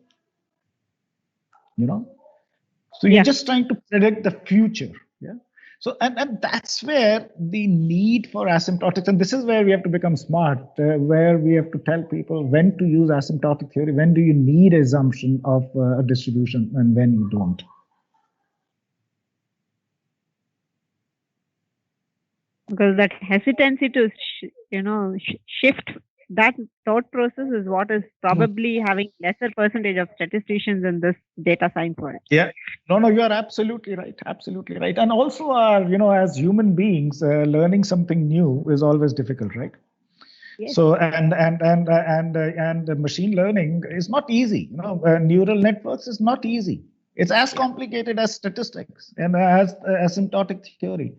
So you're just trying to predict the future. Yeah. So and that's where the need for asymptotics, and this is where we have to become smart, where we have to tell people when to use asymptotic theory, when do you need assumption of a distribution, and when you don't. Because that hesitancy to shift that thought process is what is probably having lesser percentage of statisticians in this data science world. Yeah, no, you are absolutely right, and also as human beings, learning something new is always difficult, right? Yes. So and machine learning is not easy. Neural networks is not easy. It's as complicated as statistics and as asymptotic theory.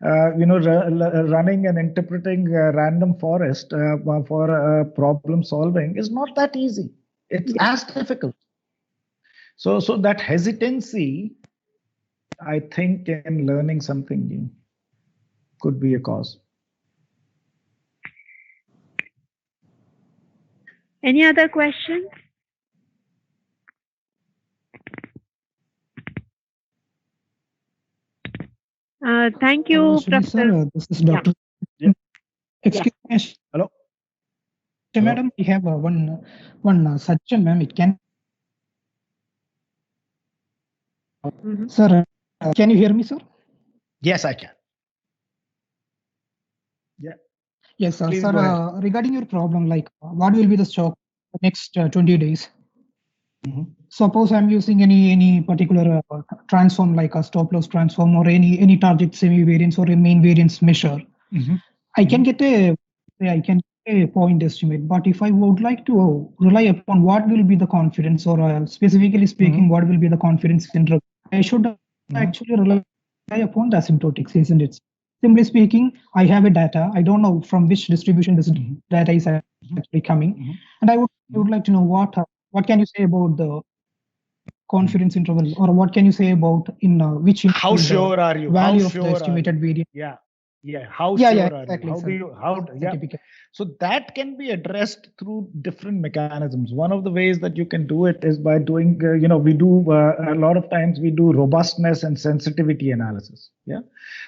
Running and interpreting a random forest for problem solving is not that easy. It's as difficult. So that hesitancy, I think, in learning something new could be a cause. Any other questions? Thank you, Professor. Sir, this is Dr. Yeah. Excuse me. Hello. Madam, we have one suggestion, ma'am. It can. Sir, can you hear me, sir? Yes, I can. Yeah. Yes, sir. Please Sir, go ahead. regarding your problem, like what will be the stock the next 20 days? Suppose I'm using any particular transform like a stop loss transform or any target semi variance or a main variance measure. I can get a point estimate, but if I would like to rely upon what will be the confidence or specifically speaking, what will be the confidence interval, I should actually rely upon the asymptotics, isn't it? Simply speaking, I have a data. I don't know from which distribution this data is actually coming, and I would like to know what can you say about the confidence interval, or what can you say about in which How interval sure the are you? value How of the sure are estimated you? variance? Yeah. How Yeah, sure are exactly, you? How sir. do you? How? Yeah. Typical. So that can be addressed through different mechanisms. One of the ways that you can do it is by doing, we do a lot of times we do robustness and sensitivity analysis. Yeah.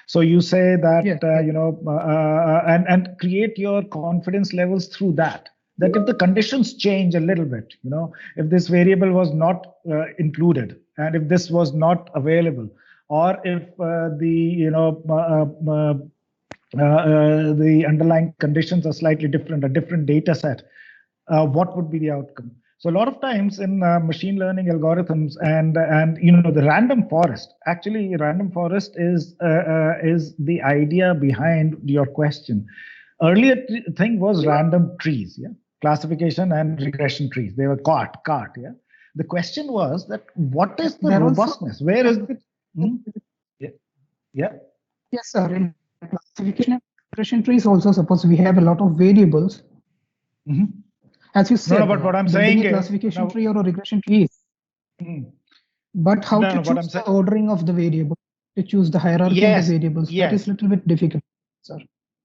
So you say that and create your confidence levels through that. That if the conditions change a little bit, if this variable was not included and if this was not available, or if the underlying conditions are slightly different, a different data set, what would be the outcome? So a lot of times in machine learning algorithms and the random forest, actually random forest is the idea behind your question. Earlier thing was random trees, yeah, classification and regression trees. They were cart, yeah. The question was that what is the robustness? Where is it? Yeah. Yes, sir. In classification and regression trees also, suppose we have a lot of variables. As you said, but what I'm saying a classification tree or a regression tree is. But how to choose the ordering of the variable, to choose the hierarchy of the variables, that is a little bit difficult, sir.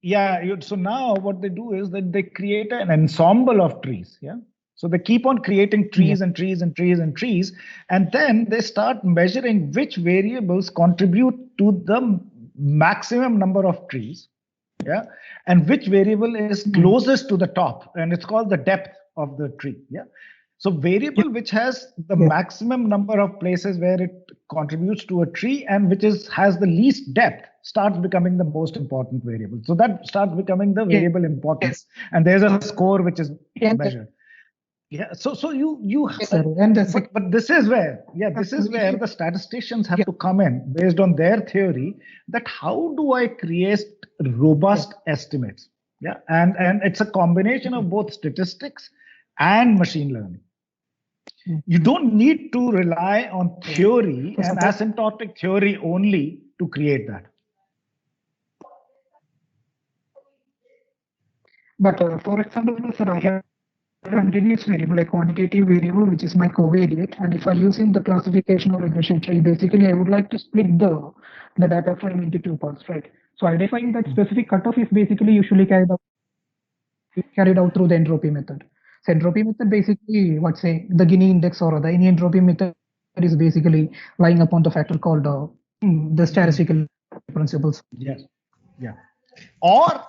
Yeah, so now what they do is that they create an ensemble of trees, yeah? So they keep on creating trees and trees and trees and trees, and then they start measuring which variables contribute to the maximum number of trees, yeah, and which variable is closest to the top, and it's called the depth of the tree, yeah. So variable which has the maximum number of places where it contributes to a tree and which has the least depth starts becoming the most important variable. So that starts becoming the variable importance, and there's a score which is measured. Yeah. So you but this is where the statisticians have to come in based on their theory that how do I create robust estimates? Yeah, and it's a combination of both statistics and machine learning. You don't need to rely on theory and asymptotic theory only to create that. But for example, sir, I have a continuous variable, a quantitative variable, which is my covariate. And if I'm using the classification or regression tree, basically I would like to split the data frame into two parts, right? So I define that specific cutoff is basically usually carried out through the entropy method. So entropy method basically, the Gini index or the any entropy method is basically lying upon the factor called the statistical principles. Yes. Yeah. Or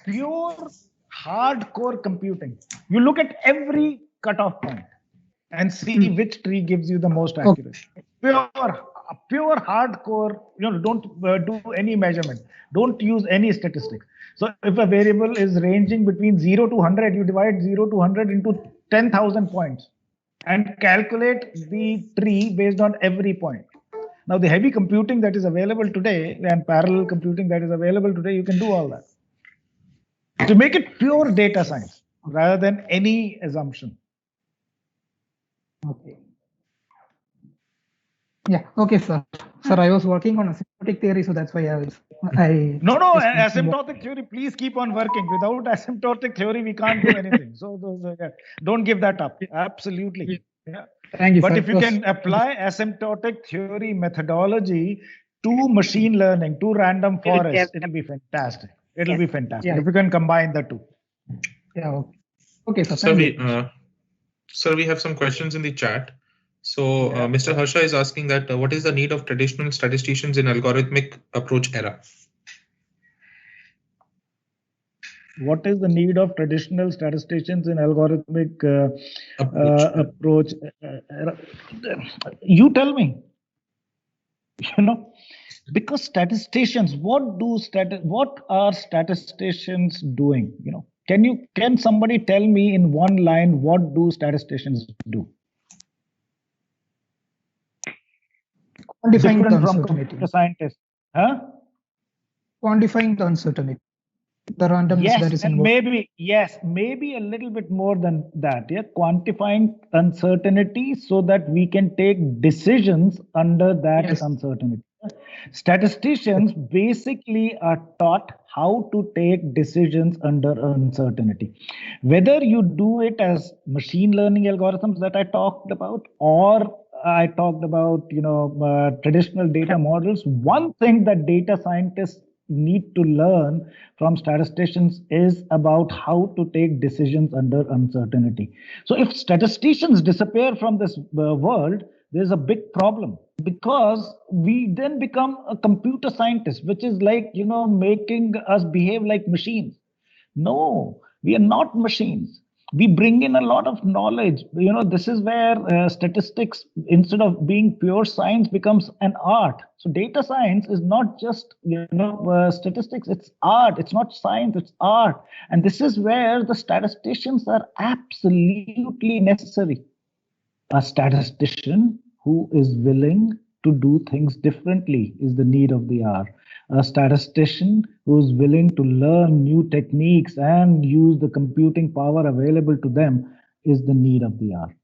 pure hardcore computing. You look at every cutoff point and see which tree gives you the most accuracy. Pure hardcore, don't do any measurement. Don't use any statistics. So if a variable is ranging between 0 to 100, you divide 0 to 100 into 10,000 points and calculate the tree based on every point. Now, the heavy computing that is available today and parallel computing that is available today, you can do all that. To make it pure data science rather than any assumption. Okay. Yeah. Okay, sir. Sir, I was working on asymptotic theory, so that's why No, asymptotic theory. Please keep on working. Without asymptotic theory, we can't do anything. So don't give that up. Absolutely. Yeah. Thank you, but sir. If you can apply asymptotic theory methodology to machine learning, to random forest, it'll be fantastic. It'll be fantastic if you can combine the two. Yeah. Okay, sir. Sir, we have some questions in the chat. So Mr. Harsha is asking that what is the need of traditional statisticians in algorithmic approach era? What is the need of traditional statisticians in algorithmic approach? You tell me. Because statisticians, what are statisticians doing? Can somebody tell me in one line, what do statisticians do? Quantifying the Different from uncertainty. computer scientists, huh? Quantifying the uncertainty, the randomness that is and involved. maybe a little bit more than that. Yeah, quantifying uncertainty so that we can take decisions under that uncertainty. Statisticians basically are taught how to take decisions under uncertainty. Whether you do it as machine learning algorithms that I talked about, or I talked about traditional data models, one thing that data scientists need to learn from statisticians is about how to take decisions under uncertainty. So if statisticians disappear from this world, there's a big problem, because we then become a computer scientist, which is like, making us behave like machines. No, we are not machines. We bring in a lot of knowledge. This is where statistics, instead of being pure science, becomes an art. So data science is not just statistics, it's art. It's not science, it's art. And this is where the statisticians are absolutely necessary. A statistician who is willing to do things differently is the need of the hour. A statistician who is willing to learn new techniques and use the computing power available to them is the need of the hour.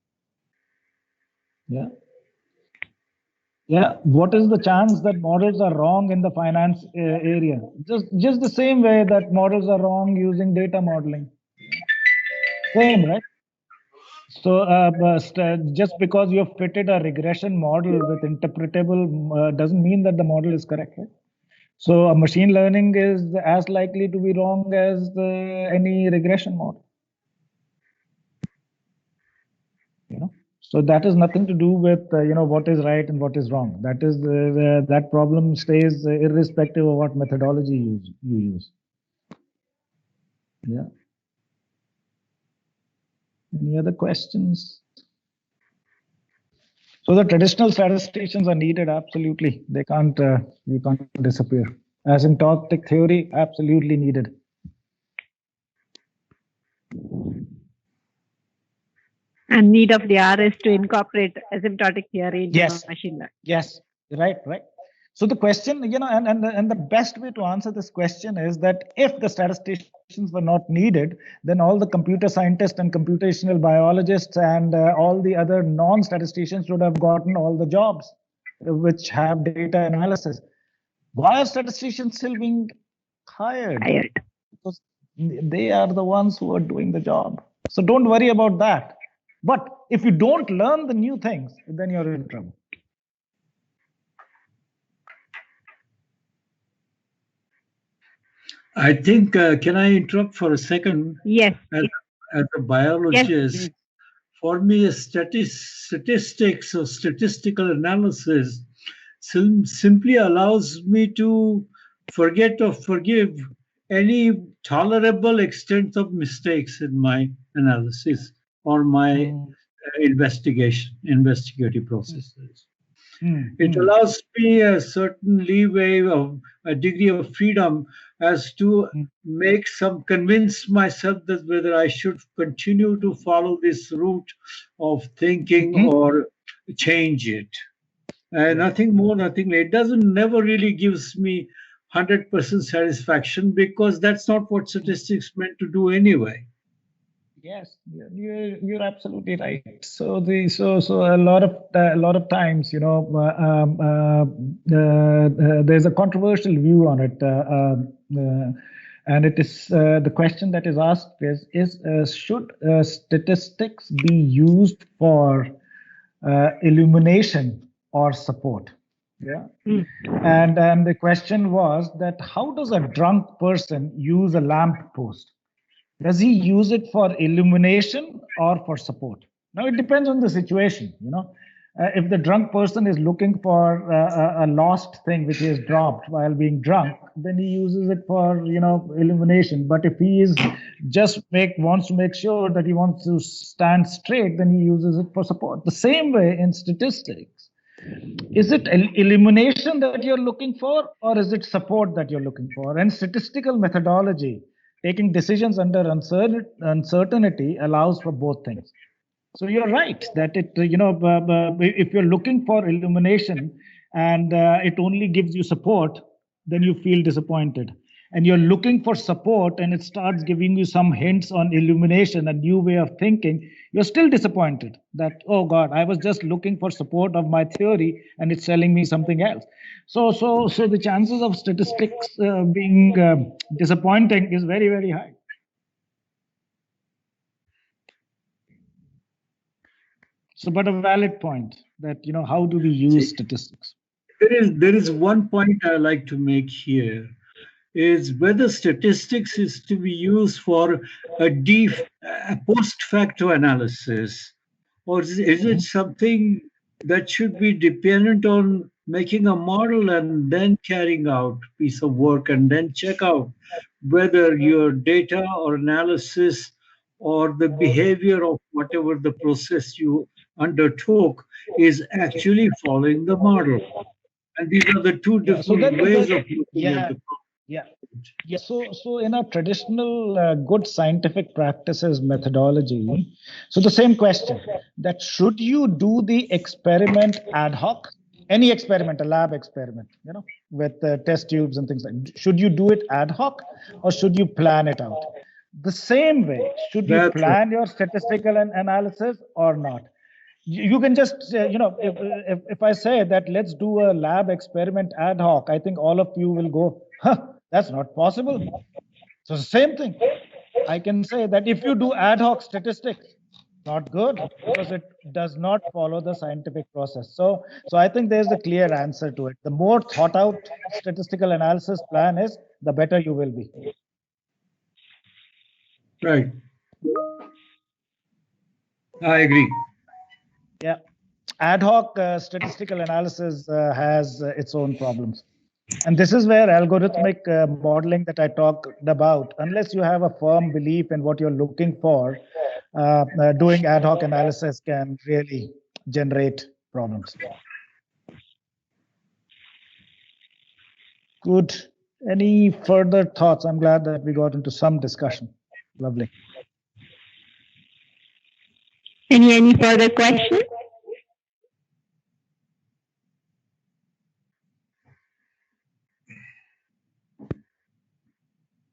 Yeah. What is the chance that models are wrong in the finance area? Just the same way that models are wrong using data modeling. Same, right? So just because you have fitted a regression model with interpretable doesn't mean that the model is correct, right? So a machine learning is as likely to be wrong as any regression model. So that has nothing to do with what is right and what is wrong. That is that problem stays irrespective of what methodology you use. Yeah. Any other questions? So the traditional statisticians are needed, absolutely. They can't, you can't disappear. Asymptotic theory, absolutely needed. And need of the hour is to incorporate asymptotic theory into machine learning. Yes, right. So the question, and the best way to answer this question is that if the statisticians were not needed, then all the computer scientists and computational biologists and all the other non-statisticians would have gotten all the jobs which have data analysis. Why are statisticians still being hired? Because they are the ones who are doing the job. So don't worry about that. But if you don't learn the new things, then you're in trouble. I think, can I interrupt for a second? Yes. As a biologist, yes. For me, statistics or statistical analysis simply allows me to forget or forgive any tolerable extent of mistakes in my analysis or my investigative processes. It allows me a certain leeway of a degree of freedom as to convince myself that whether I should continue to follow this route of thinking or change it. Nothing more, nothing less. It never really gives me 100% satisfaction, because that's not what statistics meant to do anyway. Yes, you're absolutely right. So a lot of times, there's a controversial view on it, and it is the question that is asked is should statistics be used for illumination or support? Yeah, and the question was that how does a drunk person use a lamp post? Does he use it for illumination or for support? Now, it depends on the situation. If the drunk person is looking for a lost thing which he has dropped while being drunk, then he uses it for illumination. But if he is wants to make sure that he wants to stand straight, then he uses it for support. The same way in statistics, Is it elimination that you're looking for, or is it support that you're looking for? And statistical methodology, taking decisions under uncertainty, allows for both things. So you're right that if you're looking for illumination and it only gives you support, then you feel disappointed. And you're looking for support and it starts giving you some hints on illumination, a new way of thinking, you're still disappointed that, oh God, I was just looking for support of my theory and it's telling me something else. So the chances of statistics being disappointing is very, very high. So, but a valid point that, how do we use statistics? There is one point I like to make here, is whether statistics is to be used for a post facto analysis, or is it something that should be dependent on making a model and then carrying out piece of work and then check out whether your data or analysis or the behavior of whatever the process you undertook is actually following the model. And these are the two different ways of looking at the problem. Yeah. So in a traditional good scientific practices methodology, so the same question, that should you do the experiment ad hoc, any experiment, a lab experiment, with test tubes and things like that, should you do it ad hoc or should you plan it out? The same way, should you plan your statistical analysis or not? You can just, if I say that let's do a lab experiment ad hoc, I think all of you will go, that's not possible. So same thing. I can say that if you do ad hoc statistics, not good, because it does not follow the scientific process. So I think there's a clear answer to it. The more thought out statistical analysis plan is, the better you will be. Right. I agree. Yeah. Ad hoc statistical analysis has its own problems. And this is where algorithmic modeling that I talked about, unless you have a firm belief in what you're looking for, doing ad hoc analysis can really generate problems. Good. Any further thoughts? I'm glad that we got into some discussion. Lovely. Any further questions?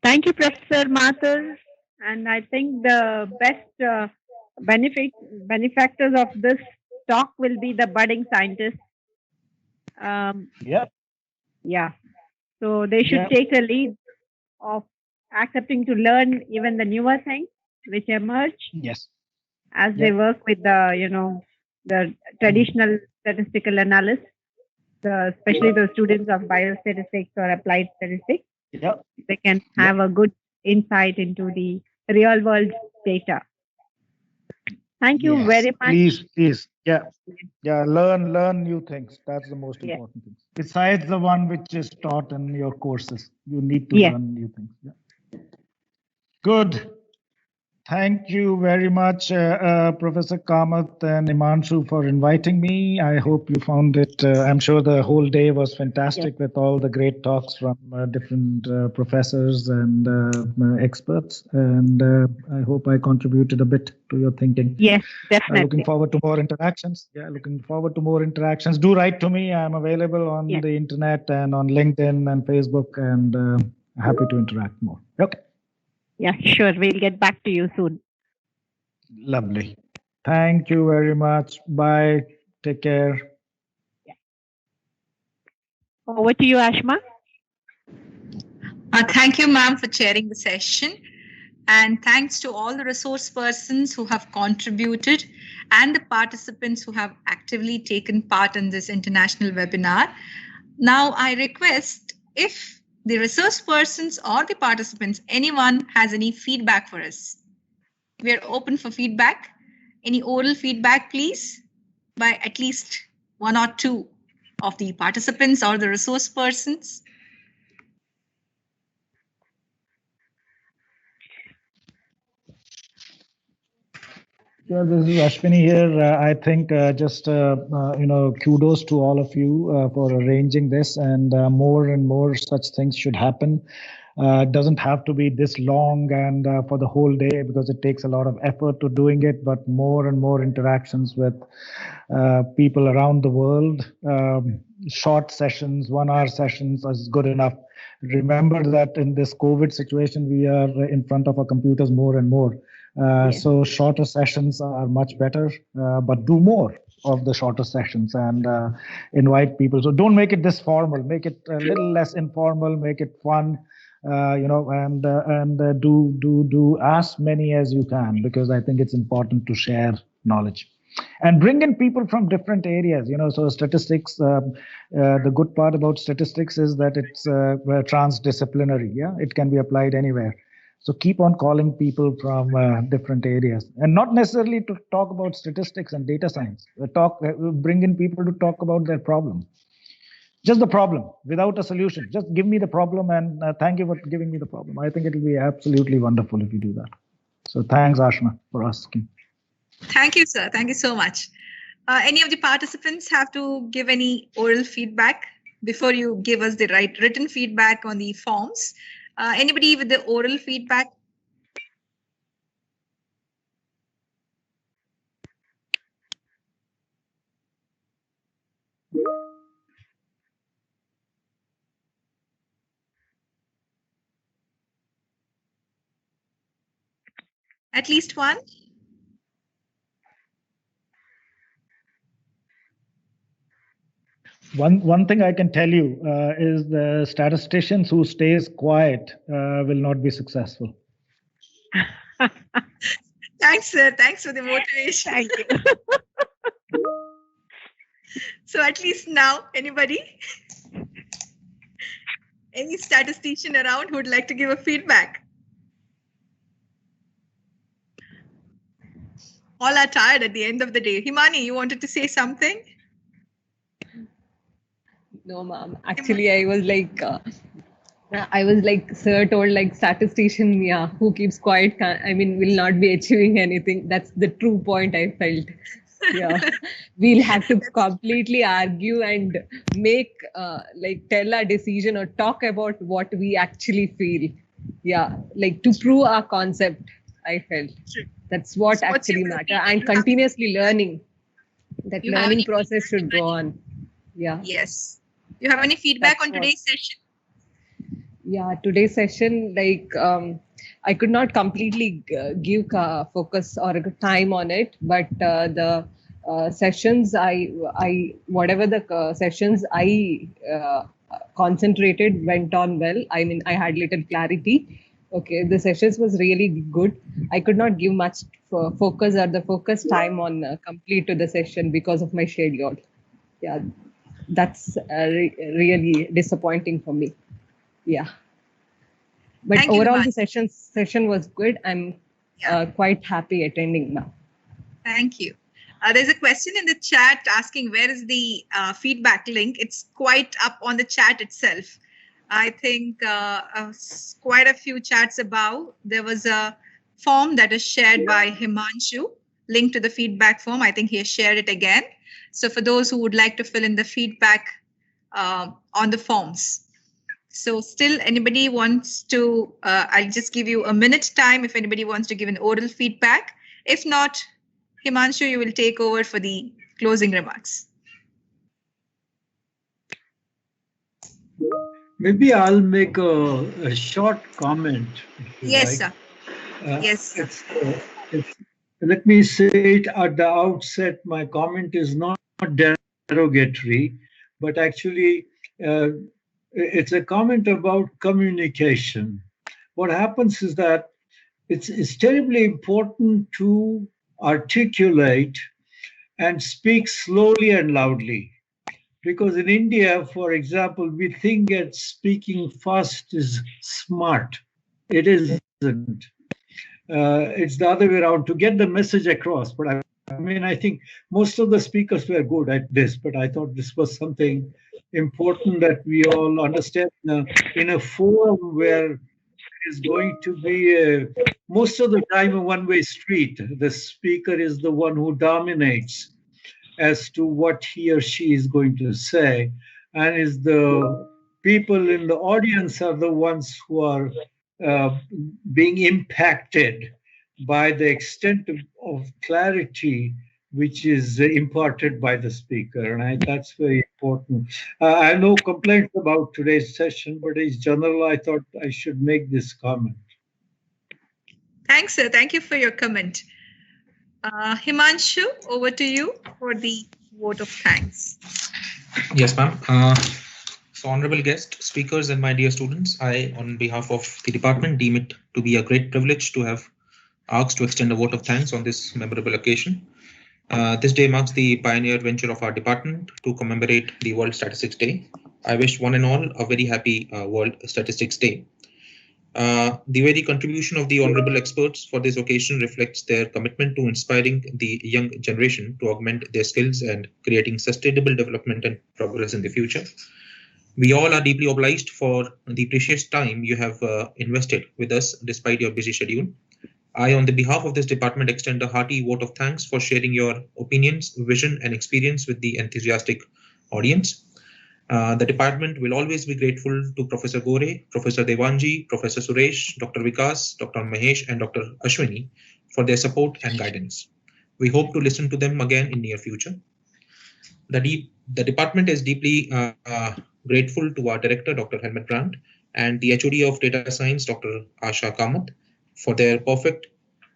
Thank you, Professor Mathur. And I think the best benefactors of this talk will be the budding scientists. Yeah. So they should take a lead of accepting to learn even the newer things which emerge. Yes. As they work with the, the traditional statistical analysis, especially the students of biostatistics or applied statistics. They can have a good insight into the real world data. Thank you very much. Please. Yeah. Learn new things. That's the most important thing. Besides the one which is taught in your courses, you need to learn new things. Yeah. Good. Thank you very much, Professor Kamath and Himanshu, for inviting me. I hope you found it. I'm sure the whole day was fantastic with all the great talks from different professors and experts. And I hope I contributed a bit to your thinking. Yes, definitely. Looking forward to more interactions. Yeah, looking forward to more interactions. Do write to me. I'm available on the internet and on LinkedIn and Facebook, and happy to interact more. Okay. Yeah, sure. We'll get back to you soon. Lovely. Thank you very much. Bye. Take care. Over to you, Ashma. Thank you, ma'am, for chairing the session. And thanks to all the resource persons who have contributed and the participants who have actively taken part in this international webinar. Now, I request if the resource persons or the participants, anyone has any feedback for us. We are open for feedback. Any oral feedback, please, by at least one or two of the participants or the resource persons. Yeah, this is Ashwini here. I think just kudos to all of you for arranging this, and more such things should happen. It doesn't have to be this long and for the whole day, because it takes a lot of effort to doing it, but more and more interactions with people around the world. Short sessions, 1 hour sessions is good enough. Remember that in this COVID situation, we are in front of our computers more and more. So shorter sessions are much better, but do more of the shorter sessions and invite people. So don't make it this formal, make it a little less informal, make it fun, and do as many as you can, because I think it's important to share knowledge. And bring in people from different areas, so statistics, the good part about statistics is that it's transdisciplinary. Yeah, it can be applied anywhere. So keep on calling people from different areas, and not necessarily to talk about statistics and data science. Bring in people to talk about their problem. Just the problem without a solution. Just give me the problem, and thank you for giving me the problem. I think it will be absolutely wonderful if you do that. So thanks, Ashma, for asking. Thank you, sir. Thank you so much. Any of the participants have to give any oral feedback before you give us the written feedback on the forms? Anybody with the oral feedback? At least one? One thing I can tell you is the statisticians who stays quiet will not be successful. Thanks, sir. Thanks for the motivation. Thank you. So at least now, anybody? Any statistician around who would like to give a feedback? All are tired at the end of the day. Himani, you wanted to say something? No, ma'am. Actually, I was like, sir told, like, statistician, yeah, who keeps quiet, will not be achieving anything. That's the true point I felt. Yeah, we'll have to completely argue and make, tell our decision or talk about what we actually feel. Yeah, like to prove our concept, I felt. That's what actually matters. And continuously learning. That learning process should go on. Yeah. Yes. You have any feedback on today's session? Yeah, today's session, I could not completely give focus or time on it, but the sessions whatever the sessions I concentrated went on well. I had little clarity. Okay, the sessions was really good. I could not give much focus or the focus time on complete to the session because of my schedule. Yeah, that's really disappointing for me. Yeah. But Thank you, overall, Himani. the session was good. I'm quite happy attending now. Thank you. There's a question in the chat asking where is the feedback link. It's quite up on the chat itself. I think quite a few chats above. There was a form that is shared by Himanshu, linked to the feedback form. I think he has shared it again. So for those who would like to fill in the feedback on the forms. So still anybody wants to, I'll just give you a minute time if anybody wants to give an oral feedback. If not, Himanshu, you will take over for the closing remarks. Maybe I'll make a short comment. Yes, sir. Yes, sir. Let me say it at the outset, my comment is not derogatory, but actually it's a comment about communication. What happens is that it's terribly important to articulate and speak slowly and loudly. Because in India, for example, we think that speaking fast is smart. It isn't. It's the other way around, to get the message across. But I think most of the speakers were good at this, but I thought this was something important that we all understand in a forum where is going to be most of the time a one-way street. The speaker is the one who dominates as to what he or she is going to say, and is the people in the audience are the ones who are being impacted by the extent of clarity which is imparted by the speaker, and that's very important. I have no complaints about today's session, but as general, I thought I should make this comment. Thanks, sir. Thank you for your comment. Himanshu, over to you for the vote of thanks. Yes, ma'am. So, honorable guest, speakers, and my dear students, I, on behalf of the department, deem it to be a great privilege to have asked to extend a vote of thanks on this memorable occasion. This day marks the pioneer venture of our department to commemorate the World Statistics Day. I wish one and all a very happy World Statistics Day. The very contribution of the honorable experts for this occasion reflects their commitment to inspiring the young generation to augment their skills and creating sustainable development and progress in the future. We all are deeply obliged for the precious time you have invested with us despite your busy schedule. I, on the behalf of this department, extend a hearty vote of thanks for sharing your opinions, vision, and experience with the enthusiastic audience. The department will always be grateful to Professor Gore, Professor Devanji, Professor Suresh, Dr. Vikas, Dr. Mahesh, and Dr. Ashwini for their support and guidance. We hope to listen to them again in near future. The department is deeply grateful to our director, Dr. Helmut Brandt, and the HOD of Data Science, Dr. Asha Kamath, for their perfect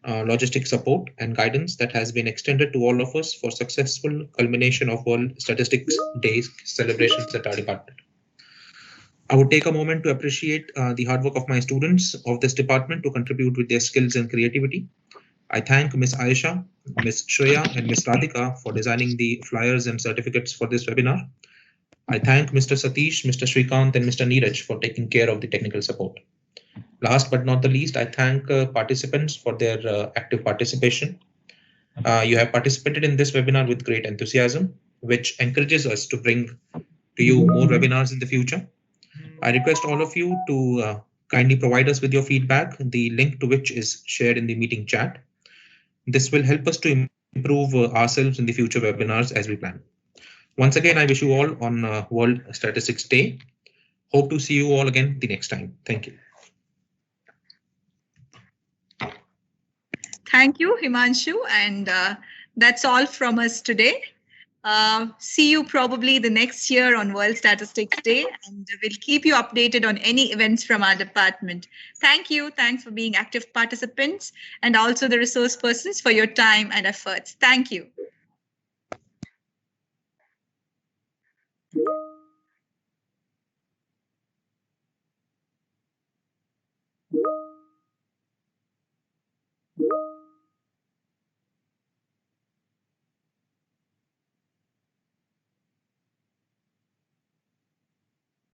logistic support and guidance that has been extended to all of us for successful culmination of World Statistics Day celebrations at our department. I would take a moment to appreciate the hard work of my students of this department to contribute with their skills and creativity. I thank Ms. Aisha, Ms. Shreya, and Ms. Radhika for designing the flyers and certificates for this webinar. I thank Mr. Satish, Mr. Srikanth, and Mr. Neeraj for taking care of the technical support. Last but not the least, I thank participants for their active participation. You have participated in this webinar with great enthusiasm, which encourages us to bring to you more webinars in the future. I request all of you to kindly provide us with your feedback, the link to which is shared in the meeting chat. This will help us to improve ourselves in the future webinars as we plan. Once again, I wish you all on World Statistics Day. Hope to see you all again the next time. Thank you. Thank you, Himanshu. And that's all from us today. See you probably the next year on World Statistics Day, and we'll keep you updated on any events from our department. Thank you. Thanks for being active participants, and also the resource persons for your time and efforts. Thank you.